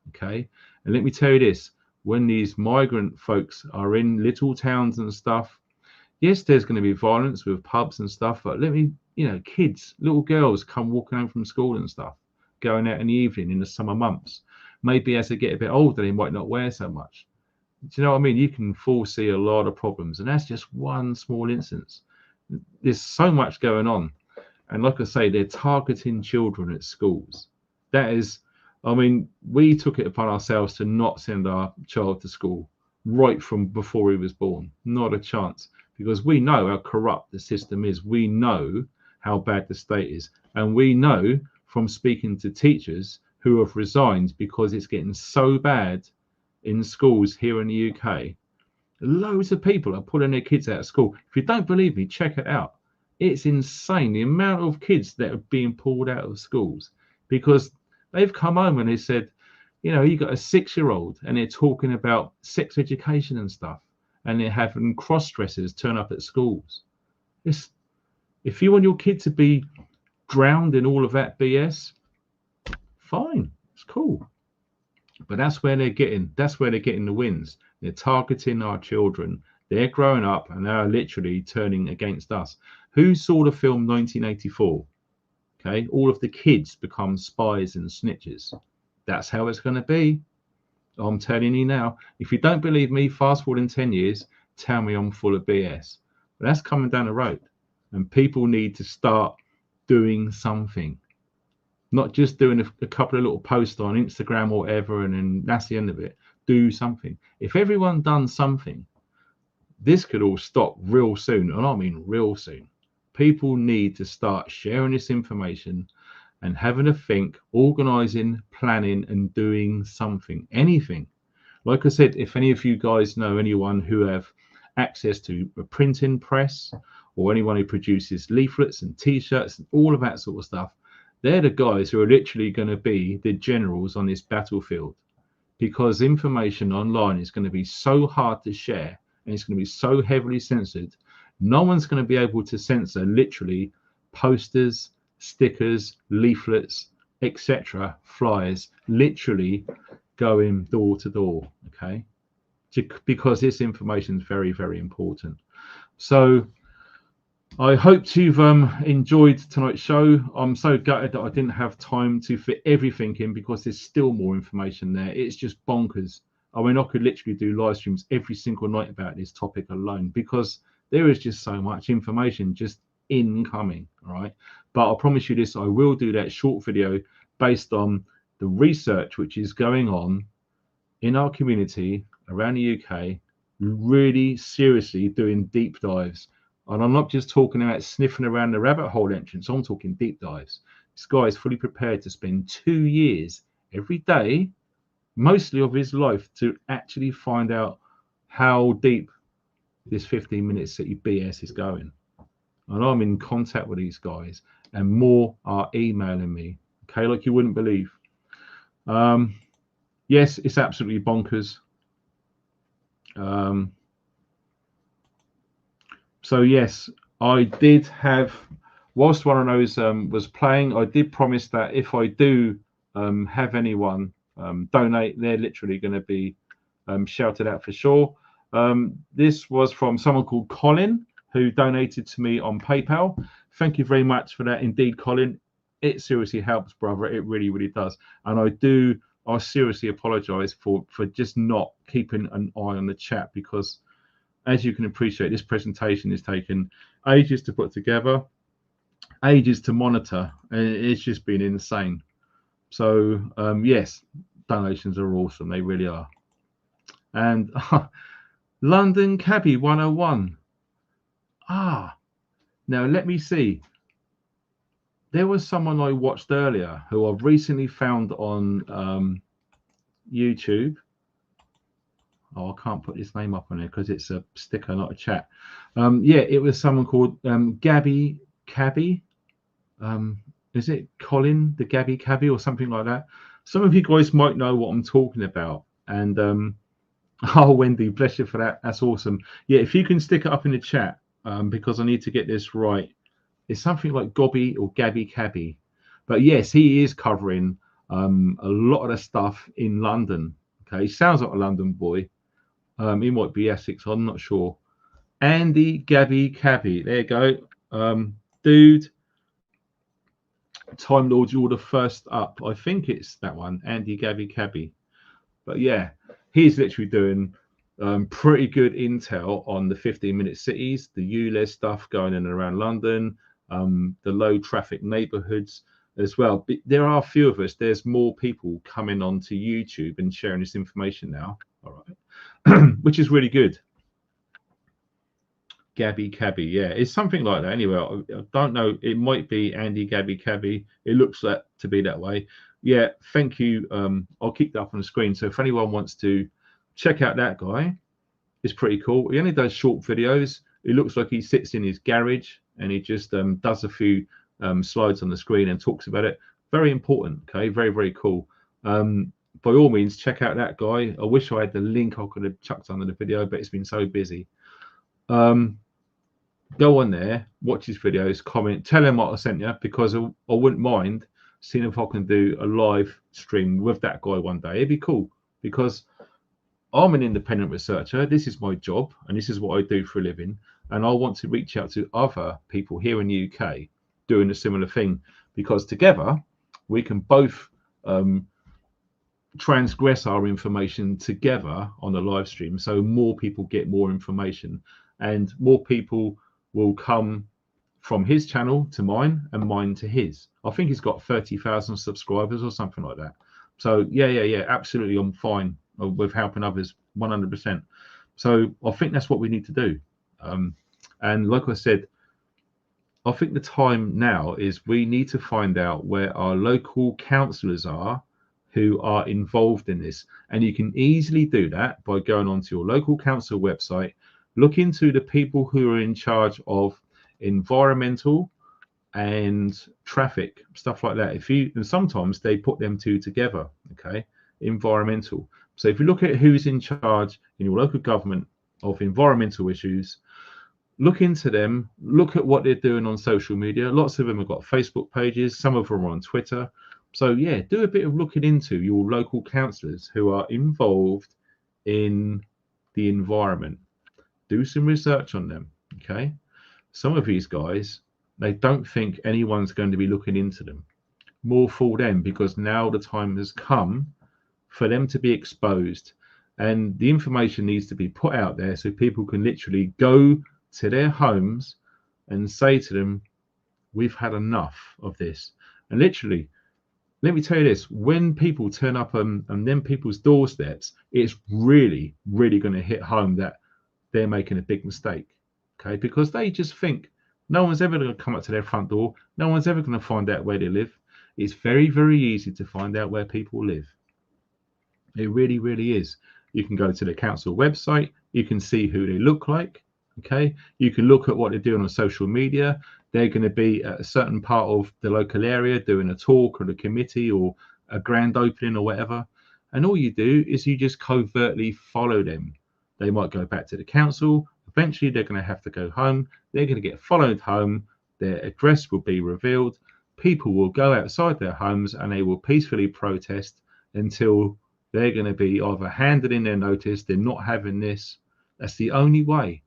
Okay. And let me tell you this, when these migrant folks are in little towns and stuff, yes, there's going to be violence with pubs and stuff, but kids, little girls come walking home from school and stuff, going out in the evening in the summer months. Maybe as they get a bit older, they might not wear so much. Do you know what I mean? You can foresee a lot of problems, and that's just one small instance. There's so much going on. And like I say, they're targeting children at schools. That is, I mean, we took it upon ourselves to not send our child to school right from before he was born. Not a chance. Because we know how corrupt the system is. We know how bad the state is. And we know from speaking to teachers who have resigned because it's getting so bad in schools here in the UK. Loads of people are pulling their kids out of school. If you don't believe me, check it out. It's insane the amount of kids that are being pulled out of schools because they've come home and they said, you got a 6-year-old and they're talking about sex education and stuff, and they're having cross-dressers turn up at schools. If you want your kid to be drowned in all of that BS, fine, it's cool. But that's where they're getting the wins. They're targeting our children. They're growing up and they're literally turning against us. Who saw the film 1984? Okay, all of the kids become spies and snitches. That's how it's going to be. I'm telling you now. If you don't believe me, fast forward in 10 years, tell me I'm full of BS. But that's coming down the road. And people need to start doing something. Not just doing a couple of little posts on Instagram or whatever, and then that's the end of it. Do something. If everyone done something, this could all stop real soon. And I mean real soon. People need to start sharing this information and having a think, organising, planning, and doing something, anything. Like I said, if any of you guys know anyone who have access to a printing press or anyone who produces leaflets and T-shirts and all of that sort of stuff, they're the guys who are literally going to be the generals on this battlefield, because information online is going to be so hard to share and it's going to be so heavily censored. No one's going to be able to censor literally posters, stickers, leaflets, etc., flyers, literally going door to door, okay? Because this information is very, very important. So I hope you've enjoyed tonight's show. I'm so gutted that I didn't have time to fit everything in because there's still more information there. It's just bonkers. I mean, I could literally do live streams every single night about this topic alone because there is just so much information just incoming, all right? But I promise you this, I will do that short video based on the research which is going on in our community around the UK, really seriously doing deep dives And I'm not just talking about sniffing around the rabbit hole entrance. I'm talking deep dives. This guy is fully prepared to spend 2 years every day, mostly of his life, to actually find out how deep this 15-minute city BS is going. And I'm in contact with these guys, and more are emailing me, okay, like you wouldn't believe. Yes, it's absolutely bonkers. So yes, I did have, whilst one of those was playing, I did promise that if I do have anyone donate, they're literally going to be shouted out for sure. This was from someone called Colin, who donated to me on PayPal. Thank you very much for that indeed, Colin. It seriously helps, brother. It really, really does. And I seriously apologize for just not keeping an eye on the chat, because as you can appreciate, this presentation is taken ages to put together, ages to monitor, and it's just been insane. So yes, donations are awesome. They really are. And London Cabbie 101. Now let me see. There was someone I watched earlier who I've recently found on YouTube. Oh, I can't put his name up on there because it's a sticker, not a chat. Yeah, it was someone called Gabby Cabby. Is it Colin, the Gabby Cabby or something like that? Some of you guys might know what I'm talking about. And oh, Wendy, bless you for that. That's awesome. Yeah, if you can stick it up in the chat, because I need to get this right. It's something like Gobby or Gabby Cabby. But yes, he is covering a lot of the stuff in London. Okay, he sounds like a London boy. He might be Essex, I'm not sure. Andy Gabby Cabby. There you go. Dude. Time Lord, you're the first up. I think it's that one, Andy Gabby Cabby. But yeah, he's literally doing pretty good intel on the 15-minute cities, the ULEZ stuff going in and around London, the low traffic neighborhoods as well. But there are a few of us. There's more people coming onto YouTube and sharing this information now. All right, which is really good. Gabby Cabby, yeah, it's something like that. Anyway, I don't know. It might be Andy Gabby Cabby. It looks like to be that way. Yeah, thank you. I'll keep that up on the screen. So if anyone wants to check out that guy, it's pretty cool. He only does short videos. It looks like he sits in his garage and he just does a few slides on the screen and talks about it. Very important. Okay, very, very cool. By all means, check out that guy. I wish I had the link I could have chucked under the video, but it's been so busy. Go on there, watch his videos, comment, tell him what I sent you, because I wouldn't mind seeing if I can do a live stream with that guy one day. It'd be cool, because I'm an independent researcher. This is my job, and this is what I do for a living. And I want to reach out to other people here in the UK doing a similar thing, because together we can both transgress our information together on the live stream, so more people get more information, and more people will come from his channel to mine and mine to his. I think he's got 30,000 subscribers or something like that. So yeah, absolutely, I'm fine with helping others 100%. So I think that's what we need to do. And like I said, I think the time now is we need to find out where our local councillors are who are involved in this. And you can easily do that by going onto your local council website, look into the people who are in charge of environmental and traffic, stuff like that. And sometimes they put them two together, okay? Environmental. So if you look at who's in charge in your local government of environmental issues, look into them, look at what they're doing on social media. Lots of them have got Facebook pages, some of them are on Twitter. So yeah, do a bit of looking into your local councillors who are involved in the environment. Do some research on them, okay? Some of these guys, they don't think anyone's going to be looking into them. More for them, because now the time has come for them to be exposed, and the information needs to be put out there so people can literally go to their homes and say to them, we've had enough of this. And literally, let me tell you this, when people turn up on them people's doorsteps, it's really, really going to hit home that they're making a big mistake. okay? Because they just think no one's ever going to come up to their front door. No one's ever going to find out where they live. It's very, very easy to find out where people live. It really, really is. You can go to the council website. You can see who they look like, okay? You can look at what they're doing on social media. They're going to be at a certain part of the local area doing a talk or a committee or a grand opening or whatever. And all you do is you just covertly follow them. They might go back to the council. Eventually, they're going to have to go home. They're going to get followed home. Their address will be revealed. People will go outside their homes and they will peacefully protest until they're going to be either handed in their notice, they're not having this. That's the only way.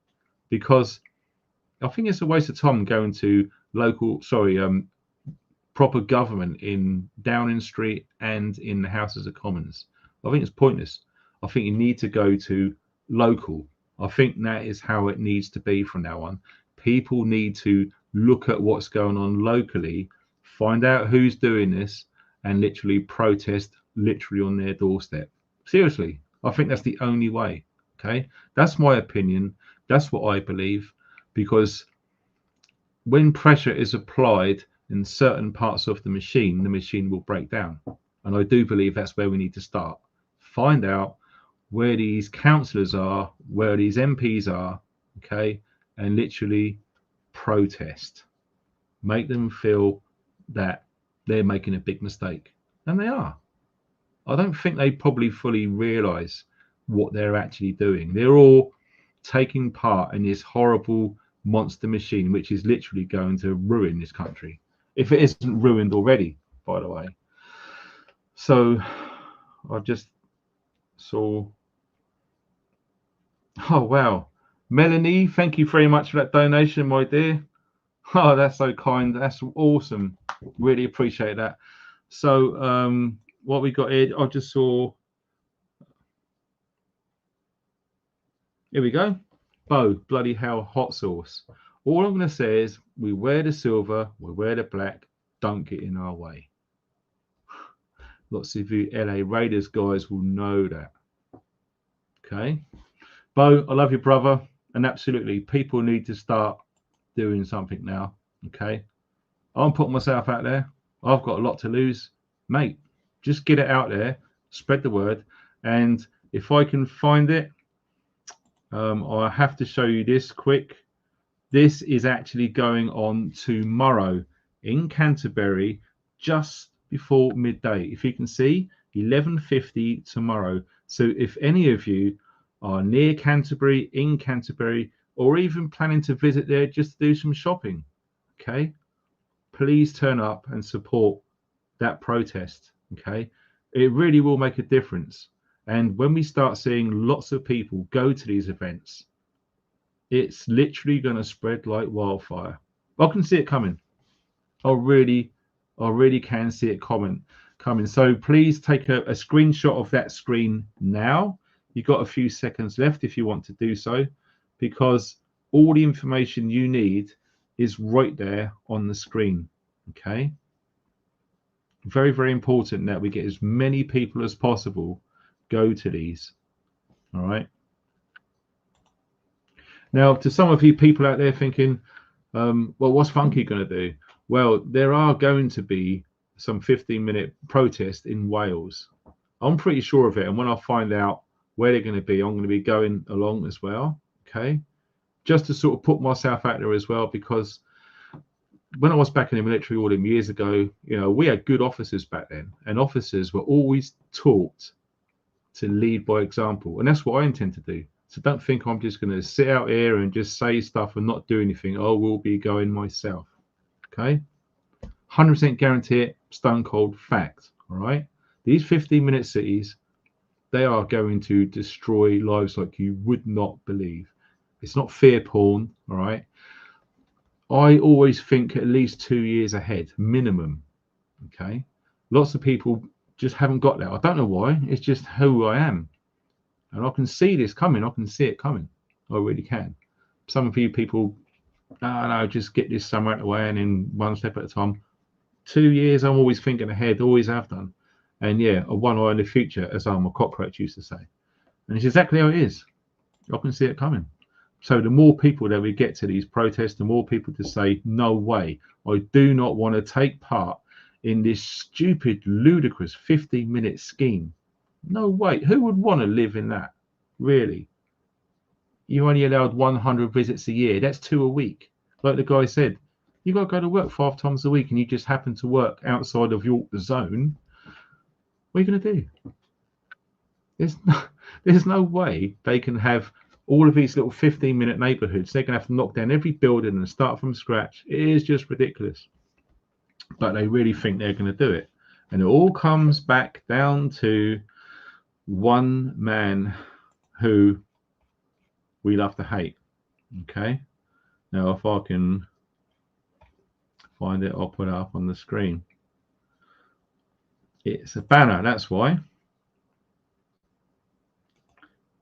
Because I think it's a waste of time going to proper government in Downing Street and in the Houses of Commons. I think it's pointless. I think you need to go to local. I think that is how it needs to be from now on. People need to look at what's going on locally, find out who's doing this, and literally protest literally on their doorstep. Seriously, I think that's the only way. Okay, that's my opinion. That's what I believe, because when pressure is applied in certain parts of the machine will break down. And I do believe that's where we need to start. Find out where these councillors are, where these MPs are, okay, and literally protest. Make them feel that they're making a big mistake. And they are. I don't think they probably fully realise what they're actually doing. They're all taking part in this horrible monster machine, which is literally going to ruin this country. If it isn't ruined already, by the way. So I just saw... Oh, wow. Melanie, thank you very much for that donation, my dear. Oh, that's so kind. That's awesome. Really appreciate that. So what we got here, I just saw... Here we go. Bo, bloody hell, hot sauce. All I'm going to say is we wear the silver, we wear the black, don't get in our way. Lots of you LA Raiders guys will know that. Okay. Bo, I love you, brother. And absolutely, people need to start doing something now. Okay. I'm putting myself out there. I've got a lot to lose. Mate, just get it out there, spread the word. And if I can find it, I have to show you this quick. This is actually going on tomorrow in Canterbury, just before midday. If you can see, 11:50 tomorrow. So if any of you are near Canterbury, in Canterbury, or even planning to visit there just to do some shopping, okay, please turn up and support that protest. Okay, it really will make a difference. And when we start seeing lots of people go to these events, it's literally going to spread like wildfire. I can see it coming. I really can see it coming. So please take a screenshot of that screen now. You've got a few seconds left if you want to do so, because all the information you need is right there on the screen. Okay. Very, very important that we get as many people as possible go to these. All right. Now, to some of you people out there thinking, well, what's Funky going to do? Well, there are going to be some 15-minute protests in Wales. I'm pretty sure of it. And when I find out where they're going to be, I'm going to be going along as well. Okay. Just to sort of put myself out there as well, because when I was back in the military all them years ago, you know, we had good officers back then, and officers were always taught to lead by example. And that's what I intend to do. So don't think I'm just going to sit out here and just say stuff and not do anything. I will be going myself. Okay. 100% guarantee it. Stone cold fact. All right. These 15-minute cities, they are going to destroy lives like you would not believe. It's not fear porn. All right. I always think at least 2 years ahead, minimum. Okay. Lots of people just haven't got that. I don't know why. It's just who I am. And I can see this coming. I can see it coming. I really can. Some of you people, no, just get this somewhere out of the way and then one step at a time. 2 years, I'm always thinking ahead, always have done. And yeah, a one eye in the future, as a cockroach used to say. And it's exactly how it is. I can see it coming. So the more people that we get to these protests, the more people to say, no way, I do not want to take part in this stupid, ludicrous 15-minute scheme. No way. Who would want to live in that? Really? You're only allowed 100 visits a year. That's 2 a week. Like the guy said, you got to go to work 5 times a week and you just happen to work outside of your zone. What are you going to do? There's no way they can have all of these little 15-minute neighborhoods. They're going to have to knock down every building and start from scratch. It is just ridiculous. But they really think they're going to do it. And it all comes back down to one man who we love to hate. Okay. Now, if I can find it, I'll put it up on the screen. It's a banner, that's why.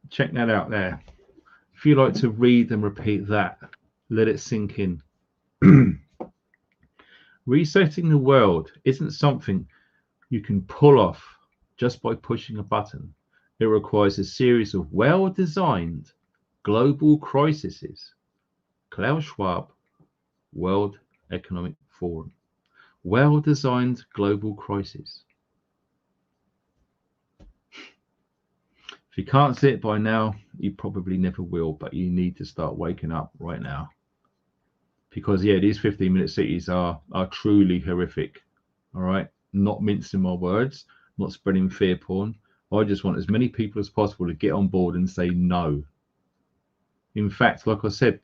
Check that out there. If you like to read and repeat that, let it sink in. Resetting the world isn't something you can pull off just by pushing a button. It requires a series of well-designed global crises. Klaus Schwab, World Economic Forum. Well-designed global crises. If you can't see it by now, you probably never will, but you need to start waking up right now. Because, yeah, these 15-minute cities are truly horrific, all right? Not mincing my words, not spreading fear porn. I just want as many people as possible to get on board and say no. In fact, like I said,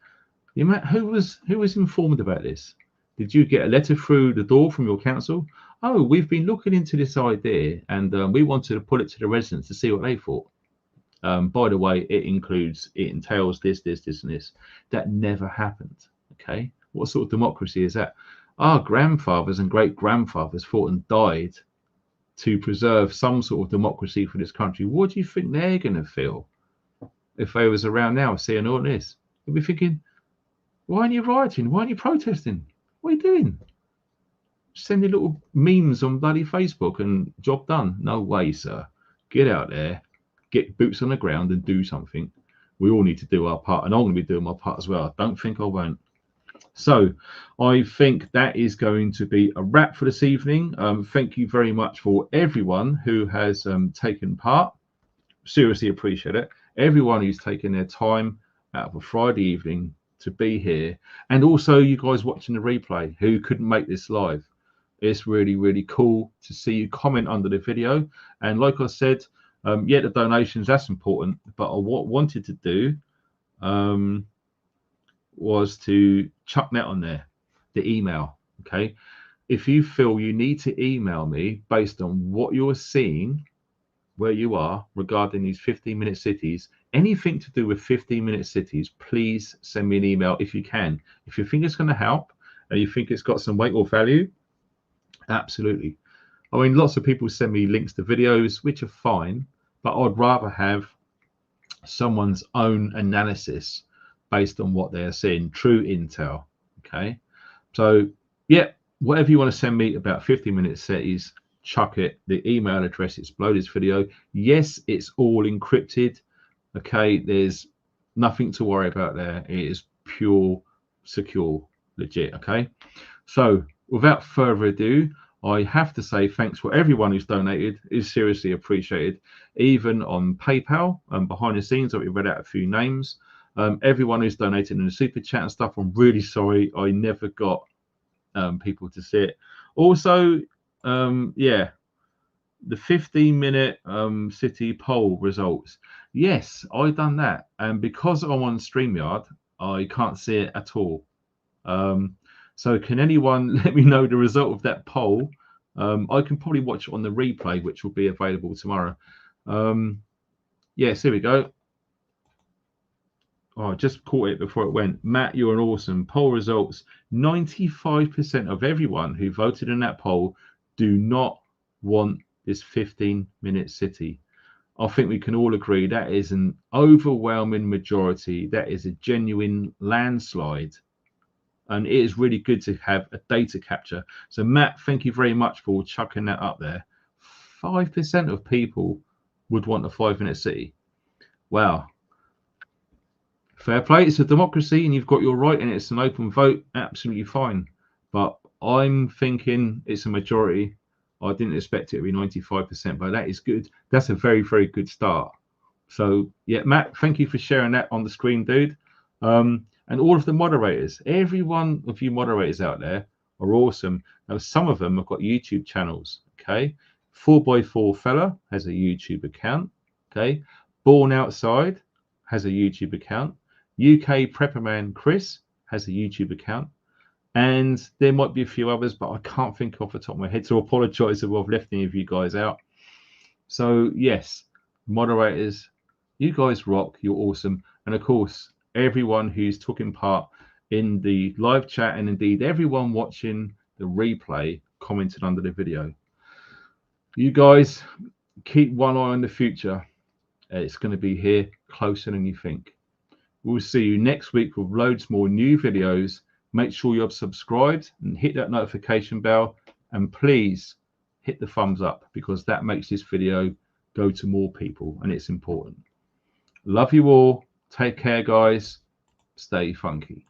who was informed about this? Did you get a letter through the door from your council? Oh, we've been looking into this idea and we wanted to put it to the residents to see what they thought. By the way, it entails this, and this. That never happened, okay? What sort of democracy is that? Our grandfathers and great-grandfathers fought and died to preserve some sort of democracy for this country. What do you think they're going to feel if they was around now seeing all this? They'll be thinking, why aren't you rioting? Why aren't you protesting? What are you doing? Sending little memes on bloody Facebook and job done. No way, sir. Get out there, get boots on the ground and do something. We all need to do our part, and I'm going to be doing my part as well. I don't think I won't. So I think that is going to be a wrap for this evening. Thank you very much for everyone who has taken part. Seriously appreciate it. Everyone who's taken their time out of a Friday evening to be here, and also you guys watching the replay who couldn't make this live. It's really, really cool to see you comment under the video. And like I said, yeah, the donations, that's important, but what I wanted to do was to chuck that on there, the email. Okay, if you feel you need to email me based on what you're seeing where you are regarding these 15-minute cities, anything to do with 15-minute cities, please send me an email if you can. If you think it's going to help and you think it's got some weight or value, absolutely. I mean, lots of people send me links to videos, which are fine, but I'd rather have someone's own analysis based on what they're seeing, true intel. Okay, so yeah, whatever you want to send me about 15-minute cities, chuck it. The email address is below this video. Yes, it's all encrypted. Okay, there's nothing to worry about there. It is pure, secure, legit. Okay, so without further ado, I have to say thanks for everyone who's donated. Is seriously appreciated. Even on PayPal and behind the scenes, I've read out a few names. Everyone who's donated in the super chat and stuff, I'm really sorry I never got people to see it. Also, yeah, the 15-minute city poll results. Yes, I done that, and because I'm on StreamYard, I can't see it at all. So can anyone let me know the result of that poll? I can probably watch it on the replay, which will be available tomorrow. Yes, here we go. Oh, I just caught it before it went. Matt, you're an awesome. Poll results. 95% of everyone who voted in that poll do not want this 15-minute city. I think we can all agree that is an overwhelming majority. That is a genuine landslide. And it is really good to have a data capture. So, Matt, thank you very much for chucking that up there. 5% of people would want a 5-minute city. Wow. Fair play. It's a democracy, and you've got your right, and it's an open vote. Absolutely fine. But I'm thinking it's a majority. I didn't expect it to be 95%, but that is good. That's a very, very good start. So yeah, Matt, thank you for sharing that on the screen, dude. And all of the moderators, every one of you moderators out there are awesome. Now, some of them have got YouTube channels. Okay, 4x4 fella has a YouTube account. Okay, Born Outside has a YouTube account. UK Prepperman Chris has a YouTube account. And there might be a few others, but I can't think off the top of my head. So I apologize if I've left any of you guys out. So yes, moderators, you guys rock. You're awesome. And of course, everyone who's taking part in the live chat, and indeed everyone watching the replay, commented under the video. You guys keep one eye on the future. It's going to be here closer than you think. We'll see you next week with loads more new videos. Make sure you're subscribed and hit that notification bell. And please hit the thumbs up, because that makes this video go to more people, and it's important. Love you all. Take care, guys. Stay funky.